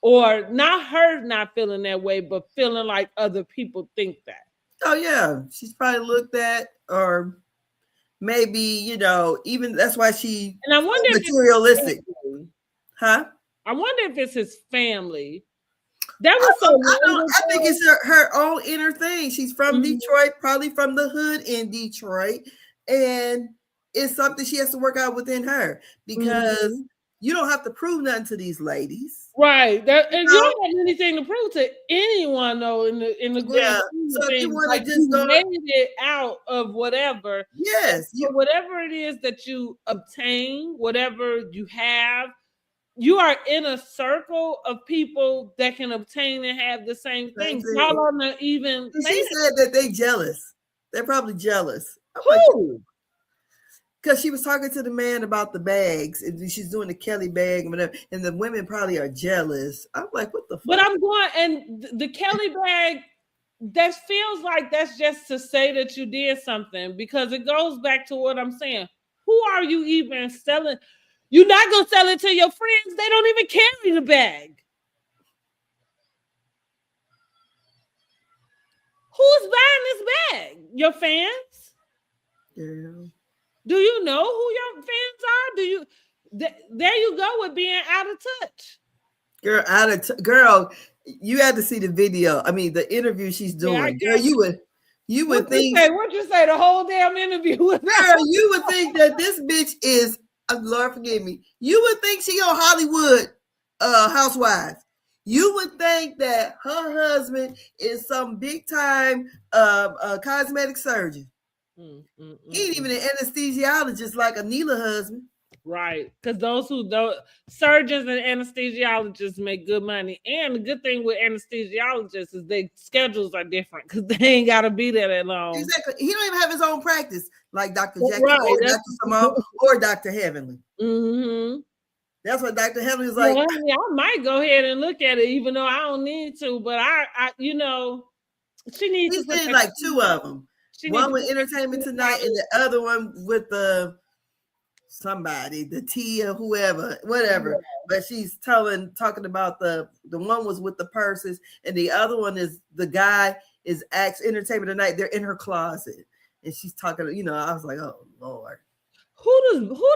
Or not her not feeling that way, but feeling like other people think that. Oh yeah, she's probably looked at, or maybe, even that's why she and I wonder materialistic. Huh? I wonder if it's his family. That was I think it's her own inner thing. She's from Detroit, probably from the hood in Detroit. And it's something she has to work out within her, because you don't have to prove nothing to these ladies. Right. And you don't have anything to prove to anyone, though, in the grand so if you want to just made it out of whatever. Yes. So whatever it is that you obtain, whatever you have, you are in a circle of people that can obtain and have the same thing. Y'all on the even. She said that they jealous. They're probably jealous. Who? Because she was talking to the man about the bags, and she's doing the Kelly bag and whatever, and the women probably are jealous. I'm like, what the fuck? But I'm going, and the Kelly bag, that feels like that's just to say that you did something, because it goes back to what I'm saying. Who are you even selling? You're not going to sell it to your friends. They don't even carry the bag. Who's buying this bag? Your fans? Yeah. Do you know who your fans are? There you go with being out of touch. Girl, you had to see the video. I mean, the interview she's doing. Girl, you would think. What'd you say? The whole damn interview. Girl, you would think that this bitch is. Lord forgive me. You would think she on Hollywood Housewives. You would think that her husband is some big time cosmetic surgeon. He ain't even an anesthesiologist like Anila's husband. Right. Because those surgeons and anesthesiologists make good money. And the good thing with anesthesiologists is their schedules are different, because they ain't got to be there that long. Exactly. He don't even have his own practice like Dr. Jackie or Dr. Simone or Dr. Heavenly. That's what Dr. Heavenly is like. Well, I might go ahead and look at it, even though I don't need to. But she needs to. He like two of them. One with Entertainment Tonight, and the other one with the Tia, whoever, whatever. Yeah. But she's talking about the one was with the purses, and the other one is the guy is Entertainment Tonight. They're in her closet, and she's talking. I was like, oh Lord. Who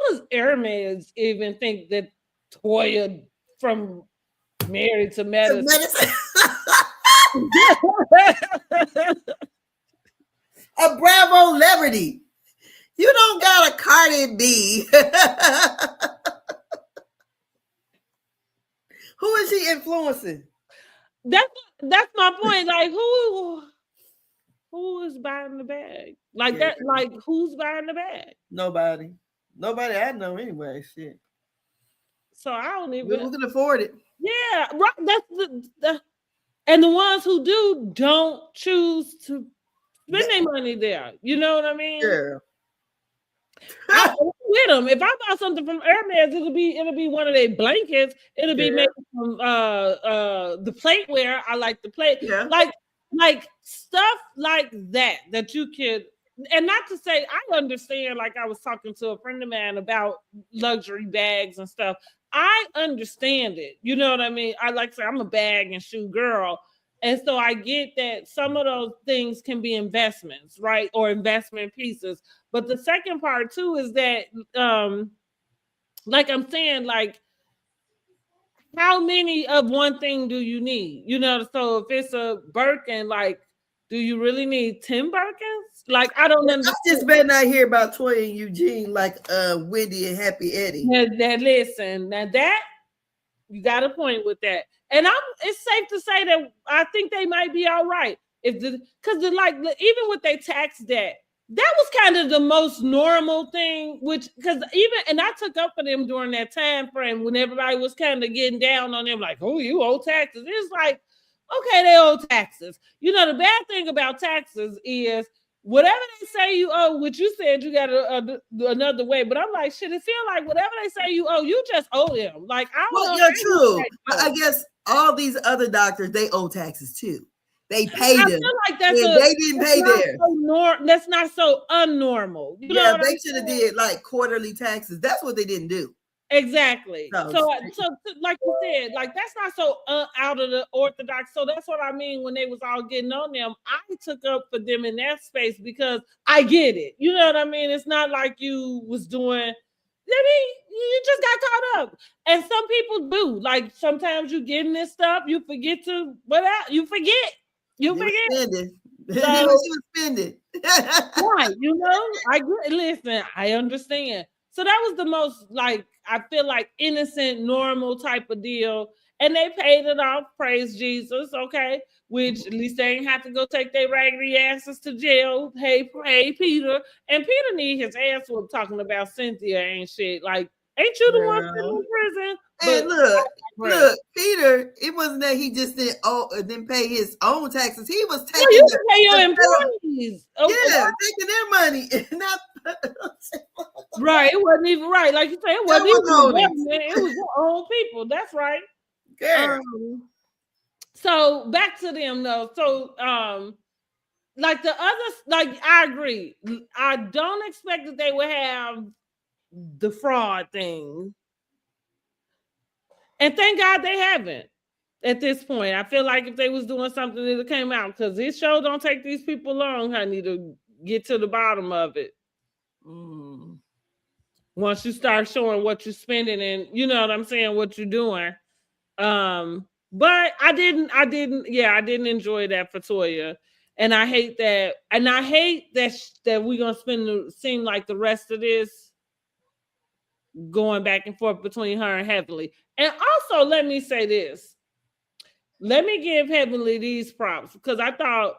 does Hermes even think that Toya from Married to Medicine? A Bravo celebrity. You don't got a Cardi B. Who is she influencing? That's my point. Like, who is buying the bag? Like that. Like, who's buying the bag? Nobody I know anyway. Shit. So I don't even. Who can afford it? Yeah, right. That's and the ones who don't choose to spend their money there. You know what I mean? Yeah. I'm with them. If I buy something from Hermes, it'll be one of their blankets. It'll be made from the plateware. I like the plate. Yeah. Like stuff like that you could, and not to say I understand, like I was talking to a friend of mine about luxury bags and stuff. I understand it. You know what I mean? I like to say I'm a bag and shoe girl. And so I get that some of those things can be investments, right? Or investment pieces. But the second part too is that like I'm saying, like how many of one thing do you need? You know, so if it's a Birkin, like, do you really need 10 Birkins? Like, I don't understand. I just better not hear about Toya and Eugene like Wendy and Happy Eddie. Listen, now that you got a point with that. And it's safe to say that I think they might be all right. Because like even with their tax debt, that was kind of the most normal thing, which because and I took up for them during that time frame when everybody was kind of getting down on them, like, oh, you owe taxes. It's like, okay, they owe taxes. You know, the bad thing about taxes is whatever they say you owe, which you said you got another way, but I'm like, shit, it feel like whatever they say you owe, you just owe them. Like, I don't know. Yeah, true. But I guess all these other doctors, they owe taxes too. They pay them. I feel like they didn't pay theirs. That's not so unnormal. You know they should have did like quarterly taxes. That's what they didn't do. Exactly. So like you said, like that's not so out of the orthodox. So that's what I mean when they was all getting on them. I took up for them in that space because I get it. You know what I mean? It's not like you was doing. I mean, you just got caught up, and some people do. Like sometimes you get in this stuff, you forget to you forget. You forget. So, was spending. Right, you know, listen, I understand. So that was the most, like, I feel like innocent, normal type of deal. And they paid it off, praise Jesus, okay? Which at least they ain't have to go take their raggedy asses to jail. Hey, Peter. And Peter need his ass whooped talking about Cynthia and shit. Like, ain't you the one in prison? And look, Peter, it wasn't that he just didn't pay his own taxes. He was taking you can pay your employees. Taking their money. Not right. It wasn't even right. Like you said, it wasn't even government. It was your own people. That's right. So back to them though. So like the others, like I agree. I don't expect that they would have the fraud thing. And thank God they haven't at this point. I feel like if they was doing something, it came out because this show don't take these people long, honey, to get to the bottom of it. Once you start showing what you're spending and you know what I'm saying, what you're doing. But I didn't enjoy that for Toya. And I hate that. And I hate that we're gonna seem like the rest of this going back and forth between her and Heavenly. And also, let me say this. Let me give Heavenly these props because I thought,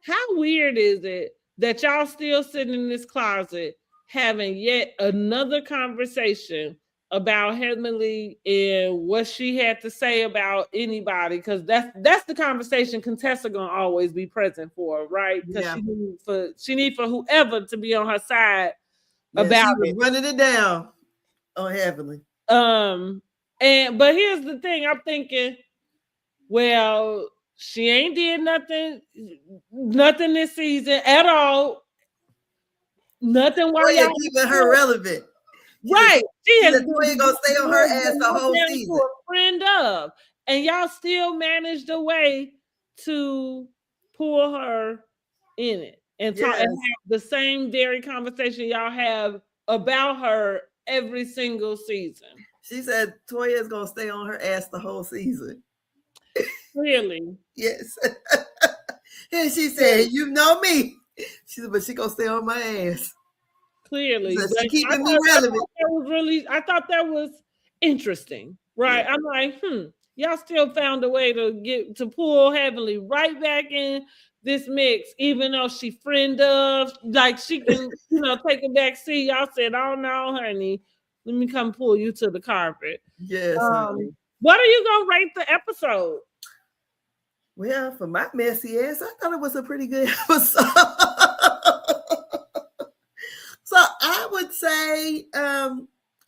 how weird is it that y'all still sitting in this closet having yet another conversation about Heavenly and what she had to say about anybody? Because that's the conversation Contessa gonna always be present for, right? Because she need for whoever to be on her side about it. Running it down. Oh, Heavenly. But here's the thing. I'm thinking, well, she ain't did nothing this season at all. Nothing while y'all keeping her relevant. Right. She has gonna stay on her ass the whole season. A friend of, and y'all still managed a way to pull her in it and talk and have the same very conversation y'all have about her every single season. She said Toya is gonna stay on her ass the whole season. Really? Yes. And she said, "You know me." She said, "But she gonna stay on my ass." Clearly, so she keeping me relevant. I thought that was interesting, right? Yeah. I'm like, y'all still found a way to pull Heavenly right back in this mix, even though she friend of, like she can, take a back seat. Y'all said, "Oh no, honey, let me come pull you to the carpet." Yes. What are you gonna rate the episode? Well, for my messy ass, I thought it was a pretty good episode. So I say I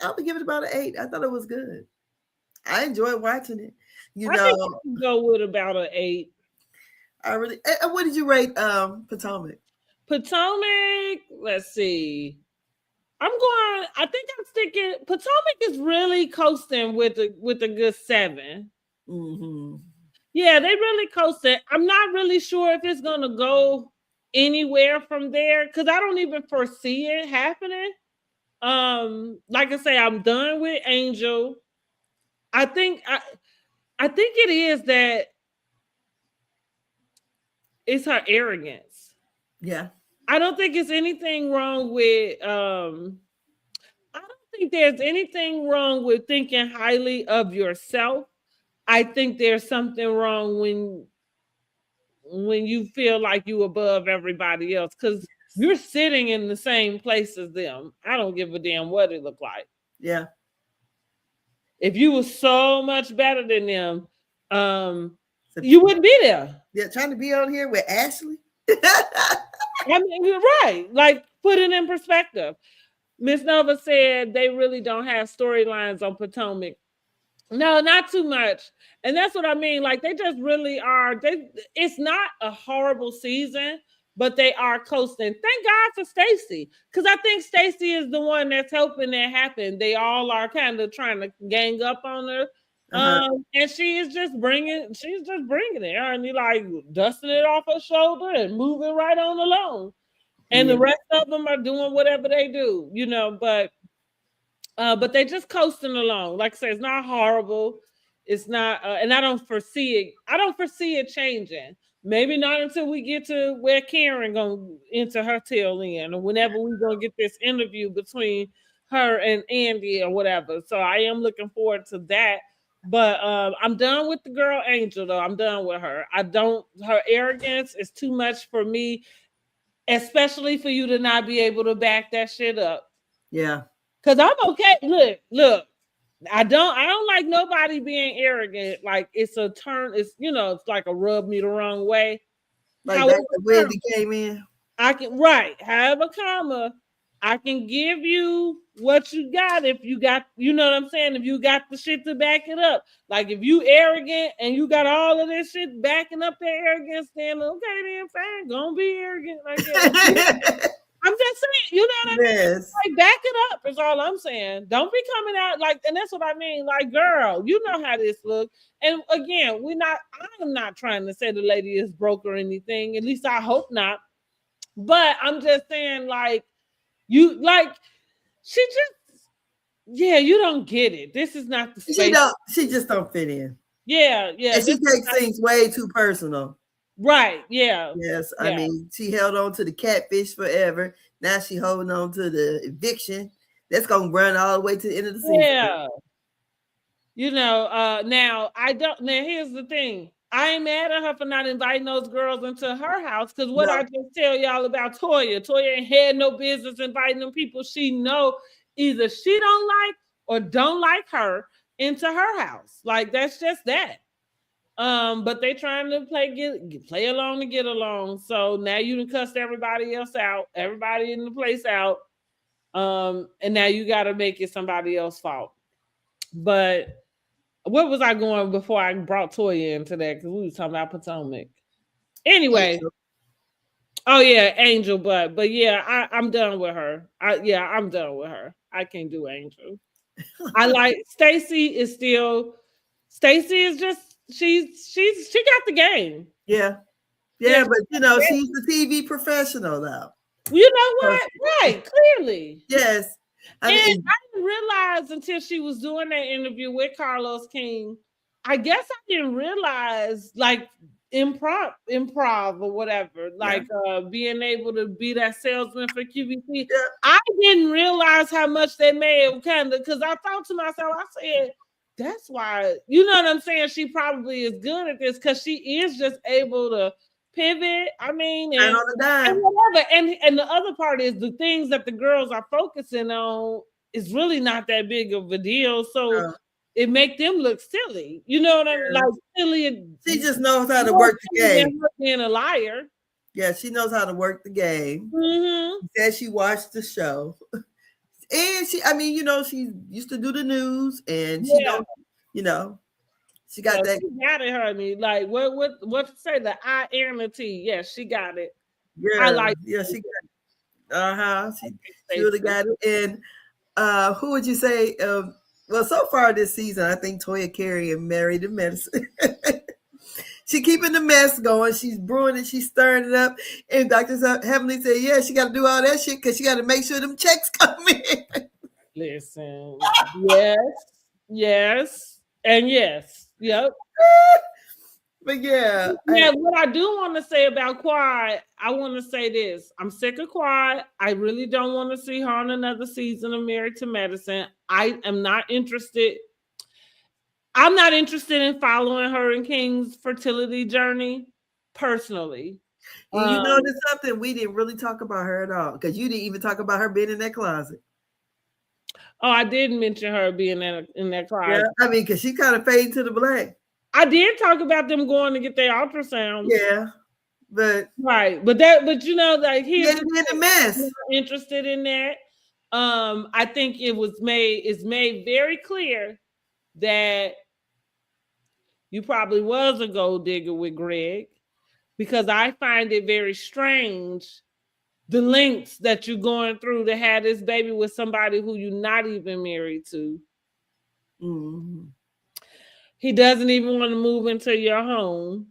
would give it about an 8. I thought it was good. I enjoyed watching it. You I think know, I can go with about an 8. I really. What did you rate Potomac? Potomac, let's see. I think I'm sticking. Potomac is really coasting with a good 7. Mm-hmm. Yeah, they really coasted. I'm not really sure if it's gonna go anywhere from there because I don't even foresee it happening. Like I say, I'm done with Angel. I think I think it is that it's her arrogance. Yeah. I don't think it's anything wrong with I don't think there's anything wrong with thinking highly of yourself. I think there's something wrong when you feel like you above everybody else because you're sitting in the same place as them. I don't give a damn what it look like. Yeah. If you were so much better than them, you wouldn't be there. Yeah, trying to be on here with Ashley. I mean, you're right. Like, put it in perspective. Miss Nova said they really don't have storylines on Potomac. No, not too much. And that's what I mean. Like, they just really are. It's not a horrible season, but they are coasting. Thank God for Stacey. Because I think Stacey is the one that's helping that happen. They all are kind of trying to gang up on her. And she's just bringing it. And you like dusting it off her shoulder and moving right on along. And the rest of them are doing whatever they do, but they just coasting along. Like I said, it's not horrible. It's not, and I don't foresee it. I don't foresee it changing. Maybe not until we get to where Karen gonna enter her tail end, or whenever we gonna get this interview between her and Andy or whatever. So I am looking forward to that. But I'm done with the girl Angel though. I'm done with her. Her arrogance is too much for me, especially for you to not be able to back that shit up. Yeah. Cause I'm okay. Look. I don't like nobody being arrogant. Like it's a turn. It's it's like a rub me the wrong way. Like that's the way he came in. I can have a comma. I can give you what you got if you got, you know what I'm saying? If you got the shit to back it up. Like if you arrogant and you got all of this shit backing up their arrogance, then okay, then fine, gonna be arrogant like that. I'm just saying, you know what I mean? Yes. Like, back it up is all I'm saying. Don't be coming out like, and that's what I mean. Like, girl, you know how this look. And again, I'm not trying to say the lady is broke or anything. At least I hope not. But I'm just saying, like, you don't get it. This is not the space. She just don't fit in. Yeah. And she takes things way too personal. Right, yeah. Yes, I mean, she held on to the catfish forever. Now she holding on to the eviction. That's gonna run all the way to the end of the season. Yeah. Now here's the thing. I ain't mad at her for not inviting those girls into her house because I just tell y'all about Toya ain't had no business inviting them people she know either she don't like or don't like her into her house. Like that's just that. But they trying to play along to get along. So now you done cussed everybody else out, everybody in the place out. And now you got to make it somebody else's fault. But where was I going before I brought Toya into that? Because we was talking about Potomac. Anyway. Angel. Oh yeah, Angel, but yeah, I'm done with her. I'm done with her. I can't do Angel. I like Stacey is just she got the game. Yeah, but she's the TV professional though. You know what? Right, clearly. Yes. I didn't realize until she was doing that interview with Carlos King. I guess I didn't realize like improv or whatever, like being able to be that salesman for QVC. Yeah. I didn't realize how much they made because I thought to myself, I said, that's why, you know what I'm saying? She probably is good at this because she is just able to pivot. I mean, and on the dime. And whatever. And the other part is the things that the girls are focusing on is really not that big of a deal. So it make them look silly. You know what I mean? Like silly. She just knows how to work the game. Being a liar. Yeah, she knows how to work the game. Mm-hmm. She said she watched the show. And she, I mean, she used to do the news, and she Yeah. she got that. She got it, honey. Like what to say? The I and the T. Yes, she got it. Yeah, I like. she got. She really got it. And who would you say? Well, so far this season, I think Toya Carey and Married to Medicine. She keeping the mess going. She's brewing it. She's stirring it up. And Dr. Heavenly said, yeah, she got to do all that shit because she got to make sure them checks come in. Listen, yes, and yes. Yep. But yeah. What I do want to say about Quad, I want to say this. I'm sick of Quad. I really don't want to see her on another season of Married to Medicine. I am not interested. I'm not interested in following her and King's fertility journey personally. You notice something? We didn't really talk about her at all because you didn't even talk about her being in that closet. Oh, I did mention her being in that closet. Yeah, I mean, because she kind of faded to the black. I did talk about them going to get their ultrasound. Yeah, but right, but like here's the mess. I'm interested in that. I think it's made very clear that you probably was a gold digger with Greg, because I find it very strange the lengths that you're going through to have this baby with somebody who you're not even married to. Mm-hmm. He doesn't even want to move into your home.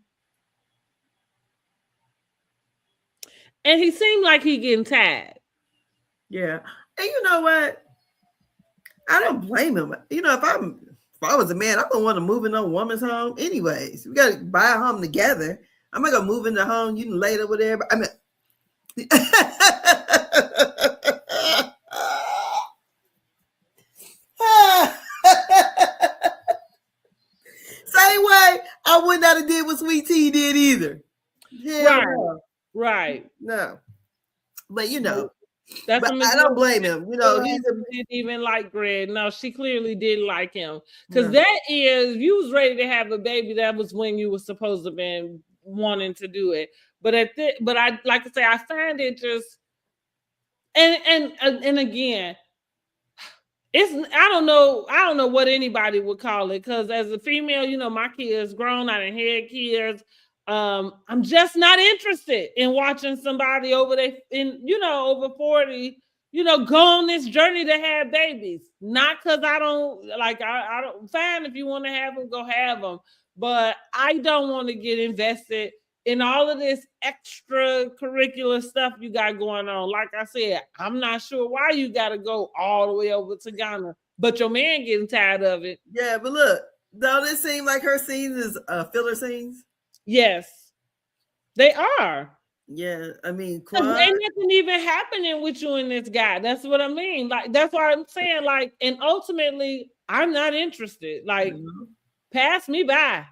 And he seemed like he getting tired. Yeah. And you know what? I don't blame him. If I was a man, I don't want to move in no woman's home anyways. We got to buy a home together. I'm not going to move in the home. You can lay there with everybody. I mean, same way I would not have did what Sweet Tea did either. Right. No. But that's but I don't blame him. He didn't even like Greg. No, she clearly did like him. Because that is, you was ready to have a baby. That was when you were supposed to been wanting to do it. But I like to say, I find it just, and again, I don't know what anybody would call it, because as a female, my kids grown, I done had kids. I'm just not interested in watching somebody over over 40, go on this journey to have babies. Not because I don't I don't, fine, if you want to have them, go have them. But I don't want to get invested in all of this extracurricular stuff you got going on. Like I said, I'm not sure why you got to go all the way over to Ghana, but your man getting tired of it. Yeah, but look, don't it seem like her scenes is filler scenes? Yes, they are. Yeah, I mean, ain't nothing even happening with you and this guy. That's what I mean. Like, that's why I'm saying, and ultimately, I'm not interested. Pass me by.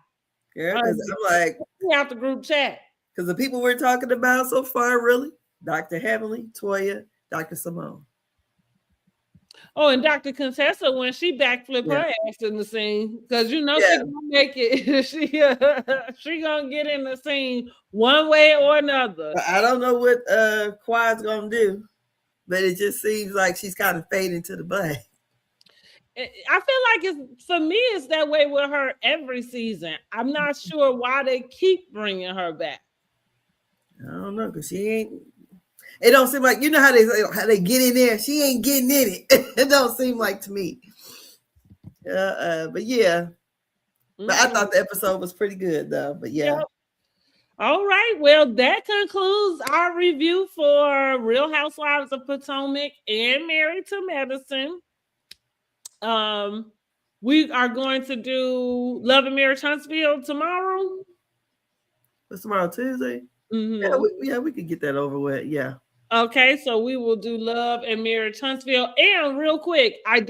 Yeah, because I'm like, out the group chat. Because the people we're talking about so far, really, Dr. Heavenly, Toya, Dr. Simone. Oh, and Dr. Contessa, when she backflipped her ass in the scene, because she gonna make it. she gonna get in the scene one way or another. I don't know what Quad's gonna do, but it just seems like she's kind of fading to the black. I feel like it's that way with her every season. I'm not sure why they keep bringing her back. I don't know, because she ain't. It don't seem like, how they get in there. She ain't getting in it. It don't seem like to me. But yeah. Mm-hmm. But I thought the episode was pretty good though. But yeah. Yep. All right. Well, that concludes our review for Real Housewives of Potomac and Married to Medicine. We are going to do Love and Marriage Huntsville tomorrow. What's tomorrow, Tuesday? Mm-hmm. We could get that over with. Yeah. Okay, so we will do Love and Marriage Huntsville. And real quick, I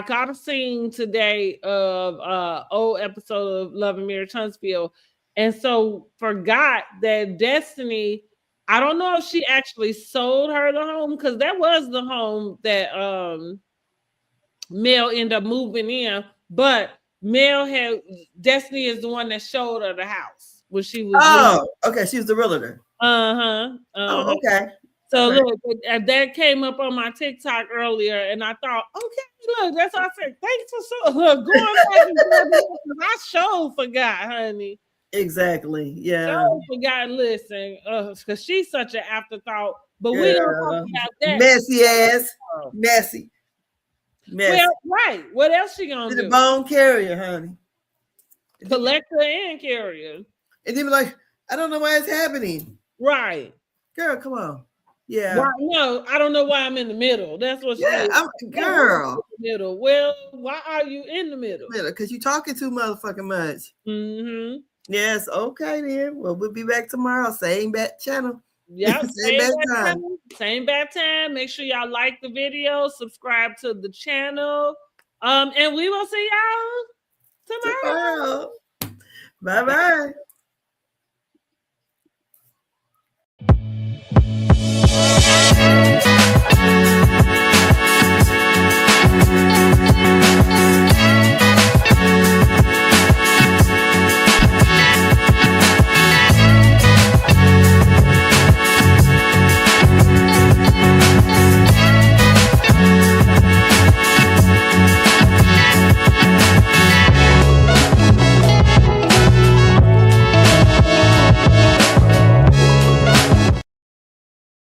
caught a scene today of old episode of Love and Marriage Huntsville, and so forgot that Destiny, I don't know if she actually sold her the home, because that was the home that Mel ended up moving in, but Destiny is the one that showed her the house when she was. Okay, she was the realtor. Uh-huh. Oh, okay. So look, that came up on my TikTok earlier, and I thought, okay, look, that's what I said. Thanks for going back and doing I sure forgot, honey. Exactly. Yeah. Sure forgot. Listen, because she's such an afterthought. But we don't have that messy ass, messy. Well, right. What else she gonna do? The bone carrier, honey. Collector and carrier. And then be like, I don't know why it's happening. Right. Girl, come on. Yeah. Why, no, I don't know why I'm in the middle. That's what she is. Girl. Middle. Well, why are you in the middle? Because you're talking too motherfucking much. Mm-hmm. Yes, okay then. Well, we'll be back tomorrow. Same bat channel. Yep, same bad time. Make sure y'all like the video, subscribe to the channel. And we will see y'all tomorrow. Bye-bye.